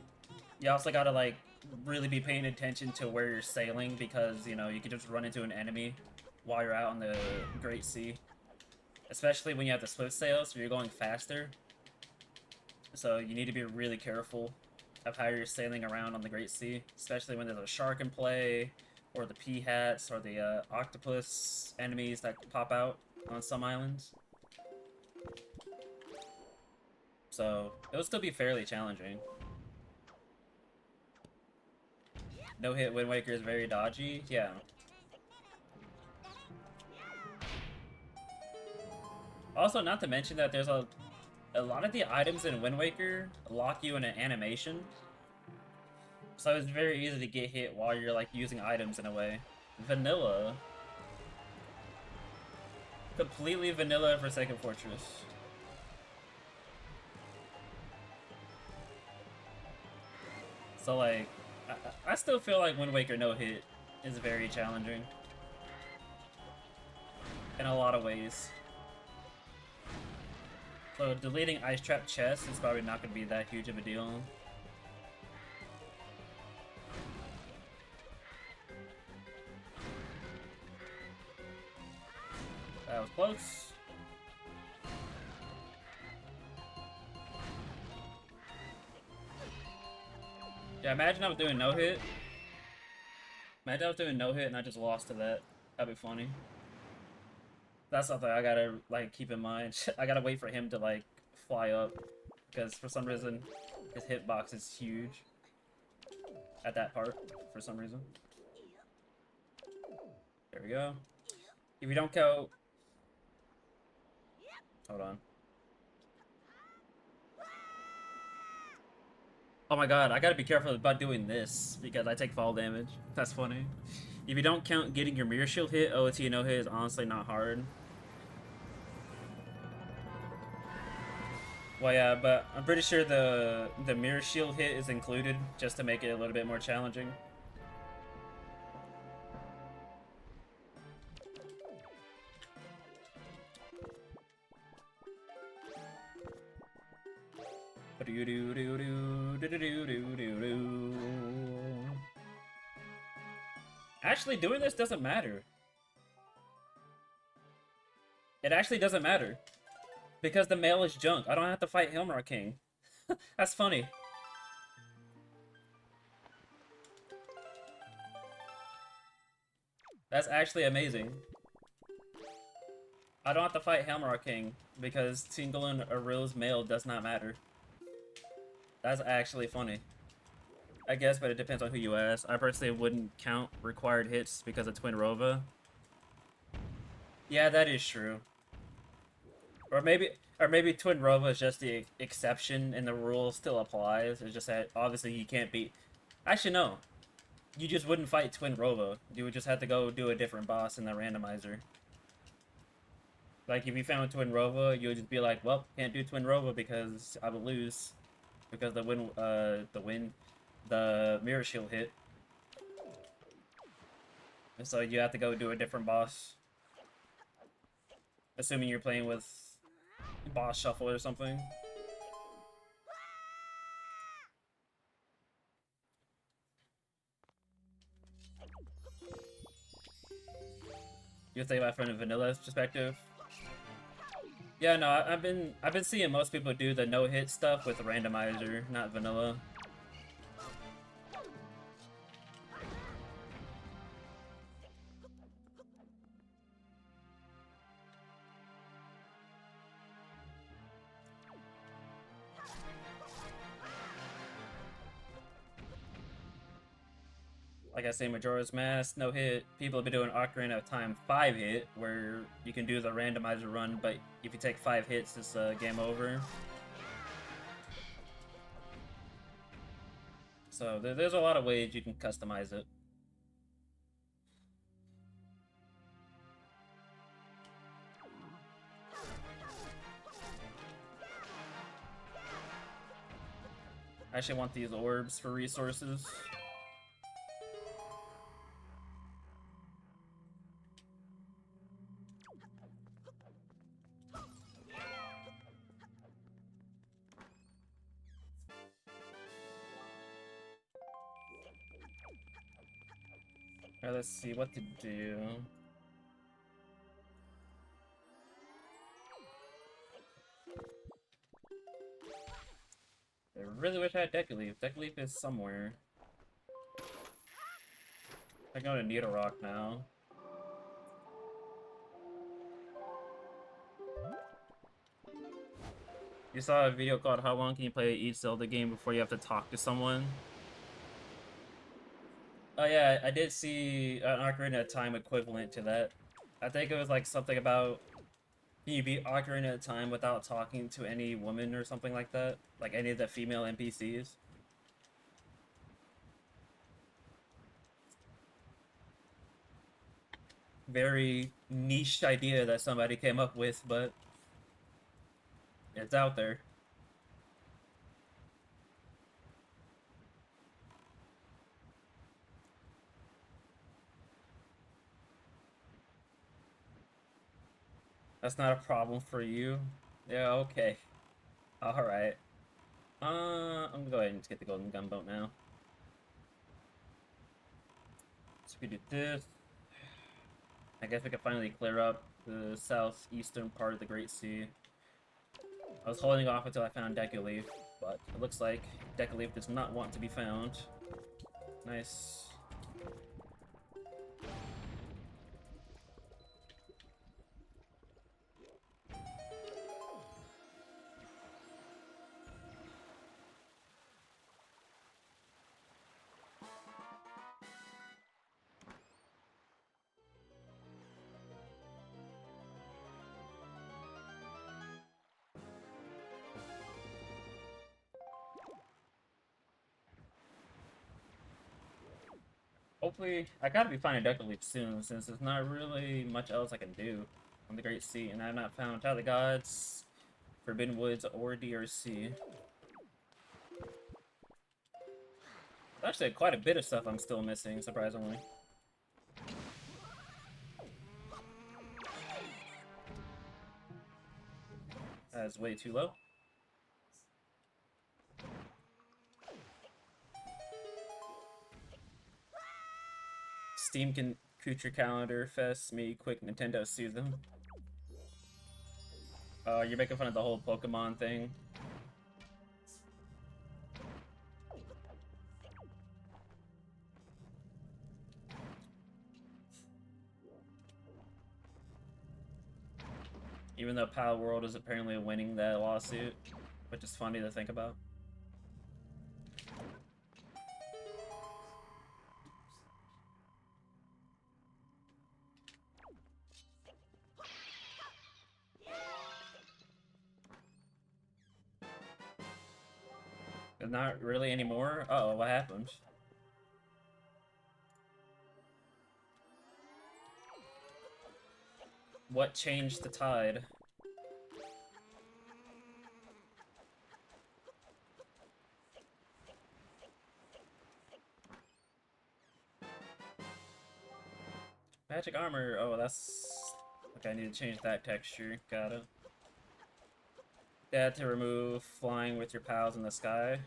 You also gotta like really be paying attention to where you're sailing, because you know you could just run into an enemy while you're out on the Great Sea, especially when you have the swift sail, so you're going faster. So you need to be really careful of how you're sailing around on the Great Sea, especially when there's a shark in play, or the P-hats, or the octopus enemies that pop out on some islands. So it'll still be fairly challenging. No hit Wind Waker is very dodgy, yeah. Also, not to mention that there's a lot of the items in Wind Waker lock you in an animation. So it's very easy to get hit while you're like using items in a way. Vanilla. Completely vanilla for Second Fortress. So like, I still feel like Wind Waker no hit is very challenging. In a lot of ways. So deleting Ice Trap chests is probably not going to be that huge of a deal. That was close. Yeah, imagine I was doing no hit. Imagine I was doing no hit and I just lost to that. That'd be funny. That's something I gotta like keep in mind. I gotta wait for him to like fly up because for some reason his hitbox is huge at that part for some reason. There we go. If you don't count, hold on. Oh my god, I gotta be careful about doing this because I take fall damage. That's funny. If you don't count getting your mirror shield hit, OT no hit is honestly not hard. Well, yeah, but I'm pretty sure the mirror shield hit is included just to make it a little bit more challenging. Actually, doing this doesn't matter. It actually doesn't matter. Because the male is junk. I don't have to fight Hilmar King. That's funny. That's actually amazing. I don't have to fight Hilmar King because singling a rose male does not matter. That's actually funny. I guess, but it depends on who you ask. I personally wouldn't count required hits because of Twin Rova. Yeah, that is true. Or maybe Twin Rova is just the exception and the rule still applies. It's just that obviously you can't beat. Actually, no. You just wouldn't fight Twin Rova. You would just have to go do a different boss in the randomizer. Like if you found Twin Rova, you would just be like, well, can't do Twin Rova because I would lose. Because the mirror shield hit. And so you have to go do a different boss. Assuming you're playing with boss shuffle or something. You think about it from a vanilla perspective. Yeah, no, I've been seeing most people do the no hit stuff with the randomizer, not vanilla. Like I say, Majora's Mask, no hit. People have been doing Ocarina of Time 5 hit, where you can do the randomizer run, but if you take 5 hits, it's game over. So there's a lot of ways you can customize it. I actually want these orbs for resources. Alright, let's see what to do. I really wish I had Deku Leaf. Deku Leaf is somewhere. I can go to Needle Rock now. You saw a video called How Long Can You Play Each Zelda Game Before You Have to Talk to Someone? Oh yeah, I did see an Ocarina of Time equivalent to that. I think it was like something about can you beat Ocarina of Time without talking to any woman or something like that? Like any of the female NPCs? Very niche idea that somebody came up with, but it's out there. That's not a problem for you? Yeah, okay. Alright. I'm gonna go ahead and just get the golden gunboat now. So we do this. I guess we can finally clear up the southeastern part of the Great Sea. I was holding off until I found Deku Leaf, but it looks like Deku Leaf does not want to be found. Nice. Hopefully, I gotta be finding Deca Leaf soon, since there's not really much else I can do on the Great Sea, and I have not found Tower of the Gods, Forbidden Woods, or DRC. Actually, quite a bit of stuff I'm still missing, surprisingly. That's way too low. Steam can creature calendar fest me quick. Nintendo sues them. You're making fun of the whole Pokemon thing. Even though Pal World is apparently winning that lawsuit, which is funny to think about. Not really anymore. Uh-oh, what happened? What changed the tide? Magic armor. Oh, that's... Okay, I need to change that texture. Got it. Dad to remove flying with your pals in the sky.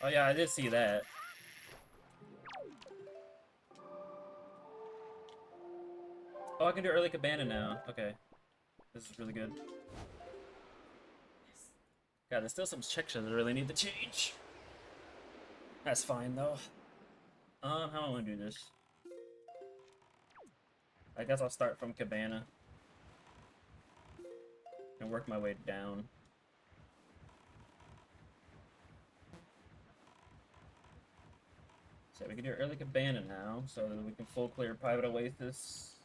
Oh yeah, I did see that. Oh, I can do early cabana now. Okay. This is really good. God, there's still some sections I really need to change. That's fine though. How am I gonna do this? I guess I'll start from cabana. And work my way down. So we can do early cabana now, so that we can full clear private oasis.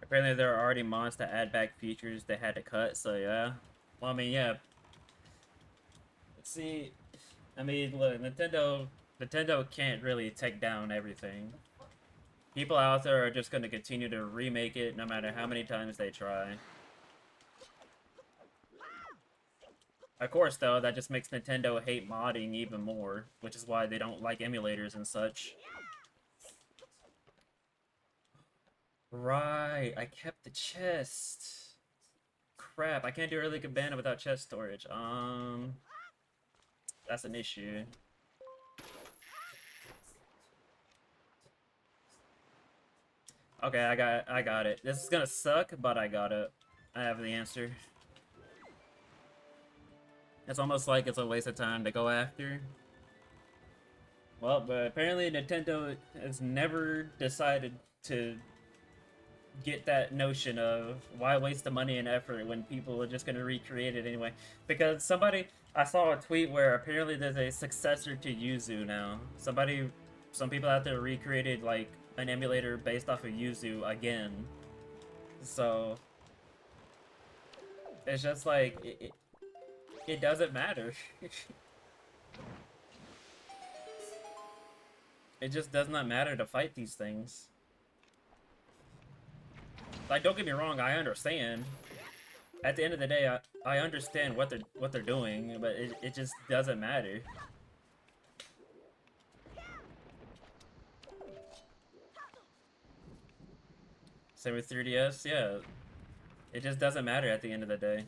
Apparently there are already mods to add back features they had to cut, so yeah. Well, I mean, yeah. See, I mean, look, Nintendo can't really take down everything. People out there are just going to continue to remake it no matter how many times they try. Of course, though, that just makes Nintendo hate modding even more, which is why they don't like emulators and such. Right, I kept the chest. Crap, I can't do early cabana without chest storage. That's an issue. Okay, I got it. This is gonna suck, but I got it. I have the answer. It's almost like it's a waste of time to go after. Well, but apparently Nintendo has never decided to get that notion of why waste the money and effort when people are just going to recreate it anyway. Because I saw a tweet where apparently there's a successor to Yuzu now. Some people out there recreated like an emulator based off of Yuzu again. So it's just like it doesn't matter. It just does not matter to fight these things. Like, don't get me wrong, I understand. At the end of the day, I understand what they're doing, but it just doesn't matter. Same with 3DS, yeah. It just doesn't matter at the end of the day.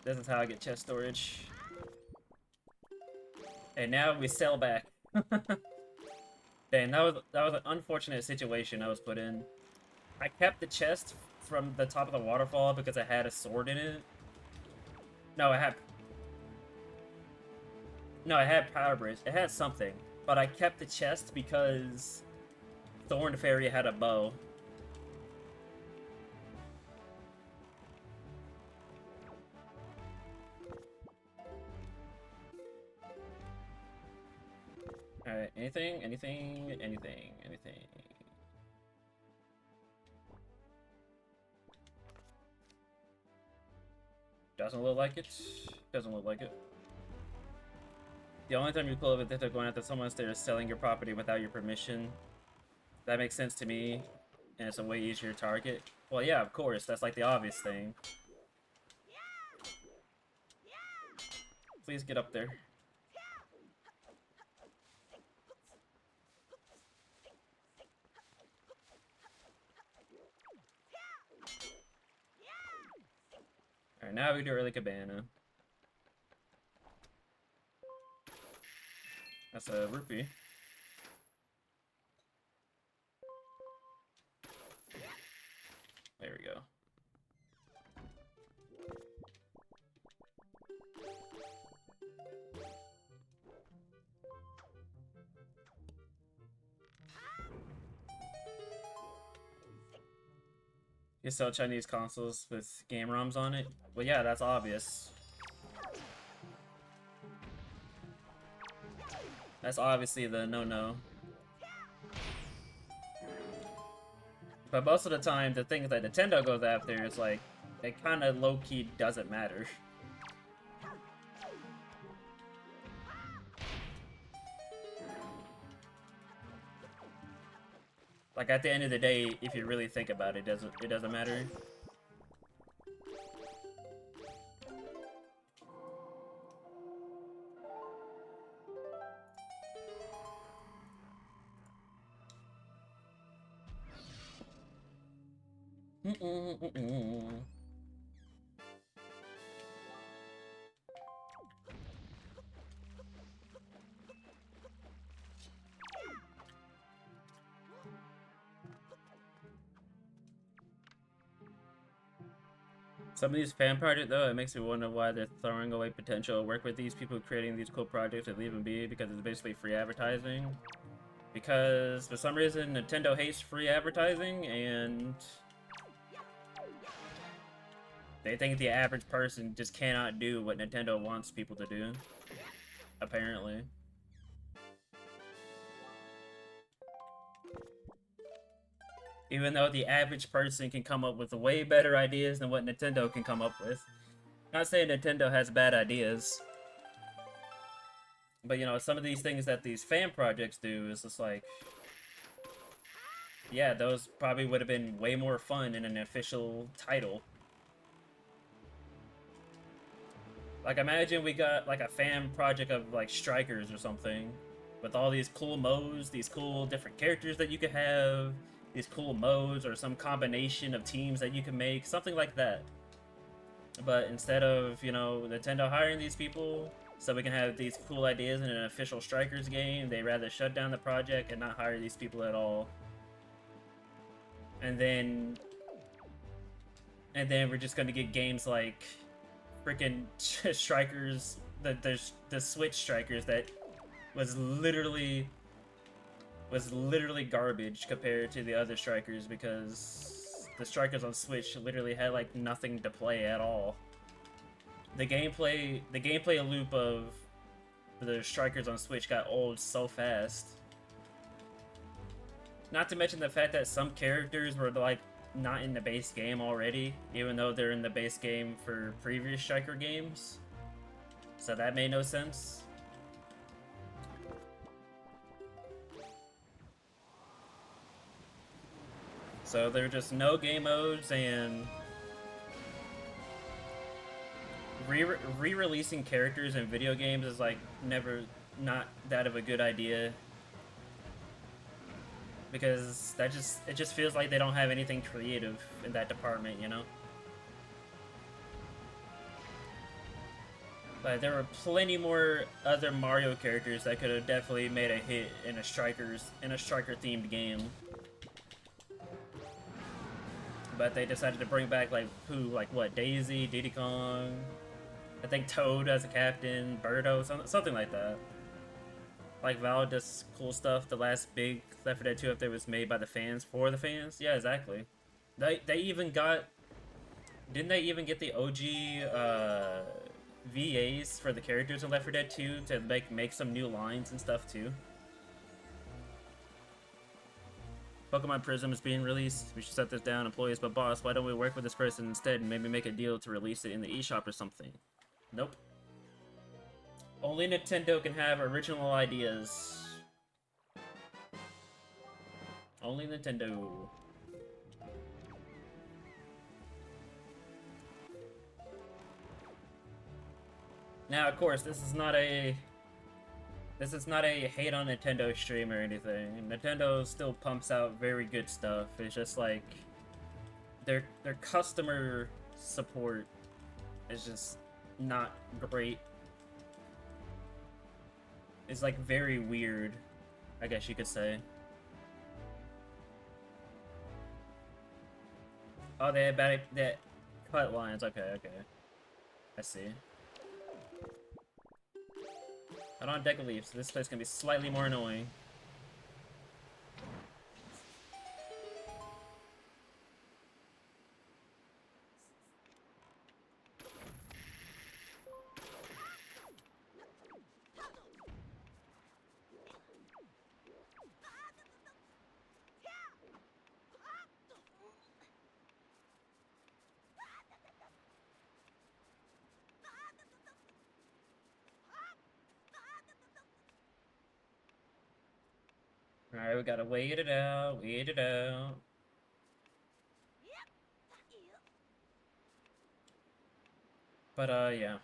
This is how I get chest storage. And now we sell back. Dang, that was an unfortunate situation I was put in. I kept the chest from the top of the waterfall because I had a sword in it. No, I had Power Bridge. It had something, but I kept the chest because Thorn Fairy had a bow. Alright, anything? Doesn't look like it. Doesn't look like it. The only time you pull up if they're going after someone is they're selling your property without your permission. That makes sense to me, and it's a way easier target. Well, yeah, of course, that's like the obvious thing. Please get up there. Alright, now we do early cabana. That's a rupee. There we go. You sell Chinese consoles with game ROMs on it? Well, yeah, that's obvious. That's obviously the no-no. But most of the time, the things that Nintendo goes after is like, it kind of low-key doesn't matter. Like, at the end of the day, if you really think about it, it doesn't matter. Some of these fan projects, though, it makes me wonder why they're throwing away potential. Work with these people creating these cool projects and leave them be because it's basically free advertising. Because for some reason, Nintendo hates free advertising, and they think the average person just cannot do what Nintendo wants people to do. Apparently. Even though the average person can come up with way better ideas than what Nintendo can come up with. Not saying Nintendo has bad ideas. But, you know, some of these things that these fan projects do is just like... Yeah, those probably would have been way more fun in an official title. Like, imagine we got, like, a fan project of, like, Strikers or something. With all these cool modes, these cool different characters that you could have, these cool modes, or some combination of teams that you can make, something like that. But instead of, you know, Nintendo hiring these people so we can have these cool ideas in an official Strikers game, they rather shut down the project and not hire these people at all. And then we're just gonna get games like freaking Strikers, the Switch Strikers that was literally garbage compared to the other Strikers, because the Strikers on Switch literally had like nothing to play at all. The gameplay loop of the Strikers on Switch got old so fast. Not to mention the fact that some characters were like not in the base game already, even though they're in the base game for previous Striker games. So that made no sense. So there were just no game modes, and re-releasing characters in video games is like not that of a good idea. Because it just feels like they don't have anything creative in that department, you know? But there were plenty more other Mario characters that could have definitely made a hit in a striker themed game. But they decided to bring back like like what, Daisy, Diddy Kong, I think Toad as a captain, Birdo, something like that. Like Valve does cool stuff. The last big Left 4 Dead 2 update was made by the fans for the fans. Yeah, exactly. They even got, didn't they even get the OG VAs for the characters in Left 4 Dead 2 to make some new lines and stuff too? Pokemon Prism is being released. We should set this down, employees. But boss, why don't we work with this person instead and maybe make a deal to release it in the eShop or something? Nope. Only Nintendo can have original ideas. Only Nintendo. Now, of course, this is not a hate on Nintendo stream or anything. Nintendo still pumps out very good stuff. It's just like their customer support is just not great. It's like very weird, I guess you could say. Oh, they had that cut lines. Okay. I see. I don't have Deck of Leaves, so this place can be slightly more annoying. Alright, we gotta wait it out, But, yeah.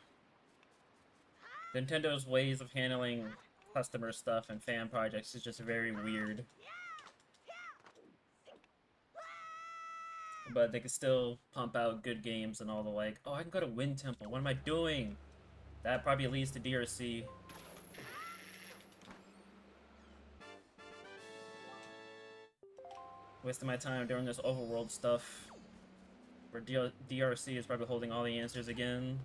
Nintendo's ways of handling customer stuff and fan projects is just very weird. But they can still pump out good games and all the like. Oh, I can go to Wind Temple. What am I doing? That probably leads to DRC. Wasting my time doing this overworld stuff. Where DRC is probably holding all the answers again.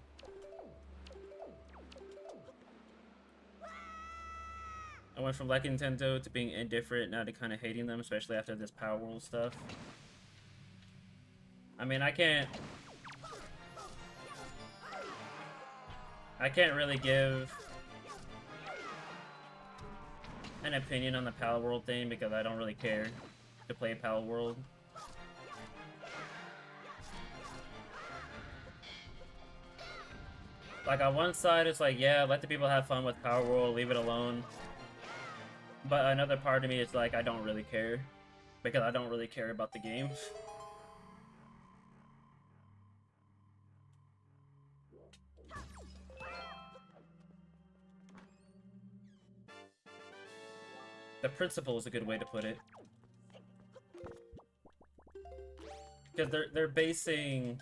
I went from liking Nintendo to being indifferent, now to kind of hating them, especially after this Power World stuff. I mean, I can't really give an opinion on the Power World thing because I don't really care to play Power World. Like, on one side, it's like, yeah, let the people have fun with Power World, leave it alone. But another part of me is like, I don't really care. Because I don't really care about the game. The principle is a good way to put it. Because they're basing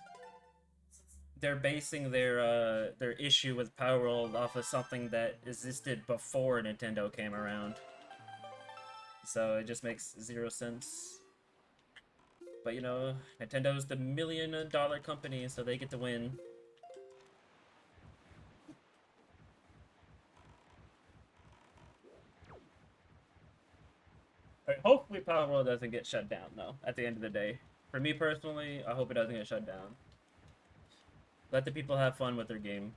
their issue with Power World off of something that existed before Nintendo came around. So it just makes zero sense. But you know, Nintendo's the $1 million company, so they get to win. Hopefully Power World doesn't get shut down, though, at the end of the day. For me personally, I hope it doesn't get shut down. Let the people have fun with their game.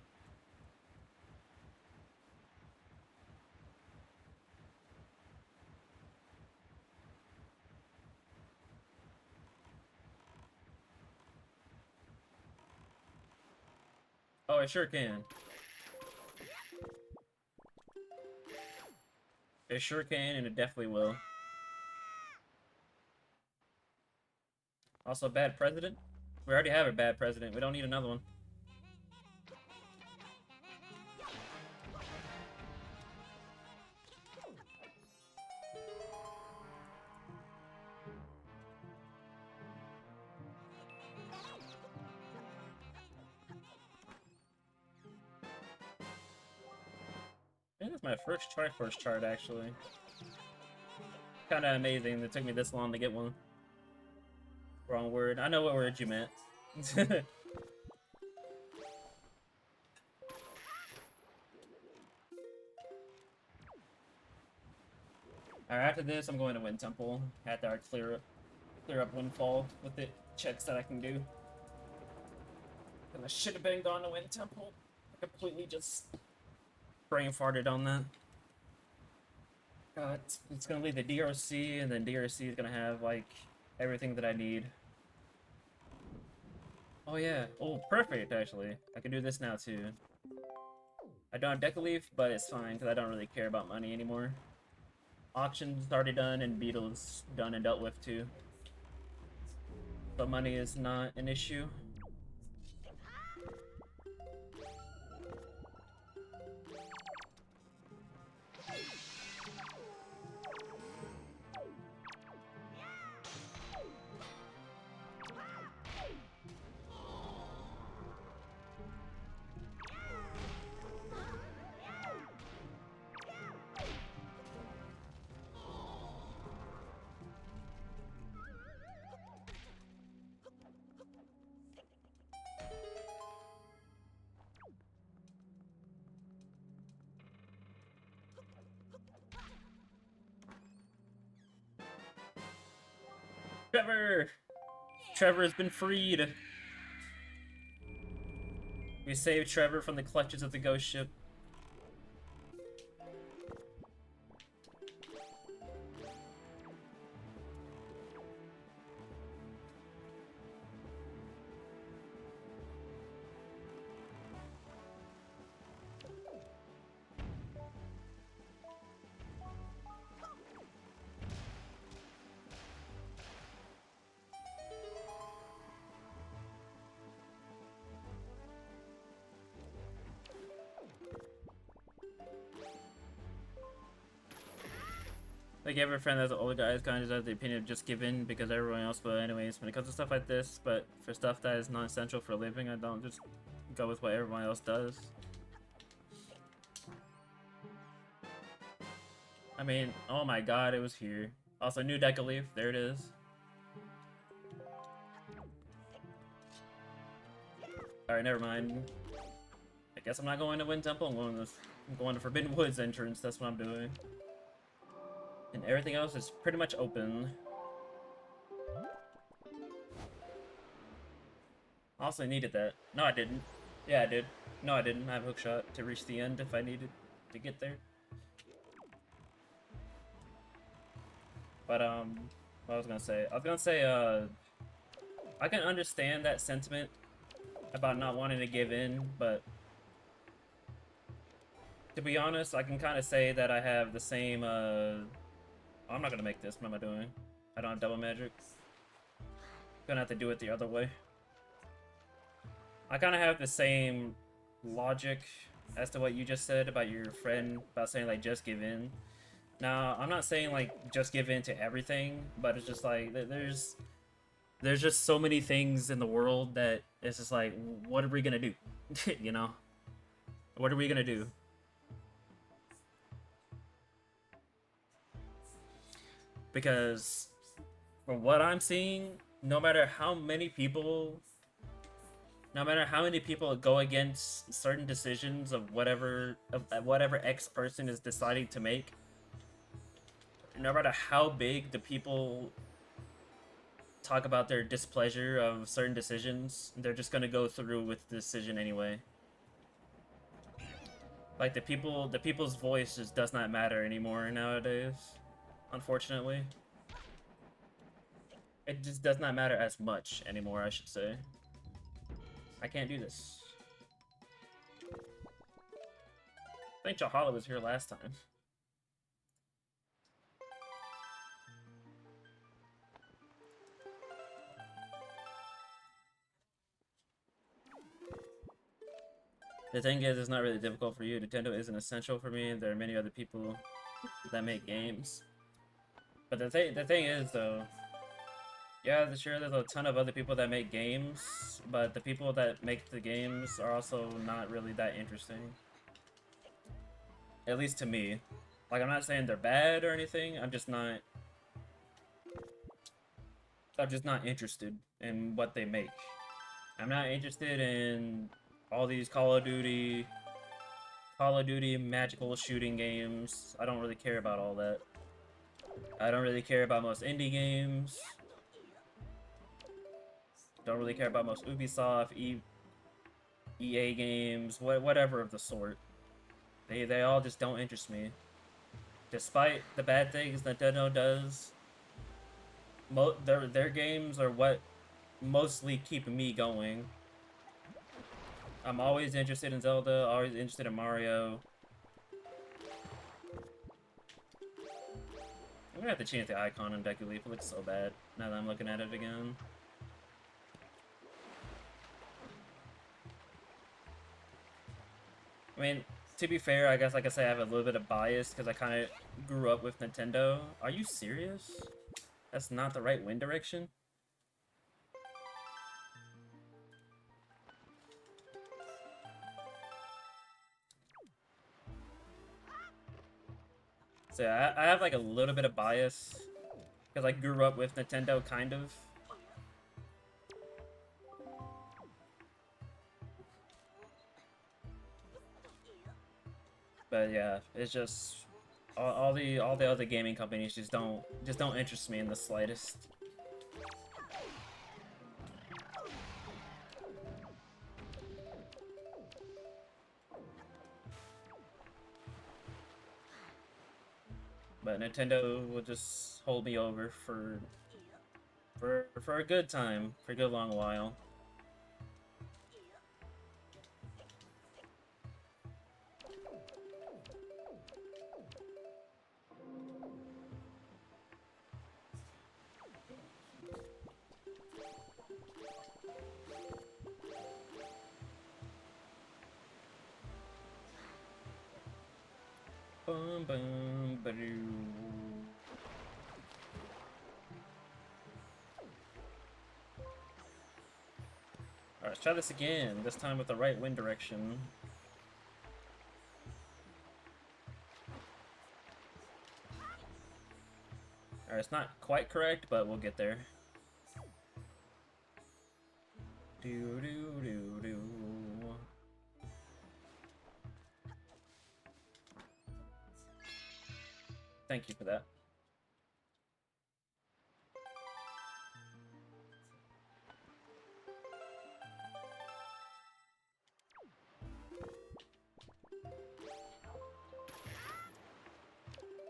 Oh, I sure can. It sure can, and it definitely will. Also, bad president? We already have a bad president. We don't need another one. it's my first Triforce chart, actually. Kinda amazing it took me this long to get one. Wrong word. I know what word you meant. Alright, after this, I'm going to Wind Temple. After I clear up Windfall with the checks that I can do. And I should have been gone to Wind Temple. I completely just brain farted on that. It's gonna leave the DRC, and then DRC is gonna have like everything that I need. Oh yeah. Oh, perfect. Actually, I can do this now too. I don't have Decaleaf, but it's fine because I don't really care about money anymore. Auction's already done, and Beetle's done and dealt with too. But money is not an issue. Trevor! Trevor has been freed! We saved Trevor from the clutches of the ghost ship. Like every friend that's an older guy is kind of has the opinion of just giving because everyone else. But anyways, when it comes to stuff like this, but for stuff that is non-essential for a living, I don't just go with what everyone else does. I mean, oh my god, it was here. Also, new Decaleaf, there it is. Alright, never mind. I guess I'm not going to Wind Temple, I'm going to Forbidden Woods entrance, that's what I'm doing. And everything else is pretty much open. Also needed that. No, I didn't. Yeah, I did. No, I didn't. I have hookshot to reach the end if I needed to get there. But, what I was gonna say? I can understand that sentiment about not wanting to give in, but to be honest, I can kind of say that I have the same, I'm not gonna make this. What am I doing? I don't have double magic. Gonna have to do it the other way. I kind of have the same logic as to what you just said about your friend, about saying, like, just give in. Now, I'm not saying, like, just give in to everything, but it's just, like, there's just so many things in the world that it's just, like, what are we gonna do? You know? What are we gonna do? Because, from what I'm seeing, no matter how many people go against certain decisions of whatever X person is deciding to make, no matter how big the people talk about their displeasure of certain decisions, they're just gonna go through with the decision anyway. Like the people's voice just does not matter anymore nowadays. Unfortunately. It just does not matter as much anymore, I should say. I can't do this. I think Jahala was here last time. The thing is, it's not really difficult for you. Nintendo isn't essential for me. There are many other people that make games. But the thing is, though, yeah, sure, there's a ton of other people that make games, but the people that make the games are also not really that interesting. At least to me. Like, I'm not saying they're bad or anything. I'm just not interested in what they make. I'm not interested in all these Call of Duty magical shooting games. I don't really care about all that. I don't really care about most indie games. Don't really care about most Ubisoft, EA games, whatever of the sort. They all just don't interest me. Despite the bad things Nintendo does, their games are what mostly keep me going. I'm always interested in Zelda, always interested in Mario. I'm gonna have to change the icon on Deku Leaf. It looks so bad now that I'm looking at it again. I mean, to be fair, I guess I could say I have a little bit of bias because I kind of grew up with Nintendo. Are you serious? That's not the right wind direction? So yeah, I have like a little bit of bias because I grew up with Nintendo, kind of. But yeah, it's just all the other gaming companies just don't interest me in the slightest. But Nintendo will just hold me over for a good time, for a good long while. Bum bum ba-doo. Alright, let's try this again, this time with the right wind direction. Alright, it's not quite correct, but we'll get there. Do do do do. Thank you for that.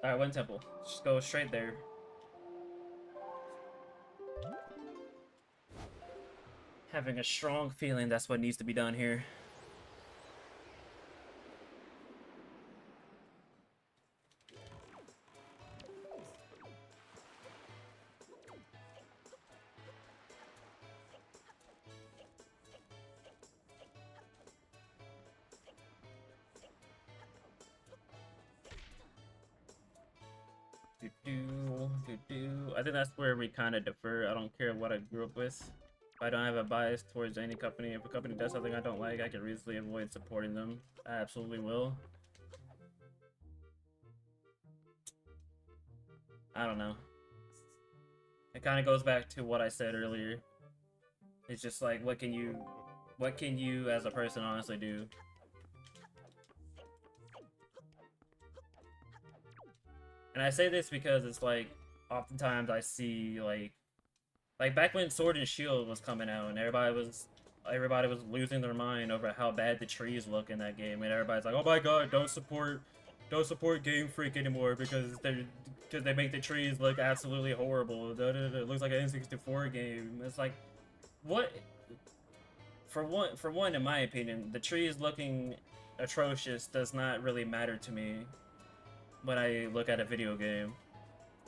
Alright, one temple. Just go straight there. Having a strong feeling that's what needs to be done here. I think that's where we kind of defer. I don't care what I grew up with. I don't have a bias towards any company. If a company does something I don't like, I can reasonably avoid supporting them. I absolutely will. I don't know. It kind of goes back to what I said earlier. It's just like, what can you as a person honestly do? And I say this because it's like, oftentimes I see like back when Sword and Shield was coming out and everybody was losing their mind over how bad the trees look in that game, and everybody's like, oh my god, don't support Game Freak anymore because they make the trees look absolutely horrible. It looks like an N64 game. It's like, what? For one, in my opinion, the trees looking atrocious does not really matter to me when I look at a video game,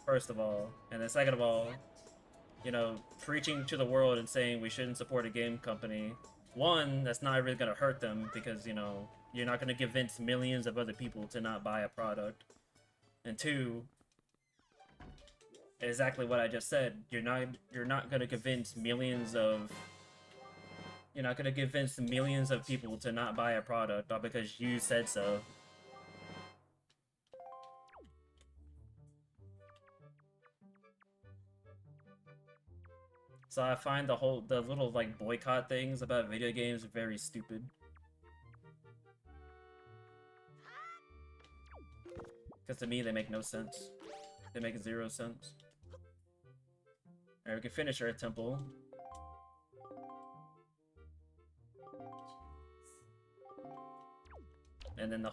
first of all. And then second of all, you know, preaching to the world and saying we shouldn't support a game company, one, that's not really going to hurt them because, you know, you're not going to convince millions of other people to not buy a product. And two, exactly what I just said, you're not going to convince millions of people to not buy a product all because you said so. So I find the little like boycott things about video games very stupid. Because to me they make no sense. They make 0 sense. Alright, we can finish our temple. And then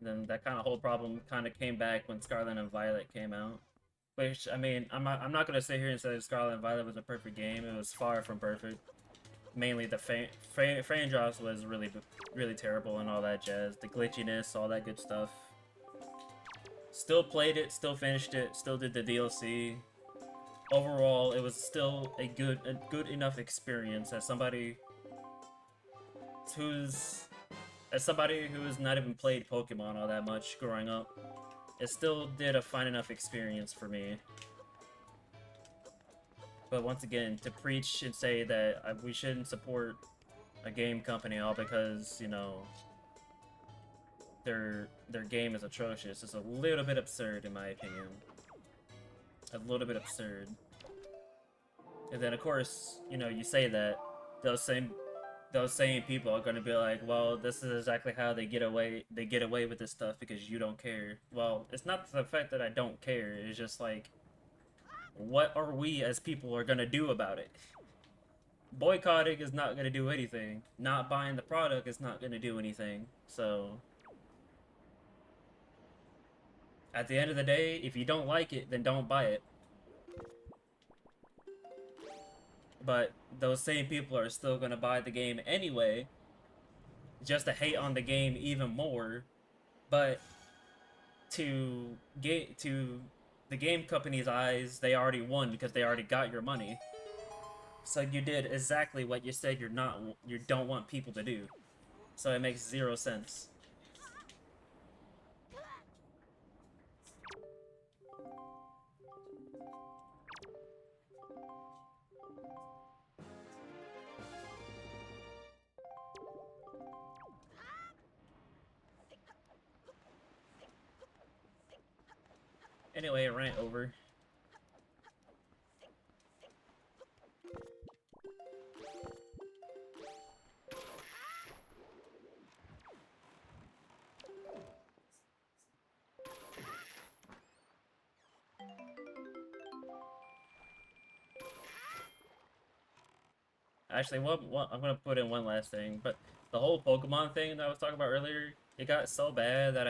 then that kind of whole problem kind of came back when Scarlet and Violet came out. Which, I mean, I'm not gonna sit here and say Scarlet and Violet was a perfect game. It was far from perfect. Mainly the frame drops was really terrible and all that jazz. The glitchiness, all that good stuff. Still played it, still finished it, still did the DLC. Overall, it was still a good enough experience as somebody who's not even played Pokemon all that much growing up. It still did a fine enough experience for me. But once again, to preach and say that we shouldn't support a game company all because, you know, their game is atrocious is a little bit absurd in my opinion. A little bit absurd. And then of course, you know, you say that, those same people are gonna be like, well, this is exactly how they get away with this stuff because you don't care. Well, it's not the fact that I don't care, it's just like, what are we as people are gonna do about it? Boycotting is not gonna do anything. Not buying the product is not gonna do anything. So at the end of the day, if you don't like it, then don't buy it. But those same people are still gonna buy the game anyway, just to hate on the game even more. But to the game company's eyes, they already won because they already got your money. So you did exactly what you said you don't want people to do. So it makes 0 sense. Anyway, rant over. Actually, I'm gonna put in one last thing, but the whole Pokemon thing that I was talking about earlier, it got so bad that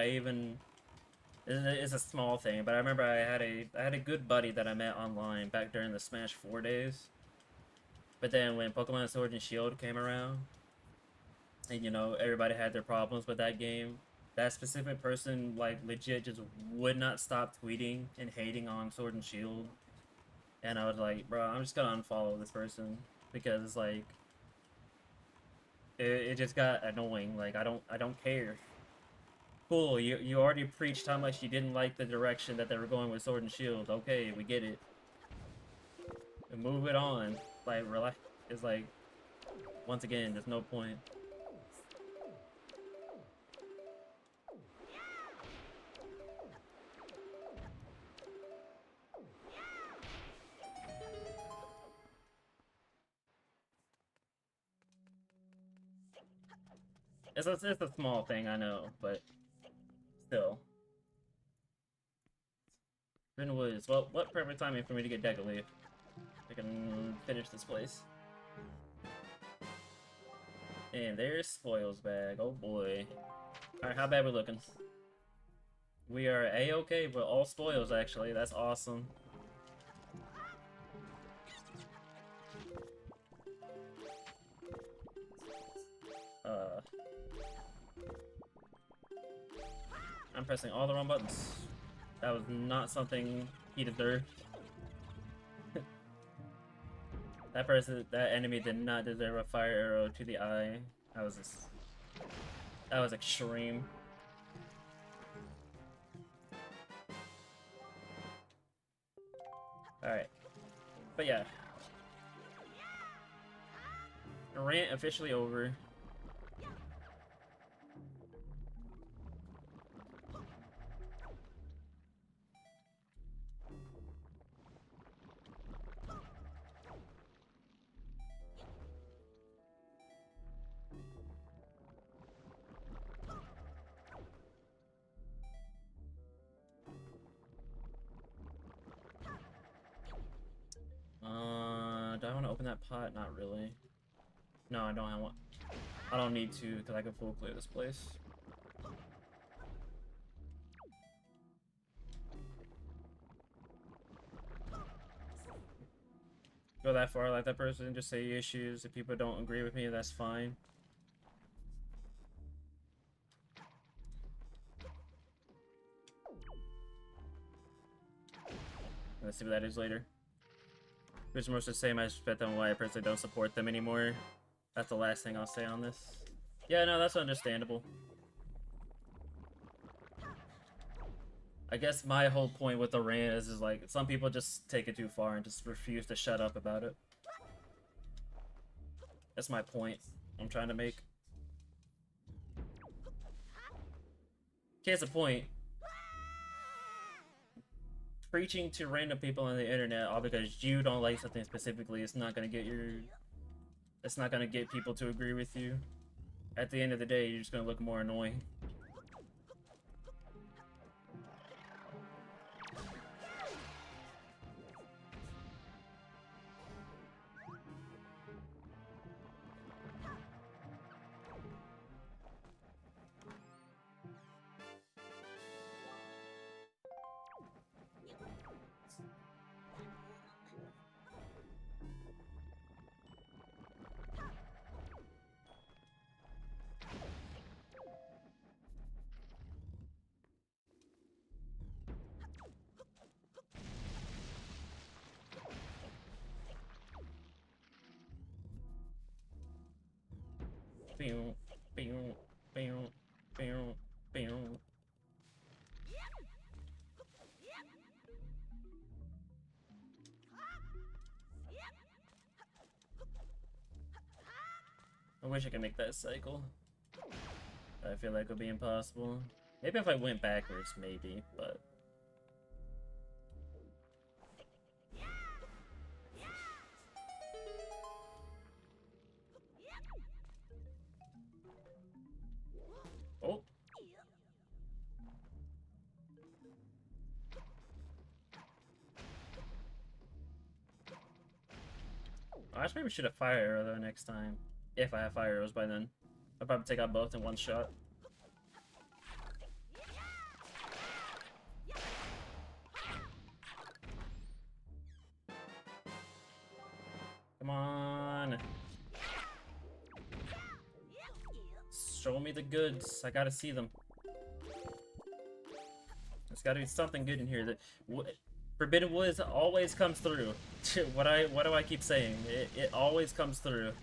it's a small thing, but I remember I had a good buddy that I met online back during the Smash 4 days. But then when Pokemon Sword and Shield came around, and you know, everybody had their problems with that game, that specific person, like, legit just would not stop tweeting and hating on Sword and Shield. And I was like, bro, I'm just gonna unfollow this person because, like, it just got annoying. Like, I don't care. Cool, you already preached how much you didn't like the direction that they were going with Sword and Shield. Okay, we get it. And move it on. Like, relax. It's like, once again, there's no point. It's a small thing, I know, but still. Bryn Woods. Well, what perfect timing for me to get Deca Leaf. I can finish this place. And there's Spoils Bag. Oh boy. Alright, how bad we looking? We are A-okay with all spoils, actually. That's awesome. I'm pressing all the wrong buttons. That was not something he deserved. That enemy did not deserve a fire arrow to the eye. That was extreme. Alright. But yeah. Rant officially over. open that pot? Not really. No, I don't want. I don't need to because I can full clear this place. Go that far, like that person, just say issues. If people don't agree with me, that's fine. Let's see what that is later. Which most of the same, I expect on why I personally don't support them anymore. That's the last thing I'll say on this. Yeah, no, that's understandable. I guess my whole point with the rant is like, some people just take it too far and just refuse to shut up about it. That's my point I'm trying to make. Here's the point. Preaching to random people on the internet all because you don't like something specifically, it's not gonna get people to agree with you. At the end of the day, you're just gonna look more annoying. Pew, pew, pew, pew, pew. I wish I could make that cycle. I feel like it would be impossible. Maybe if I went backwards, maybe, but... Oh! I just maybe should have fire arrow though next time. If I have fire arrows by then. I'll probably take out both in one shot. Come on. Show me the goods. I gotta see them. There's gotta be something good in here that Forbidden Woods always comes through. What do I keep saying? It always comes through.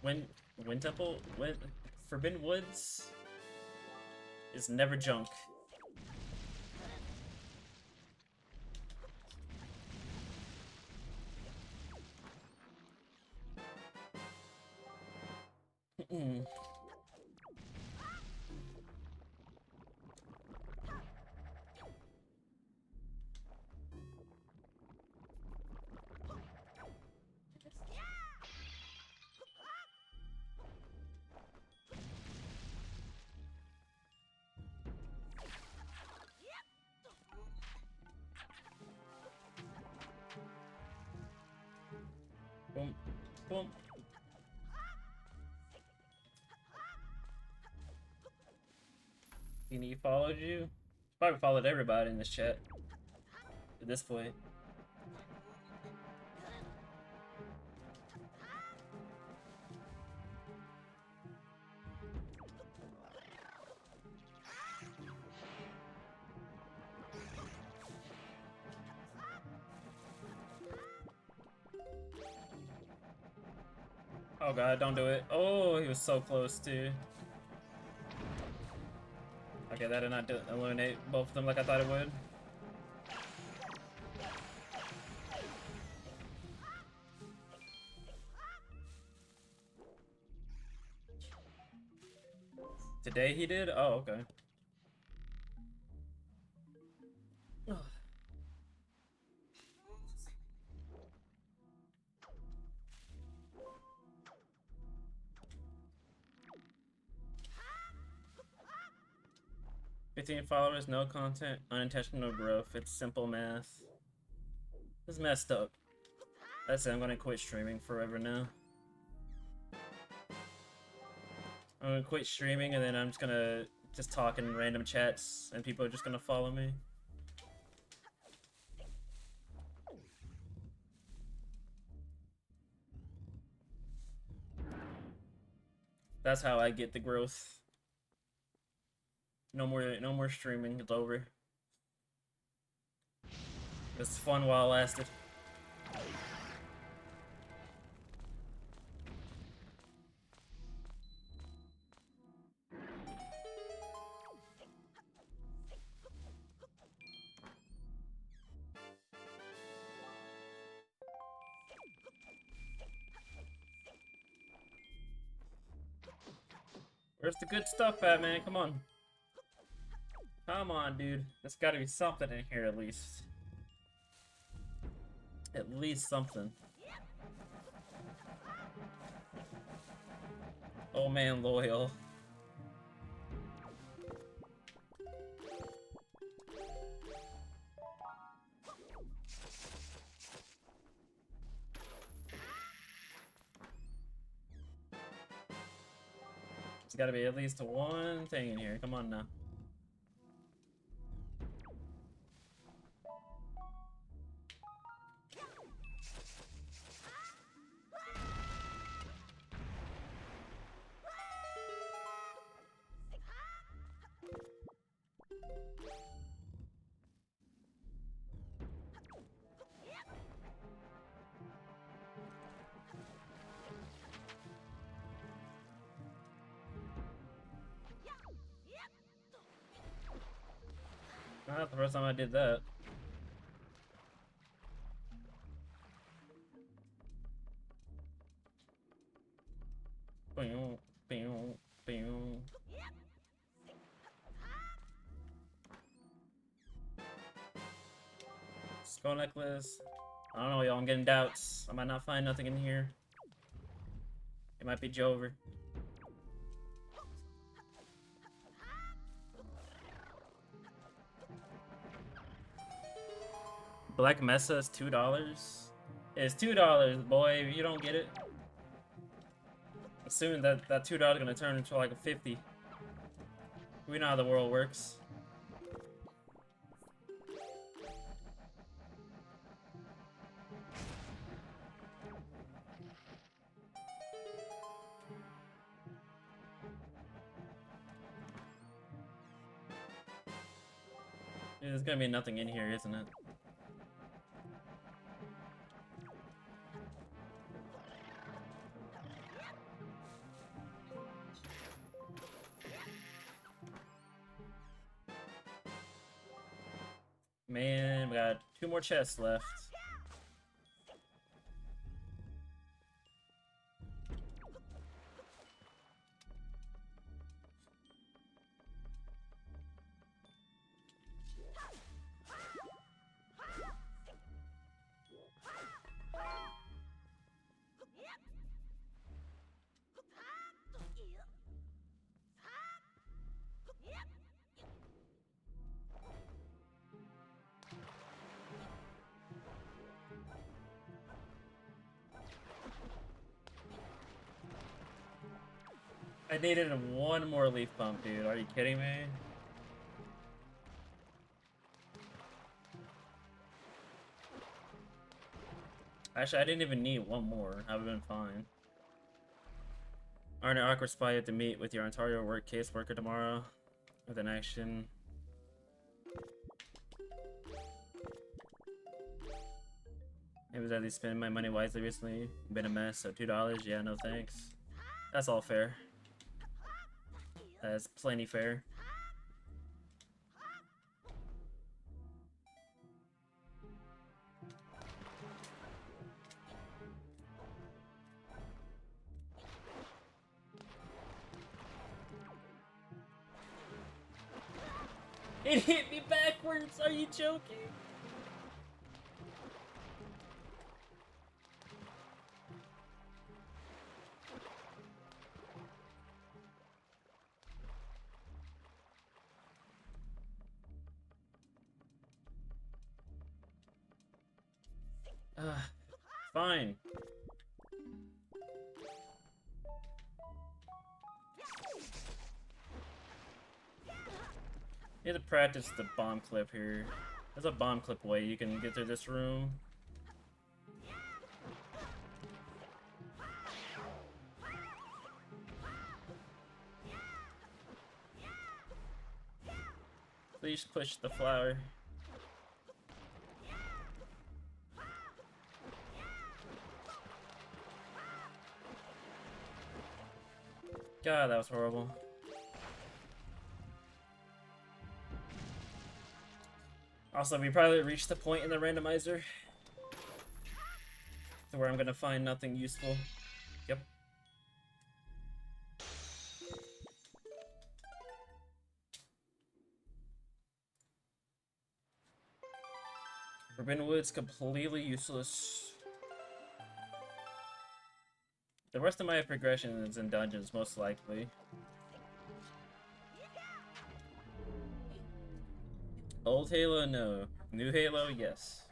Wind Temple, Forbidden Woods is never junk. Boom, boom. He followed you? Probably followed everybody in this chat at this point. Oh god, don't do it. Oh, he was so close too. Okay, that did not eliminate both of them like I thought it would. Today he did? Oh, okay. 15 followers, no content, unintentional growth. It's simple math. This is messed up. That's it, I'm gonna quit streaming forever now. I'm gonna quit streaming and then I'm just gonna talk in random chats and people are just gonna follow me. That's how I get the growth. No more streaming, it's over. It's fun while it lasted. Where's the good stuff at, man? Come on. Come on, dude. There's gotta be something in here at least. At least something. Oh man, loyal. There's gotta be at least one thing in here. Come on now. Not the first time I did that. Boom, boom, boom. Skull necklace. I don't know, y'all. I'm getting doubts. I might not find nothing in here. It might be Jover. Black Mesa is $2. It's $2, boy. If you don't get it, soon that $2 is gonna turn into like a 50. We know how the world works. There's gonna be nothing in here, isn't it? Man, we got 2 more chests left. I needed 1 more leaf pump, dude. Are you kidding me? Actually, I didn't even need 1 more. I would have been fine. Aren't an awkward spot you have to meet with your Ontario work caseworker tomorrow with an action. Maybe I at least spend my money wisely recently. Been a mess, so $2. Yeah, no thanks. That's all fair. That's plenty fair. It hit me backwards! Are you joking? Fine. You have to practice the bomb clip here. There's a bomb clip way you can get through this room. Please push the flower. God, that was horrible. Also, we probably reached the point in the randomizer to where I'm gonna find nothing useful. Yep. Forbidden Woods completely useless. The rest of my progression is in dungeons, most likely. Old Halo, no. New Halo, yes.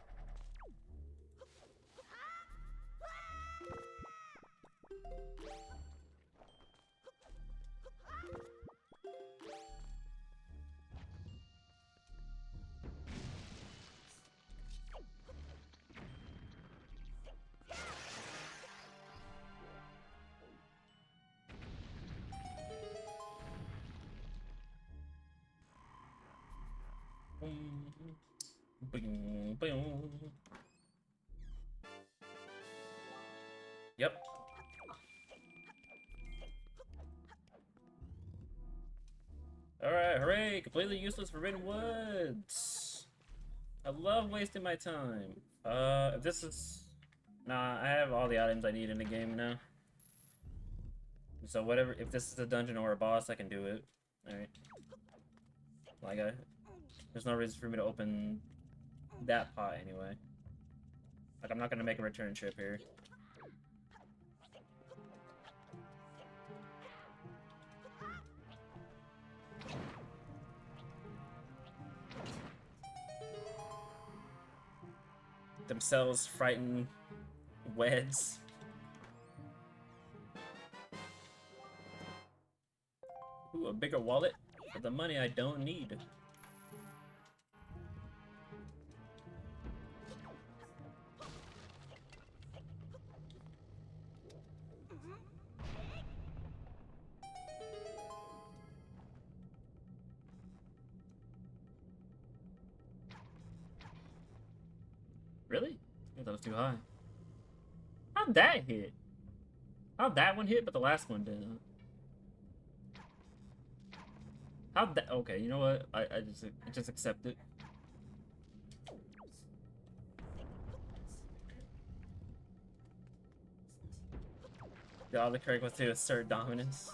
Boing, boing. Yep. Alright, hooray! Completely useless Forbidden Woods! I love wasting my time. If this is... Nah, I have all the items I need in the game now. So whatever, if this is a dungeon or a boss, I can do it. Alright. Like, there's no reason for me to open that pot anyway. Like, I'm not gonna make a return trip here. Themselves frightened weds. Ooh, a bigger wallet for the money I don't need. Really? Yeah, that was too high. How'd that hit? How'd that one hit, but the last one didn't? How'd that? Okay, you know what? I just accept it. The other correct was to assert dominance.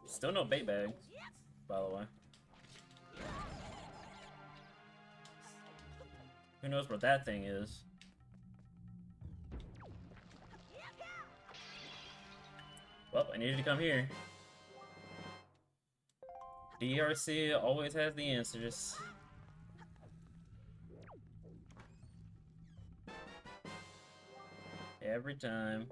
Still no bait bag, by the way. Who knows what that thing is? Well, I needed to come here. DRC always has the answers. Every time.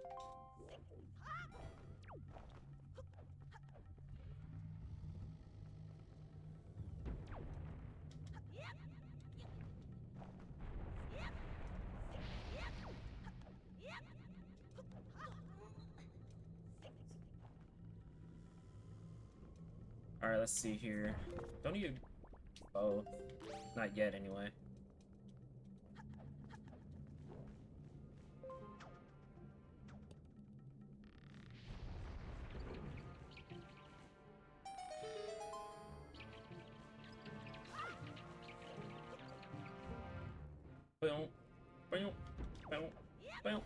Alright, let's see here. Don't need a bow. Not yet, anyway. Boom, boom, boom, boom.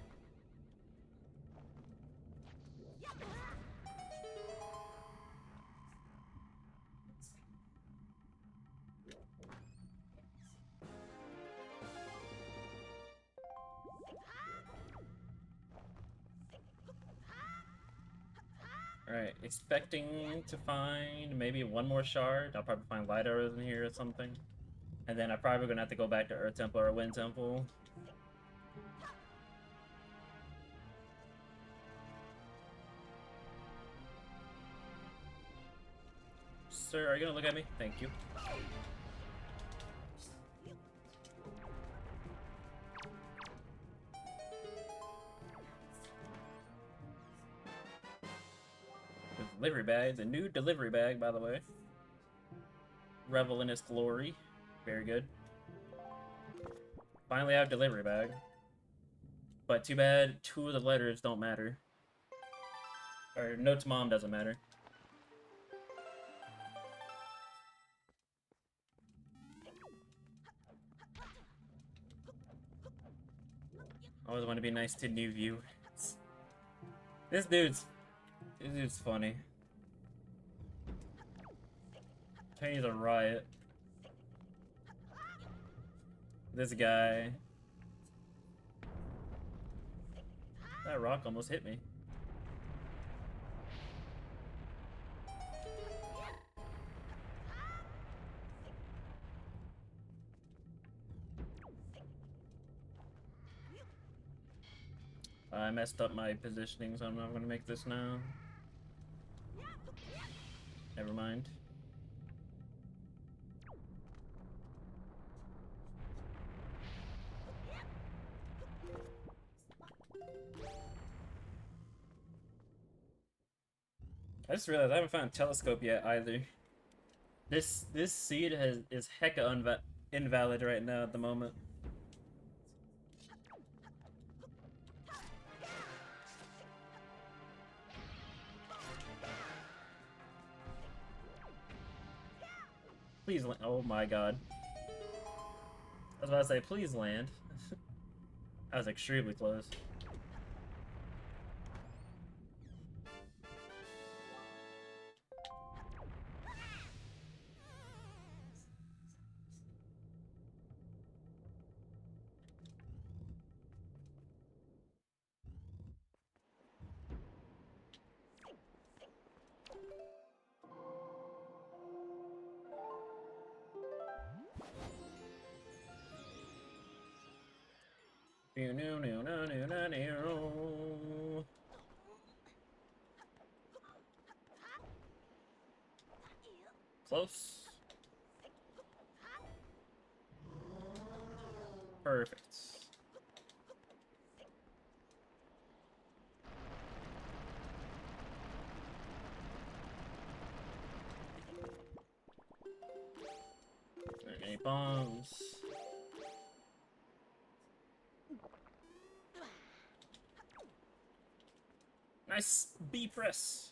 Alright, expecting to find maybe one more shard. I'll probably find light arrows in here or something. And then I'm probably gonna have to go back to Earth Temple or Wind Temple. Sir, are you gonna look at me? Thank you. The delivery bag, the new delivery bag, by the way. Revel in its glory. Very good. Finally have delivery bag. But too bad 2 of the letters don't matter. Or Note's mom doesn't matter. Always want to be nice to new viewers. This dude's funny. He's a riot. This guy. That rock almost hit me. I messed up my positioning, so I'm not gonna make this now. Never mind. I just realized I haven't found a telescope yet either. This seed is hecka invalid right now at the moment. Please land. Oh my god. I was about to say, please land. I was extremely close. Close. Perfect. Any bombs? Nice B press.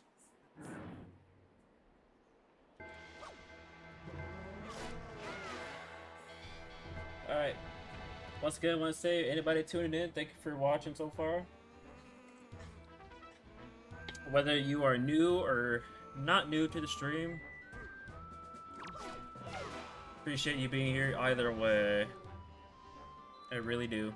Alright. Once again, I want to say, anybody tuning in, thank you for watching so far. Whether you are new or not new to the stream, appreciate you being here either way. I really do.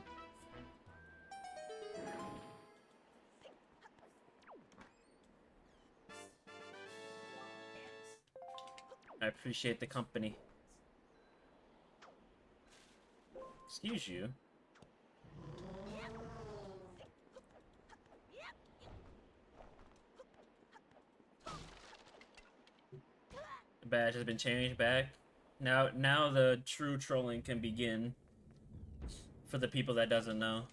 I appreciate the company. Excuse you. The badge has been changed back. Now the true trolling can begin. For the people that doesn't know.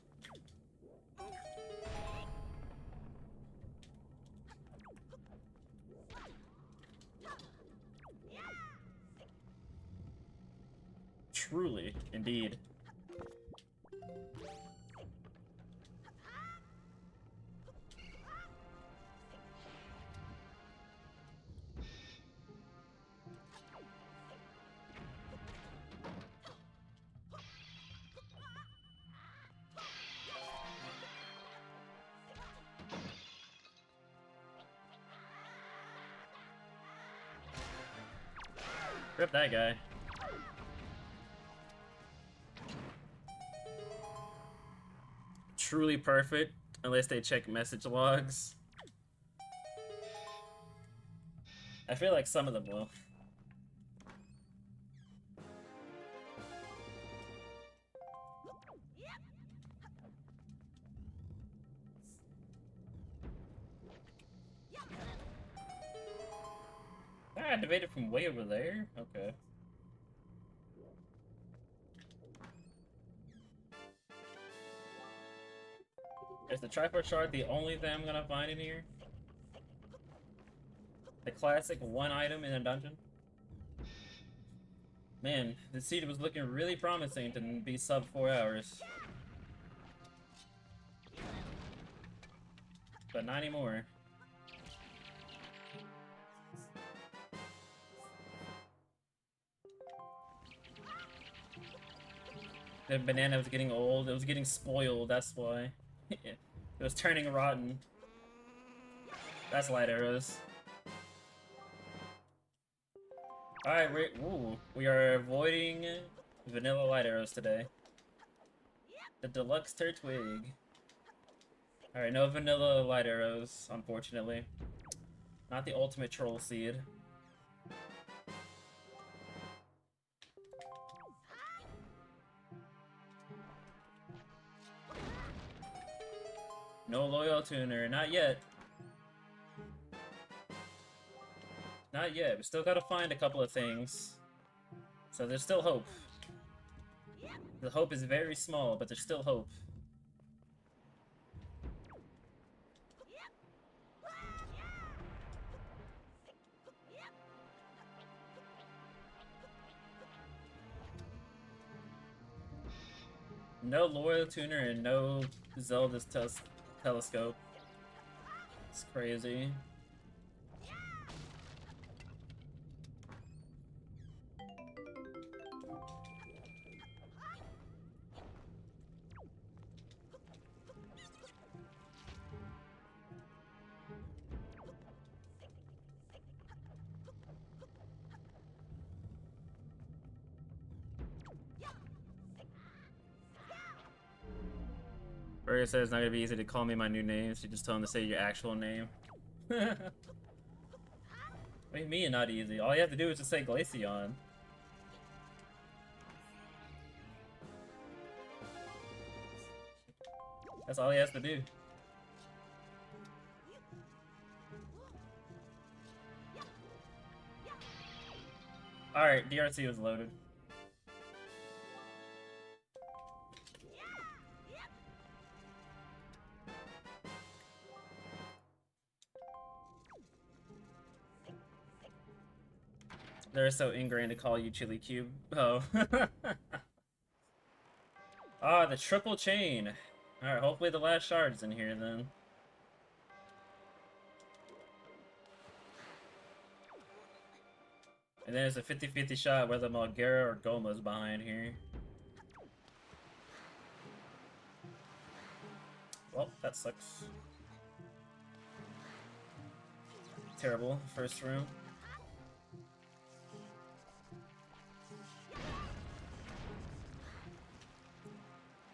Truly, indeed. Rip that guy. Truly perfect, unless they check message logs. I feel like some of them will. I activated from way over there? Okay. Is the Triforce Shard the only thing I'm gonna find in here? The classic one item in a dungeon? Man, the seed was looking really promising to be sub 4 hours. But not anymore. The banana was getting old, it was getting spoiled, that's why. It was turning rotten. That's light arrows. Alright, we are avoiding vanilla light arrows today. The deluxe Turtwig. Alright, no vanilla light arrows, unfortunately. Not the ultimate troll seed. No loyal tuner, not yet. Not yet, we still gotta find a couple of things. So there's still hope. The hope is very small, but there's still hope. No loyal tuner and no Zelda's telescope. It's crazy. Burger said it's not gonna be easy to call me my new name, so you just tell him to say your actual name. What do you mean not easy? All you have to do is just say Glaceon. That's all he has to do. Alright, DRC was loaded. They're so ingrained to call you Chili Cube. Oh. Ah, the triple chain. Alright, hopefully the last shard's in here then. And then it's a 50-50 shot whether Malgera or Goma's behind here. Well, that sucks. Terrible, first room.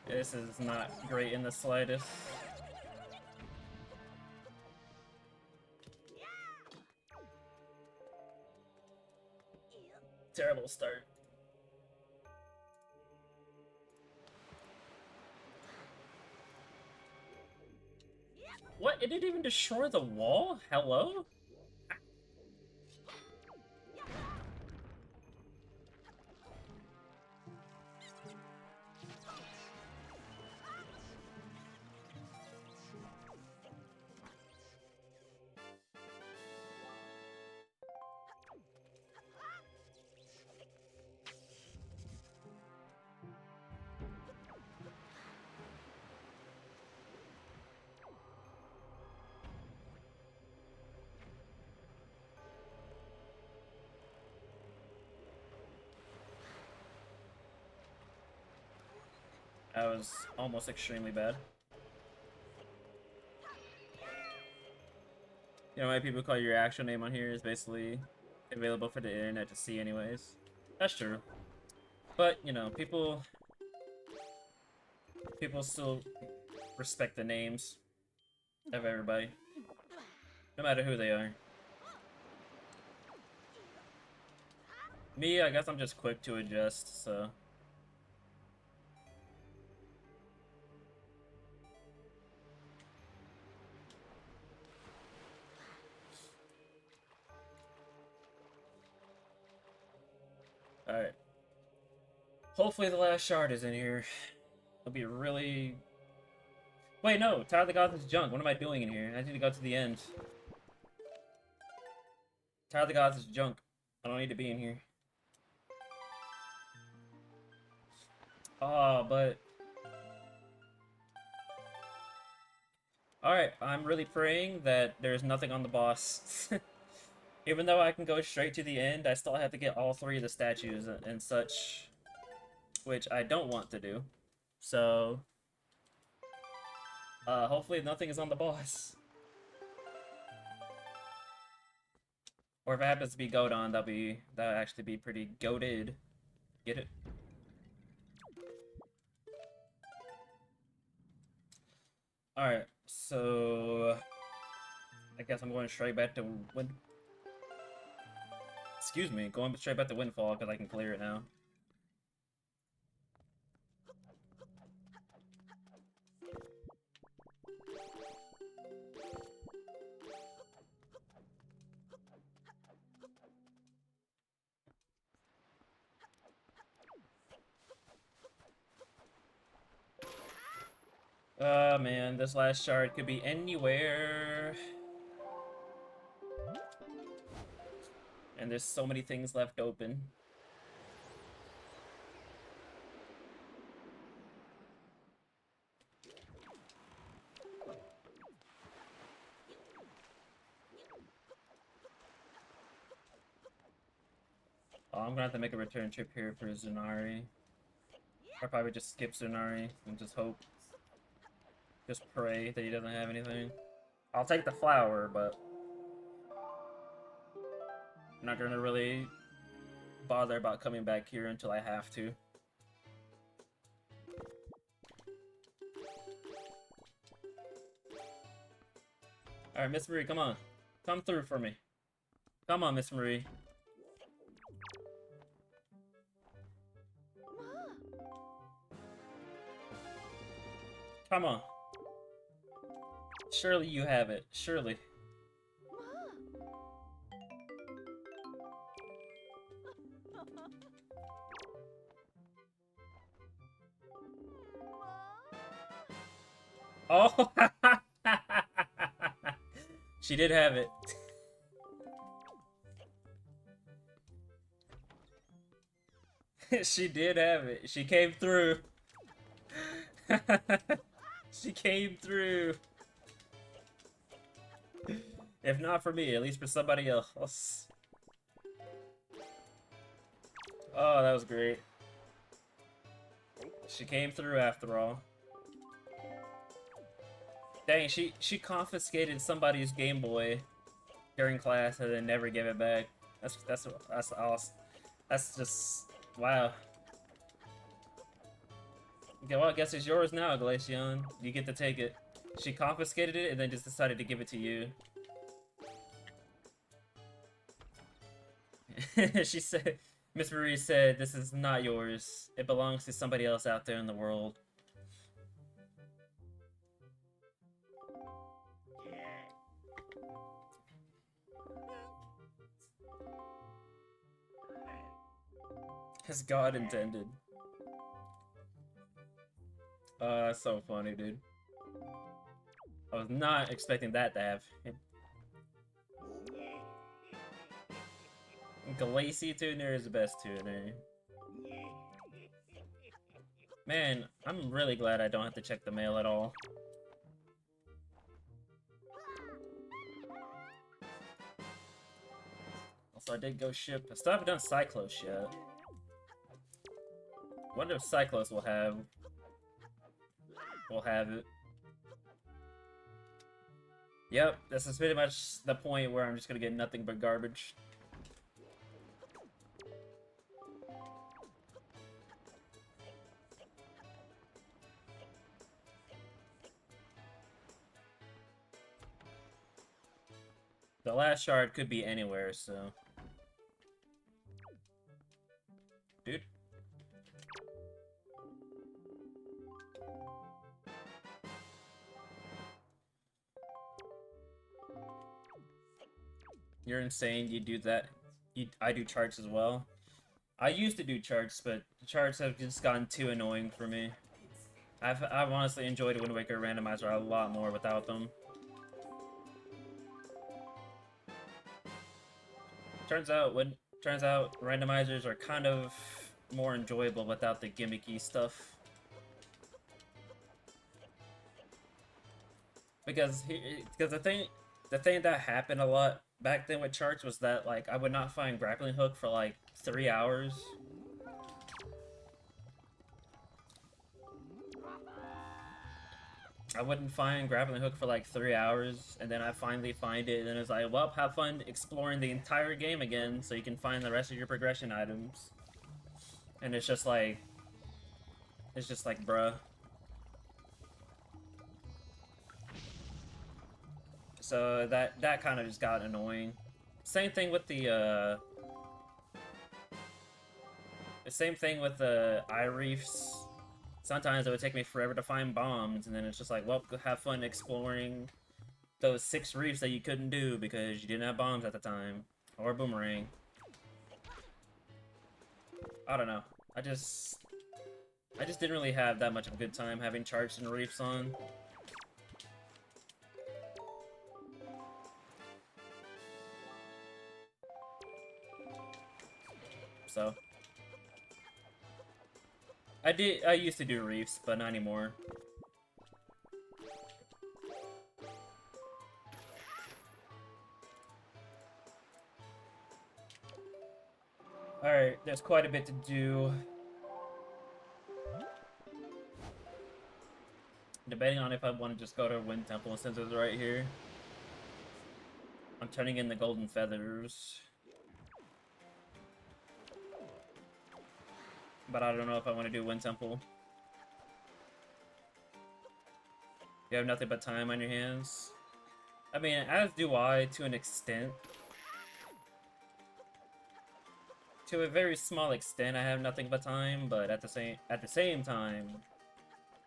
This is not great in the slightest. Terrible start. What? It didn't even destroy the wall? Hello? That was almost extremely bad. You know why people call your actual name on here is basically available for the internet to see anyways. That's true. But, you know, people still respect the names of everybody. No matter who they are. Me, I guess I'm just quick to adjust, so. Alright. Hopefully the last shard is in here. It'll be really... Wait, no! Tower of the Gods is junk. What am I doing in here? I need to go to the end. Tower of the Gods is junk. I don't need to be in here. Oh, but... Alright, I'm really praying that there's nothing on the boss. Even though I can go straight to the end, I still have to get all 3 of the statues and such. Which I don't want to do. So... hopefully nothing is on the boss. Or if it happens to be Godon, that'll actually be pretty goated. Get it? Alright, so... I guess I'm going straight back to Wind... Excuse me, going straight back to Windfall because I can clear it now. Oh man, this last shard could be anywhere. And there's so many things left open. Oh, I'm gonna have to make a return trip here for Zunari. Or probably just skip Zunari and just hope. Just pray that he doesn't have anything. I'll take the flower, but I'm not gonna really bother about coming back here until I have to. Alright, Miss Marie, come on. Come through for me. Come on, Miss Marie. Come on. Surely you have it. Surely. Oh! She did have it. She did have it. She came through. She came through. If not for me, at least for somebody else. Oh, that was great. She came through after all. Dang, she confiscated somebody's Game Boy during class and then never gave it back. That's awesome. That's just wow. Okay, well I guess it's yours now, Glaceon. You get to take it. She confiscated it and then just decided to give it to you. She said, Miss Marie said, "This is not yours. It belongs to somebody else out there in the world." As God intended. That's so funny, dude. I was not expecting that to happen. Glacie Tuner is the best tuner. Man, I'm really glad I don't have to check the mail at all. Also, I did go ship. I still haven't done Cyclos yet. Wonder if Cyclos will have it. Yep, this is pretty much the point where I'm just gonna get nothing but garbage. The last shard could be anywhere, so... dude. You're insane. You do that. I do charts as well. I used to do charts, but charts have just gotten too annoying for me. I've honestly enjoyed Wind Waker Randomizer a lot more without them. Turns out randomizers are kind of more enjoyable without the gimmicky stuff. Because the thing that happened a lot back then with charts was that like I would not find grappling hook for like 3 hours. I wouldn't find grappling hook for like 3 hours, and then I finally find it, and then it's like, well, have fun exploring the entire game again, so you can find the rest of your progression items. And it's just like, bruh. So that kind of just got annoying. Same thing with the same thing with the eye reefs. Sometimes it would take me forever to find bombs, and then it's just like, well, have fun exploring those 6 reefs that you couldn't do because you didn't have bombs at the time. Or boomerang. I don't know. I just didn't really have that much of a good time having charts and reefs on. So I used to do reefs, but not anymore. Alright, there's quite a bit to do. Debating on if I want to just go to Wind Temple since it's right here. I'm turning in the golden feathers. But I don't know if I want to do Wind Temple. You have nothing but time on your hands. I mean, as do I, to an extent. To a very small extent, I have nothing but time, but at the same time,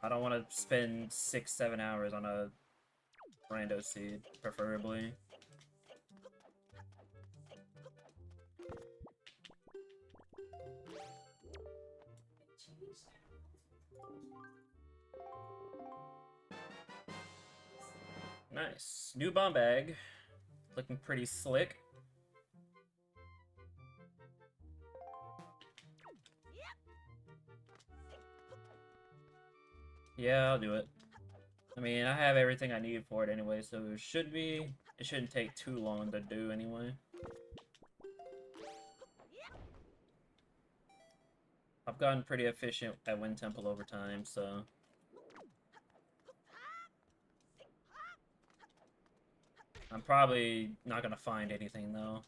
I don't want to spend 6-7 hours on a rando seed, preferably. Nice. New bomb bag. Looking pretty slick. Yeah, I'll do it. I mean, I have everything I need for it anyway, so it shouldn't take too long to do anyway. I've gotten pretty efficient at Wind Temple over time, so... I'm probably not gonna find anything, though.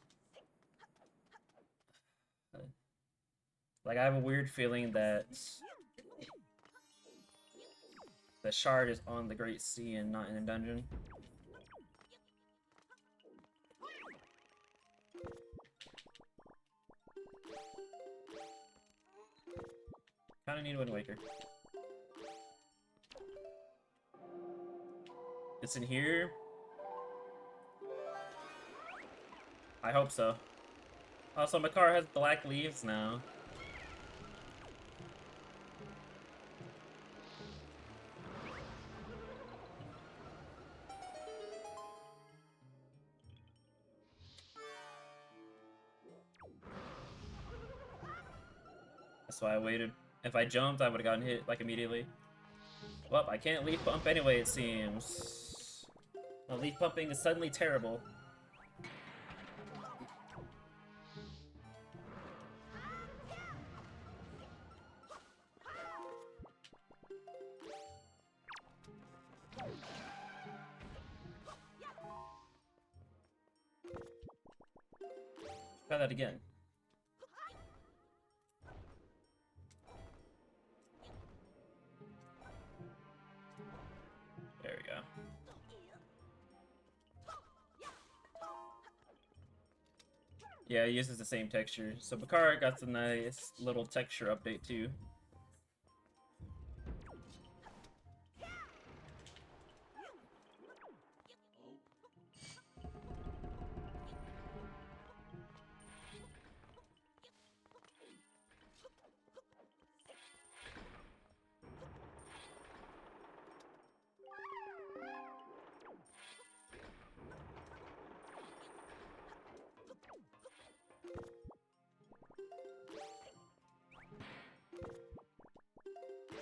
Like, I have a weird feeling that... the shard is on the Great Sea and not in a dungeon. Kinda need Wind Waker. It's in here? I hope so. Also, my car has black leaves now. That's why I waited. If I jumped, I would have gotten hit, like, immediately. Well, I can't leaf pump anyway, it seems. Well, leaf pumping is suddenly terrible. Try that again. There we go. Yeah, it uses the same texture. So Bakara got the nice little texture update too.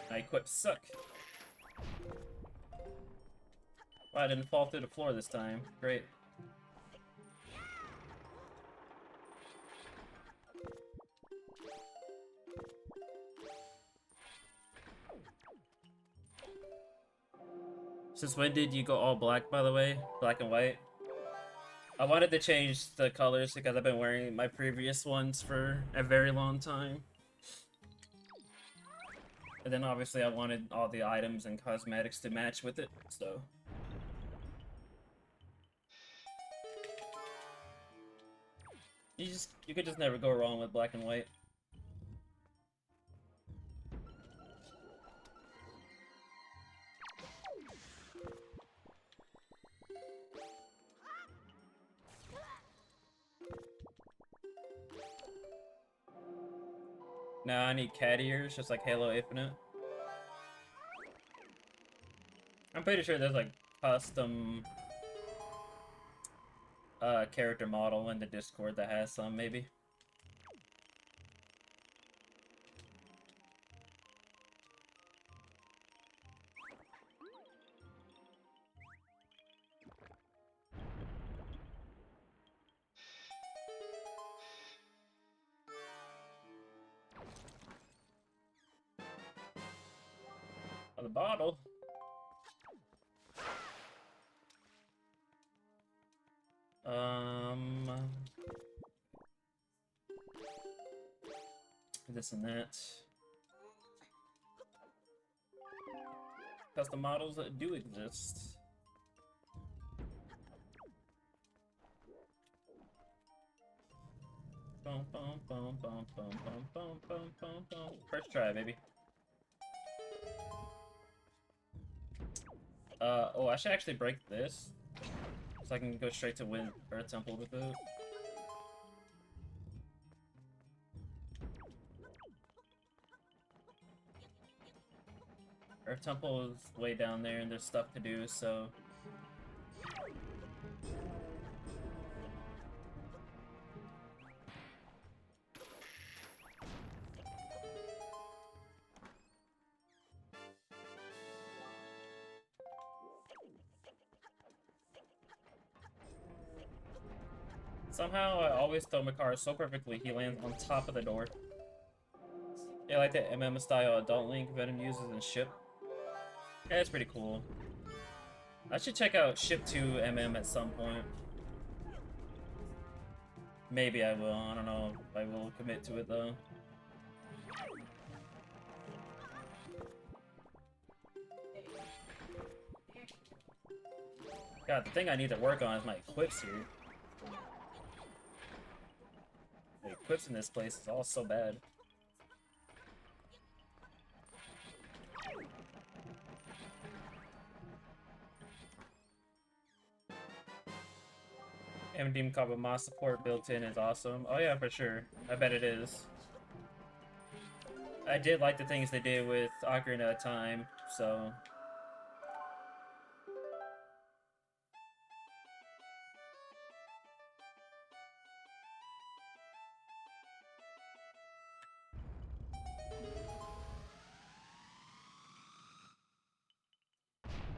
My equips suck. Well, I didn't fall through the floor this time. Great. Since when did you go all black, by the way? Black and white? I wanted to change the colors because I've been wearing my previous ones for a very long time. And then obviously I wanted all the items and cosmetics to match with it, so. You could just never go wrong with black and white. Now I need cat ears, just like Halo Infinite. I'm pretty sure there's like custom character model in the Discord that has some, maybe. Oh, the bottle. This and that. Custom models that do exist. Boom, boom, boom, boom, boom, boom, boom, boom, boom, boom. First try, baby. Oh, I should actually break this, so I can go straight to win Earth Temple with it. Earth Temple is way down there and there's stuff to do, so... Somehow, I always throw my car so perfectly, he lands on top of the door. Yeah, like the MM style Adult Link Venom uses in Ship. Yeah, it's pretty cool. I should check out Ship 2 MM at some point. Maybe I will, I don't know if I will commit to it though. God, the thing I need to work on is my equips here. The equips in this place is all so bad. MD Kaba Moss support built in is awesome. Oh yeah, for sure. I bet it is. I did like the things they did with Ocarina of Time, so...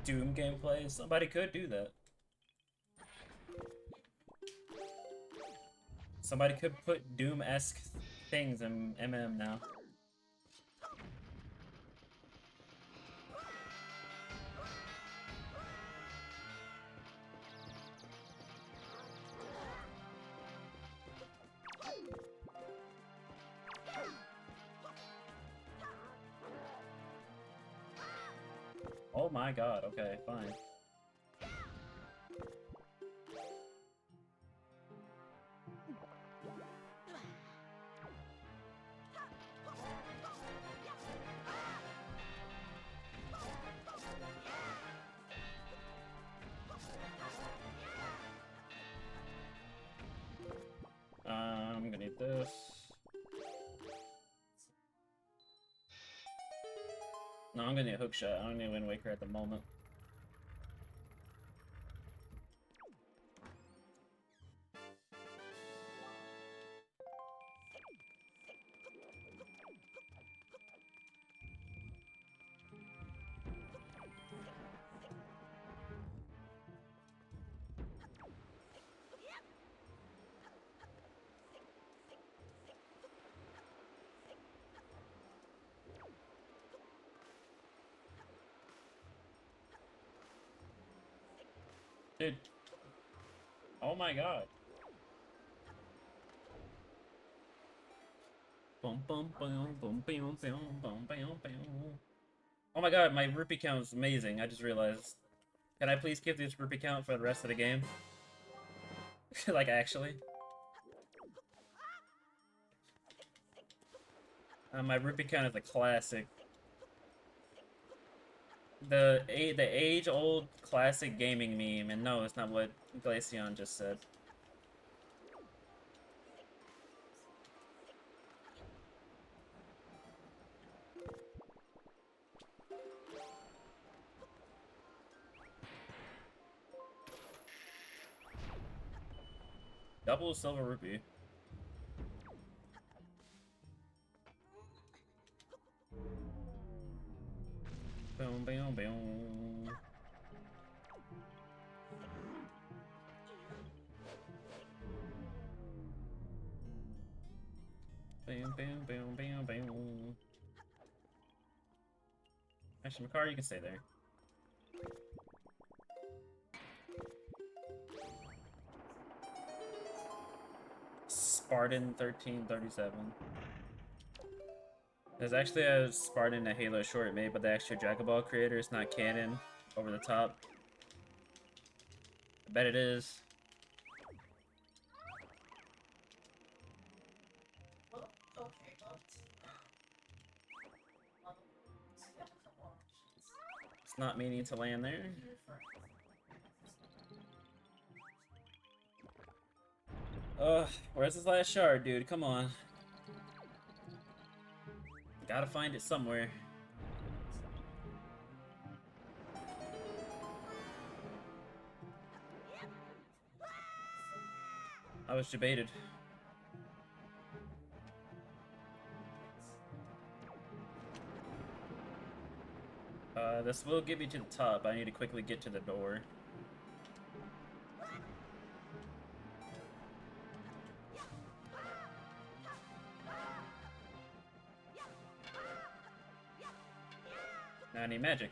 Doom gameplay? Somebody could do that. Somebody could put Doom-esque things in MM now. Oh my god, okay, fine. No, I'm gonna need a hook shot. I don't need a Wind Waker at the moment. Dude. Oh my god. Boom, boom, boom, boom, boom, boom, boom, boom, boom. Oh my god, my rupee count is amazing. I just realized. Can I please keep this rupee count for the rest of the game? Like, actually. My rupee count is a classic. The age-old classic gaming meme, and no, it's not what Glaceon just said. Double silver rupee. Boom, boom, boom. Boom, boom, boom, boom, boom. Actually, Makar, you can stay there. Spartan 1337. There's actually a Spartan and a Halo short made by the actual Dragon Ball creators, not canon. Over the top. I bet it is. Well, okay, but so you have a couple options. It's not meaning to land there. Here for Where's this last shard, dude? Come on. Gotta find it somewhere. I was debated. This will get me to the top. I need to quickly get to the door. Now I need magic.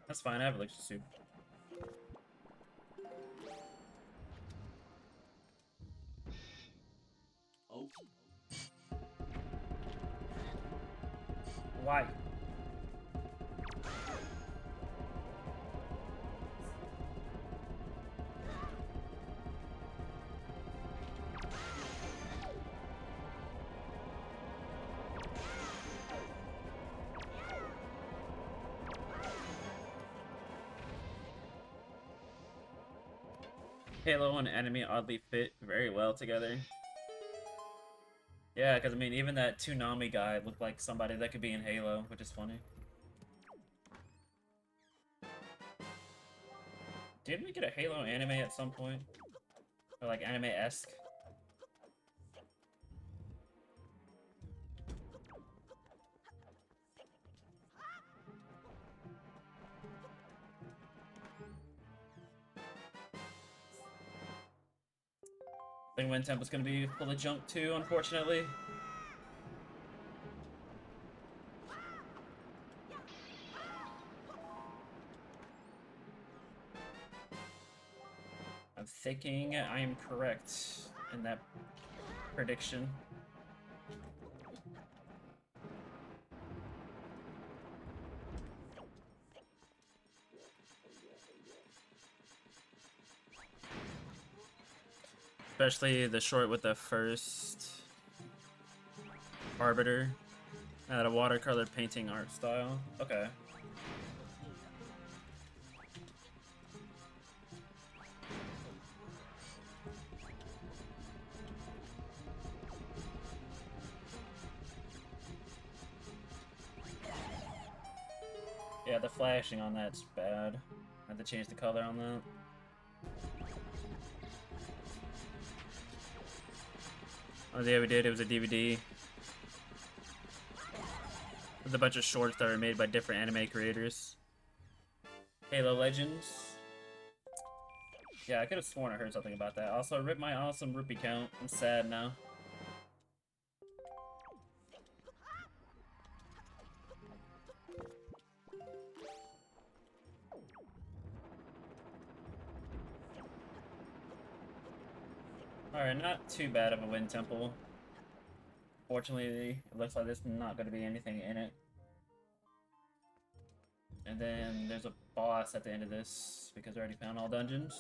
That's fine, I have elixir soup. Oh. Why? Halo and enemy oddly fit very well together. Yeah, because I mean, even that Toonami guy looked like somebody that could be in Halo, which is funny. Didn't we get a Halo anime at some point? Or like anime-esque? I think Wind Temple's gonna be full of junk too, unfortunately. I'm thinking I am correct in that prediction. Especially the short with the first Arbiter. A watercolor painting art style. Okay. Yeah, the flashing on that's bad. I have to change the color on that. Oh yeah, we did. It was a DVD. With a bunch of shorts that were made by different anime creators. Halo Legends. Yeah, I could have sworn I heard something about that. Also, rip my awesome rupee count. I'm sad now. Alright, not too bad of a wind temple. Fortunately, it looks like there's not going to be anything in it. And then there's a boss at the end of this, because I already found all dungeons.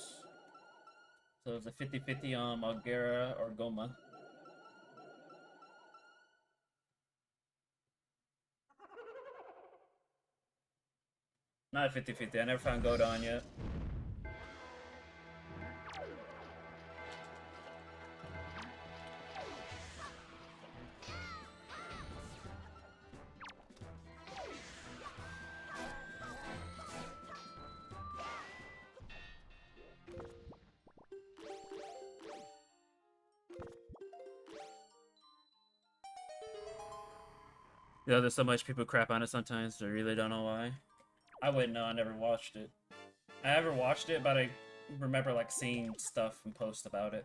So it's a 50-50 on Malgera or Goma. Not a 50-50, I never found Godon yet. You know, there's so much people crap on it sometimes, I really don't know why. I wouldn't know, I never watched it. I never watched it, but I remember like seeing stuff and posts about it.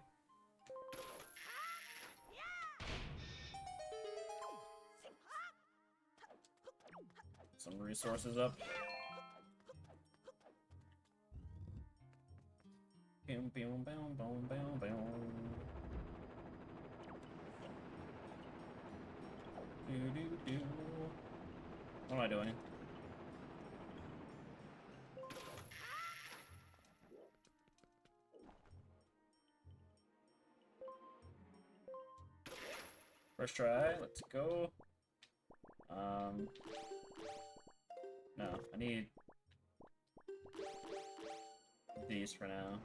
Some resources up. Boom, boom, boom, boom, boom, boom. Do. What am I doing? First try, let's go. No, I need these for now.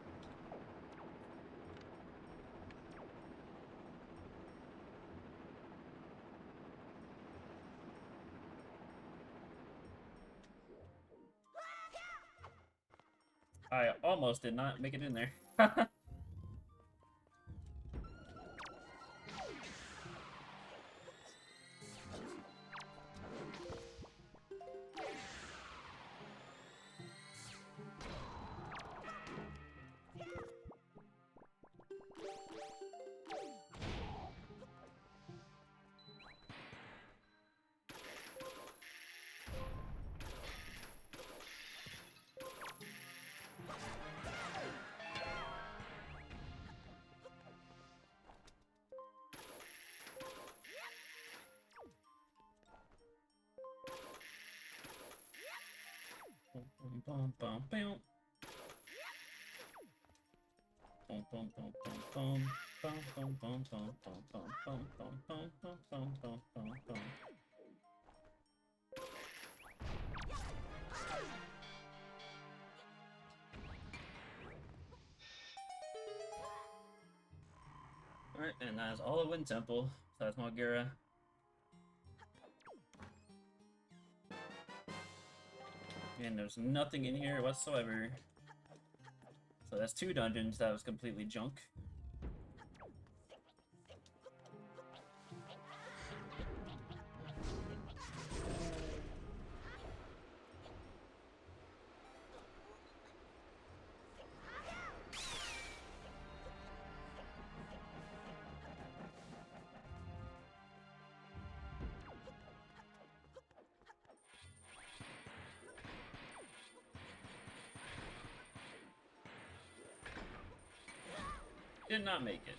I almost did not make it in there. Bum, bum, bum. Bum, bum, bum, bum, bum. Bum, bum, bum, bum, bum, bum, bum, bum, bum, bum, bum, bum, bum. Alright, and that is all of Wind Temple. So that's Malgera. And there's nothing in here whatsoever. So that's 2 dungeons that was completely junk. Did not make it.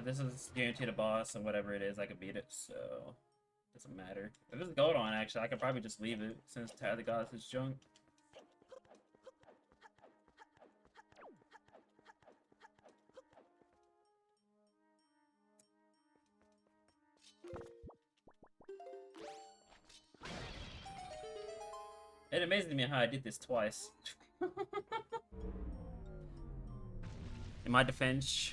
This is guaranteed a boss, and whatever it is, I can beat it, so doesn't matter. If it's Goldon, actually, I could probably just leave it, since Tire the Gods is junk. It amazes me how I did this twice. In my defense,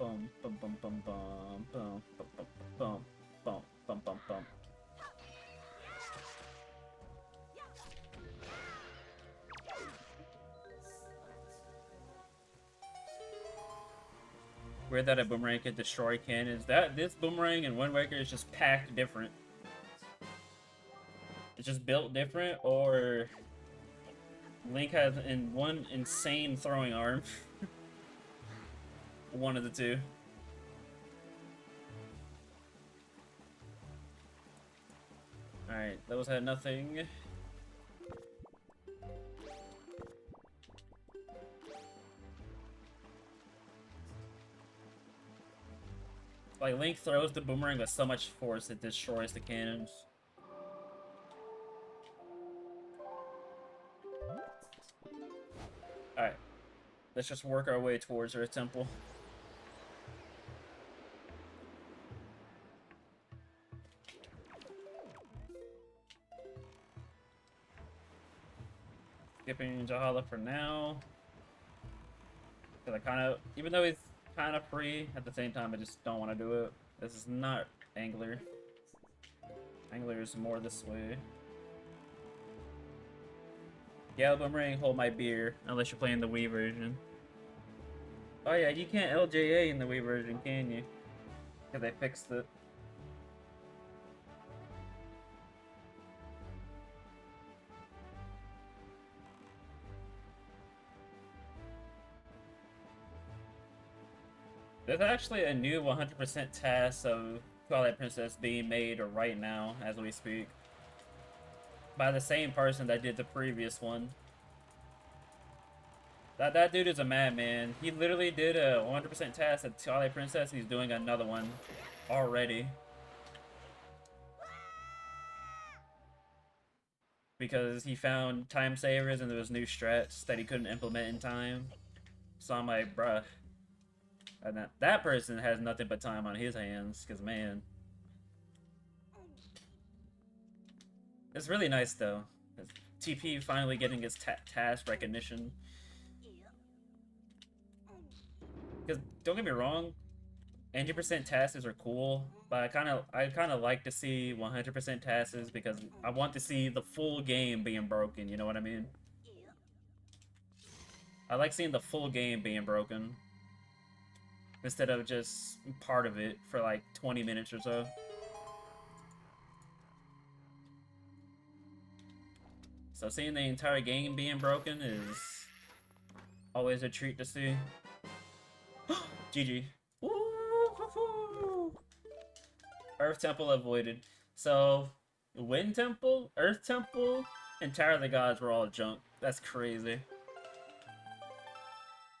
Bum bum bum bum bum bum bum bum bum bum bum bum. Weird that a boomerang could destroy cannons. This boomerang in Wind Waker is just packed different. It's just built different, or Link has one insane throwing arm. One of the two. Alright, those had nothing. Like, Link throws the boomerang with so much force it destroys the cannons. Alright. Let's just work our way towards our temple. Skipping Jahala for now. Because I kind of, even though he's kind of free, at the same time I just don't want to do it. This is not Angler. Angler is more this way. Yeah, boomerang, hold my beer, unless you're playing the Wii version. Oh yeah, you can't LJA in the Wii version, can you? Because they fixed it. There's actually a new 100% task of Twilight Princess being made right now, as we speak. By the same person that did the previous one. That dude is a madman. He literally did a 100% task of Twilight Princess, and he's doing another one already. Because he found time savers and there was new strats that he couldn't implement in time. So I'm like, bruh. And that person has nothing but time on his hands, because man. It's really nice though. TP finally getting his task recognition. Because don't get me wrong, 90% tasks are cool, but I kind of like to see 100% tasks because I want to see the full game being broken. You know what I mean? I like seeing the full game being broken instead of just part of it for like 20 minutes or so. So seeing the entire game being broken is always a treat to see. GG. Woo-hoo-hoo. Earth Temple avoided. So, Wind Temple, Earth Temple, and Tower of the Gods were all junk. That's crazy.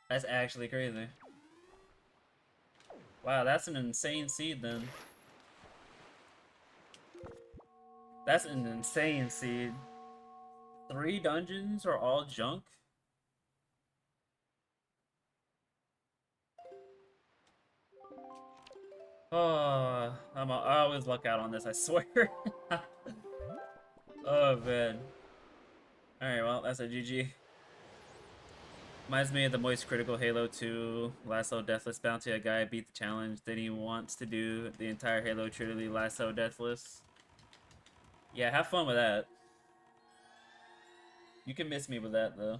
That's actually crazy. Wow, that's an insane seed then. That's an insane seed. 3 dungeons are all junk? Oh, I always luck out on this, I swear. Oh, man. Alright, well, that's a GG. Reminds me of the Moist Critical Halo 2 Lasso Deathless Bounty. A guy beat the challenge, then he wants to do the entire Halo trilogy Lasso Deathless. Yeah, have fun with that. You can miss me with that, though.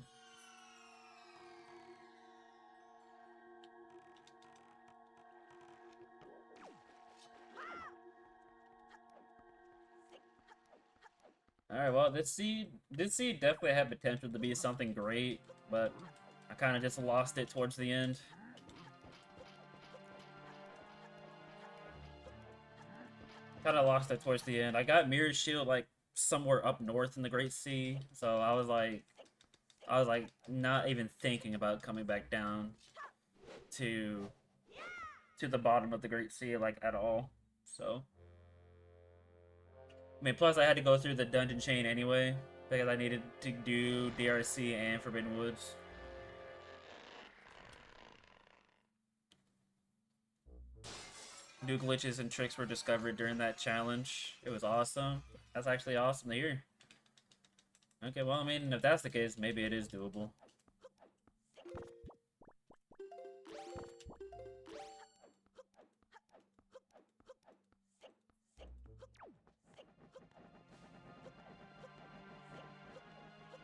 Alright, well, this seed definitely had potential to be something great, but I kind of just lost it towards the end. Kind of lost it towards the end. I got Mirror Shield, like, somewhere up north in the Great Sea, so I was like, not even thinking about coming back down to the bottom of the Great Sea, like, at all, so. I mean, plus I had to go through the dungeon chain anyway, because I needed to do DRC and Forbidden Woods. New glitches and tricks were discovered during that challenge. It was awesome. That's actually awesome to hear. Okay, well, I mean, if that's the case, maybe it is doable.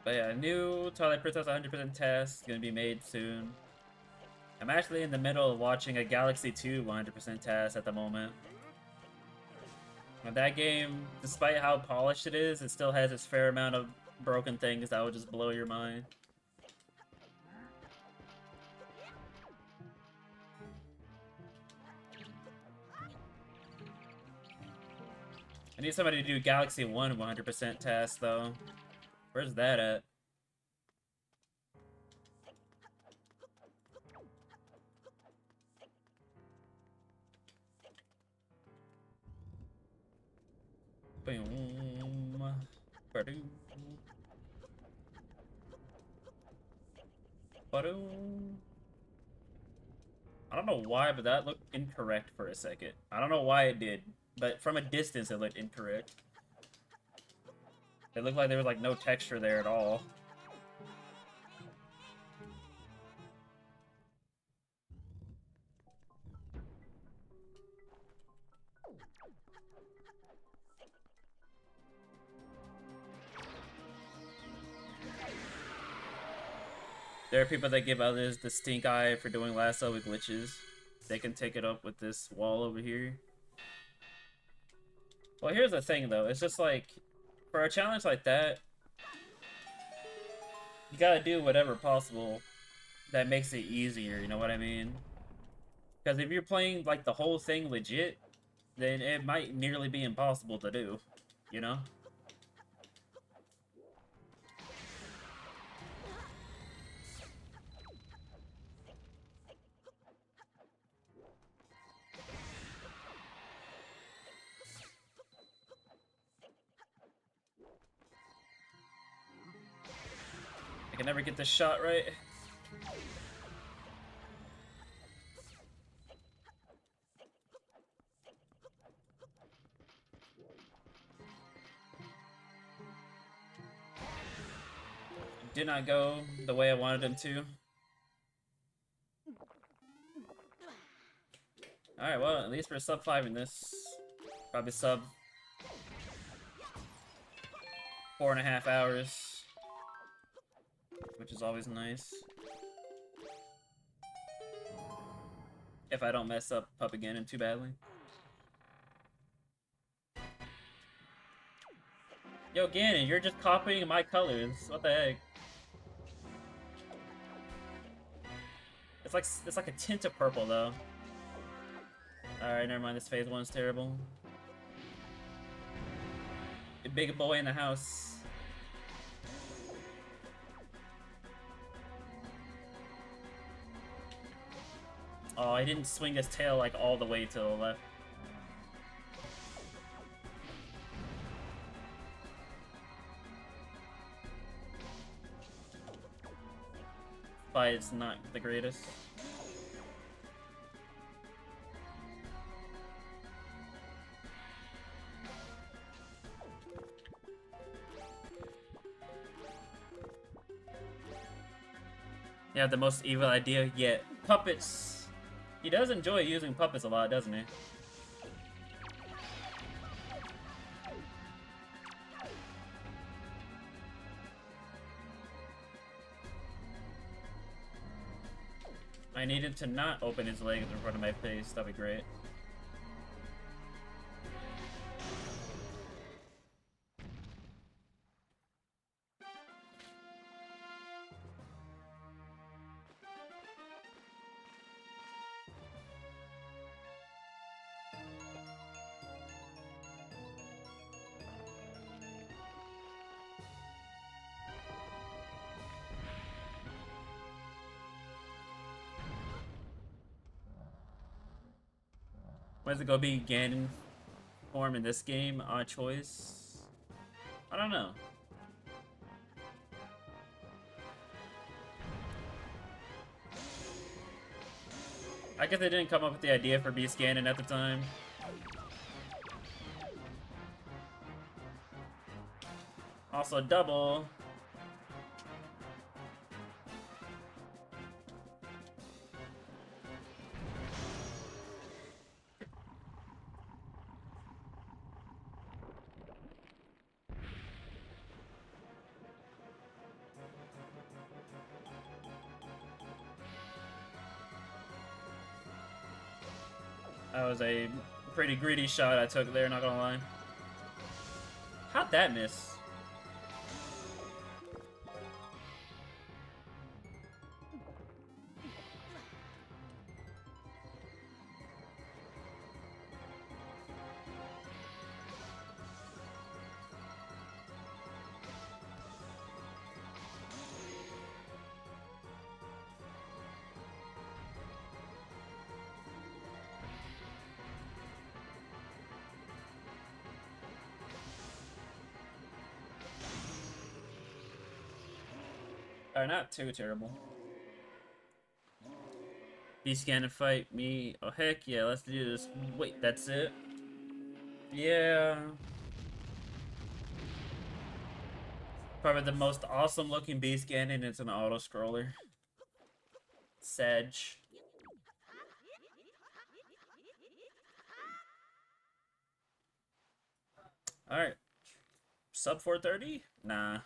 But yeah, new Twilight Princess 100% test gonna be made soon. I'm actually in the middle of watching a Galaxy 2 100% test at the moment. And that game, despite how polished it is, it still has its fair amount of broken things that will just blow your mind. I need somebody to do Galaxy 1 100% test, though. Where's that at? Boom. Ba-doom. Ba-doom. I don't know why, but that looked incorrect for a second. I don't know why it did, but from a distance it looked incorrect. It looked like there was like no texture there at all. There are people that give others the stink eye for doing lasso with glitches. They can take it up with this wall over here. Well, here's the thing, though. It's just like, for a challenge like that, you gotta do whatever possible that makes it easier, you know what I mean? Because if you're playing, like, the whole thing legit, then it might nearly be impossible to do, you know? I can never get this shot right. Did not go the way I wanted him to. Alright, well, at least we're sub 5 in this. Probably sub 4.5 hours. Which is always nice. If I don't mess up Pup again too badly. Yo, Ganon, you're just copying my colors. What the heck? It's like a tint of purple though. Alright, never mind, this phase 1's terrible. A big boy in the house. Oh, I didn't swing his tail like all the way to the left. But it's not the greatest. Yeah, the most evil idea yet. Puppets! He does enjoy using puppets a lot, doesn't he? I needed to not open his legs in front of my face, that'd be great. When's it gonna be Ganon form in this game? Odd choice? I don't know. I guess they didn't come up with the idea for Beast Ganon at the time. Also double. That was a pretty greedy shot I took there, not gonna lie. How'd that miss? Alright, not too terrible. B-scan and fight me. Oh, heck yeah, let's do this. Wait, that's it? Yeah. Probably the most awesome looking B-scan, and it's an auto-scroller. Sedge. Alright. Sub 430? Nah.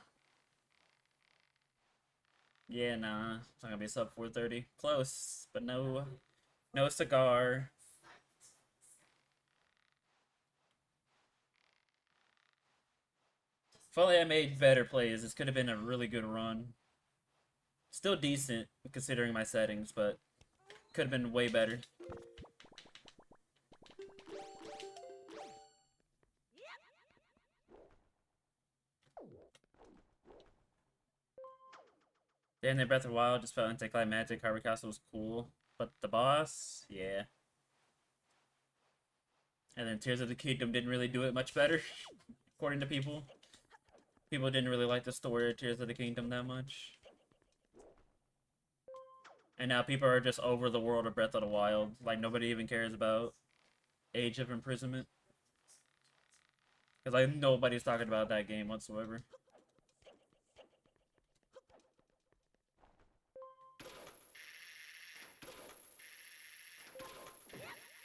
Yeah, nah. It's not gonna be sub 430. Close, but no cigar. If only I made better plays, this could have been a really good run. Still decent, considering my settings, but could have been way better. Damn, the Breath of the Wild just felt anticlimactic. Hyrule Castle was cool, but the boss, yeah. And then Tears of the Kingdom didn't really do it much better, according to people. People didn't really like the story of Tears of the Kingdom that much. And now people are just over the world of Breath of the Wild. Like, nobody even cares about Age of Imprisonment. Because, like, nobody's talking about that game whatsoever.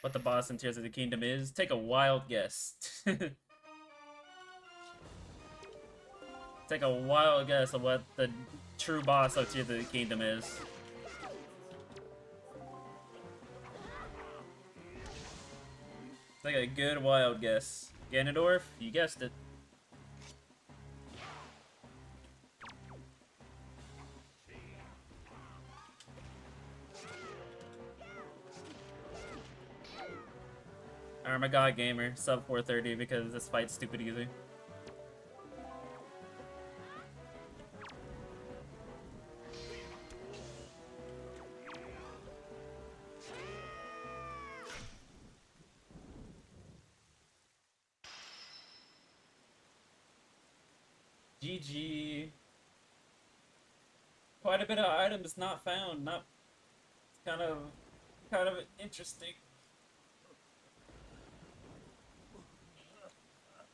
What the boss in Tears of the Kingdom is? Take a wild guess. Take a wild guess of what the true boss of Tears of the Kingdom is. Take a good wild guess. Ganondorf? You guessed it. I'm a god gamer, sub 430 because this fight's stupid easy. GG. Quite a bit of items not found. Not kind of interesting.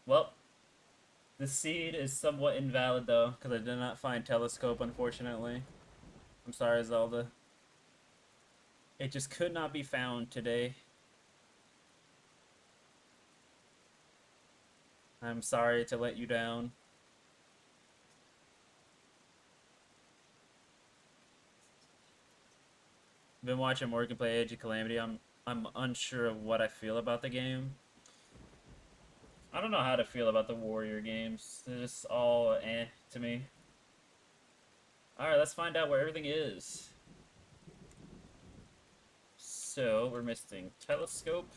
Well, the seed is somewhat invalid though, because I did not find telescope, unfortunately. I'm sorry, Zelda. It just could not be found today. I'm sorry to let you down. Been watching Morgan play Age of Calamity. I'm unsure of what I feel about the game. I don't know how to feel about the Warrior games. They're just all eh to me. Alright, let's find out where everything is. So, we're missing telescope.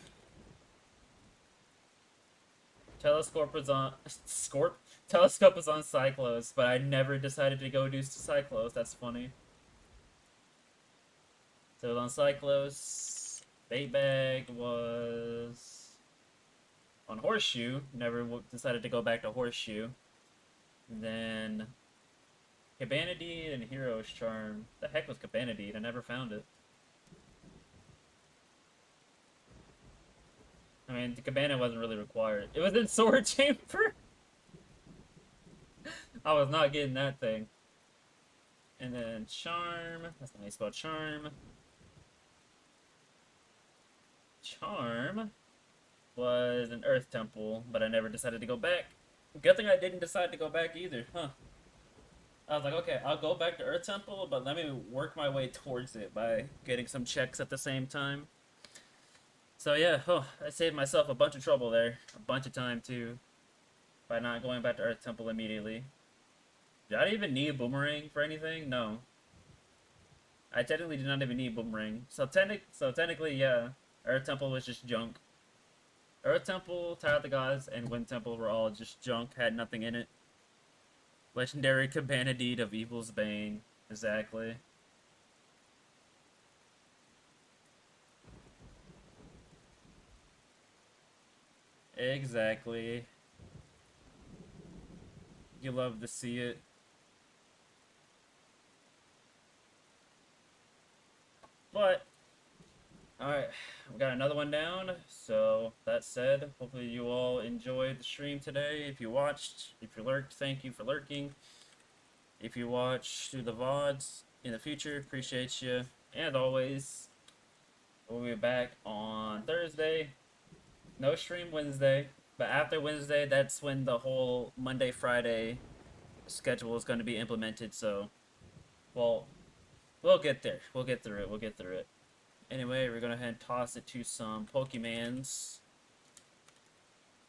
Telescope was on Telescope was on Cyclos, but I never decided to go do Cyclos. That's funny. So it was on Cyclos. Bait Bag was on Horseshoe. Never decided to go back to Horseshoe. And then Cabanadine and Hero's Charm. The heck was Cabanadine? I never found it. I mean, the Cabana wasn't really required. It was in Sword Chamber? I was not getting that thing. And then Charm. That's how you spell Charm. Charm was an Earth Temple, but I never decided to go back. Good thing I didn't decide to go back either, huh? I was like, okay, I'll go back to Earth Temple, but let me work my way towards it by getting some checks at the same time. So yeah, oh, I saved myself a bunch of trouble there, a bunch of time too, by not going back to Earth Temple immediately. Did I even need Boomerang for anything? No. I technically did not even need Boomerang. So technically, yeah, Earth Temple was just junk. Earth Temple, Tower of the Gods, and Wind Temple were all just junk, had nothing in it. Legendary Cabana Deed of Evil's Bane. Exactly. Exactly. You love to see it. But, alright, we got another one down. So, that said, hopefully you all enjoyed the stream today. If you watched, if you lurked, thank you for lurking. If you watch through the VODs in the future, appreciate you. And always, we'll be back on Thursday. No stream Wednesday. But after Wednesday, that's when the whole Monday, Friday schedule is going to be implemented. So, well, we'll get there. We'll get through it. We'll get through it. Anyway, we're going to head and toss it to some Pokemans.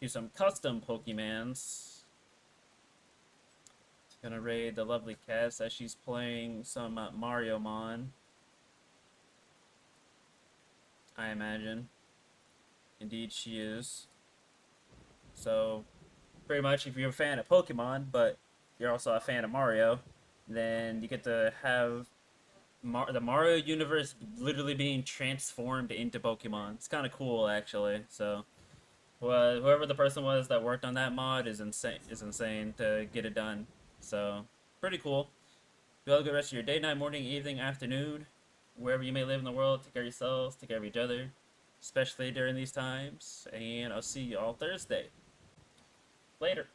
Do some custom Pokemans. Gonna raid the lovely Cass as she's playing some Mario Mon. I imagine. Indeed, she is. So, pretty much, if you're a fan of Pokemon, but you're also a fan of Mario, then you get to have the Mario universe literally being transformed into Pokemon. It's kind of cool, actually. So, well, whoever the person was that worked on that mod is insane. Is insane to get it done. So, pretty cool. You have a good rest of your day, night, morning, evening, afternoon, wherever you may live in the world. Take care of yourselves. Take care of each other, especially during these times. And I'll see you all Thursday. Later.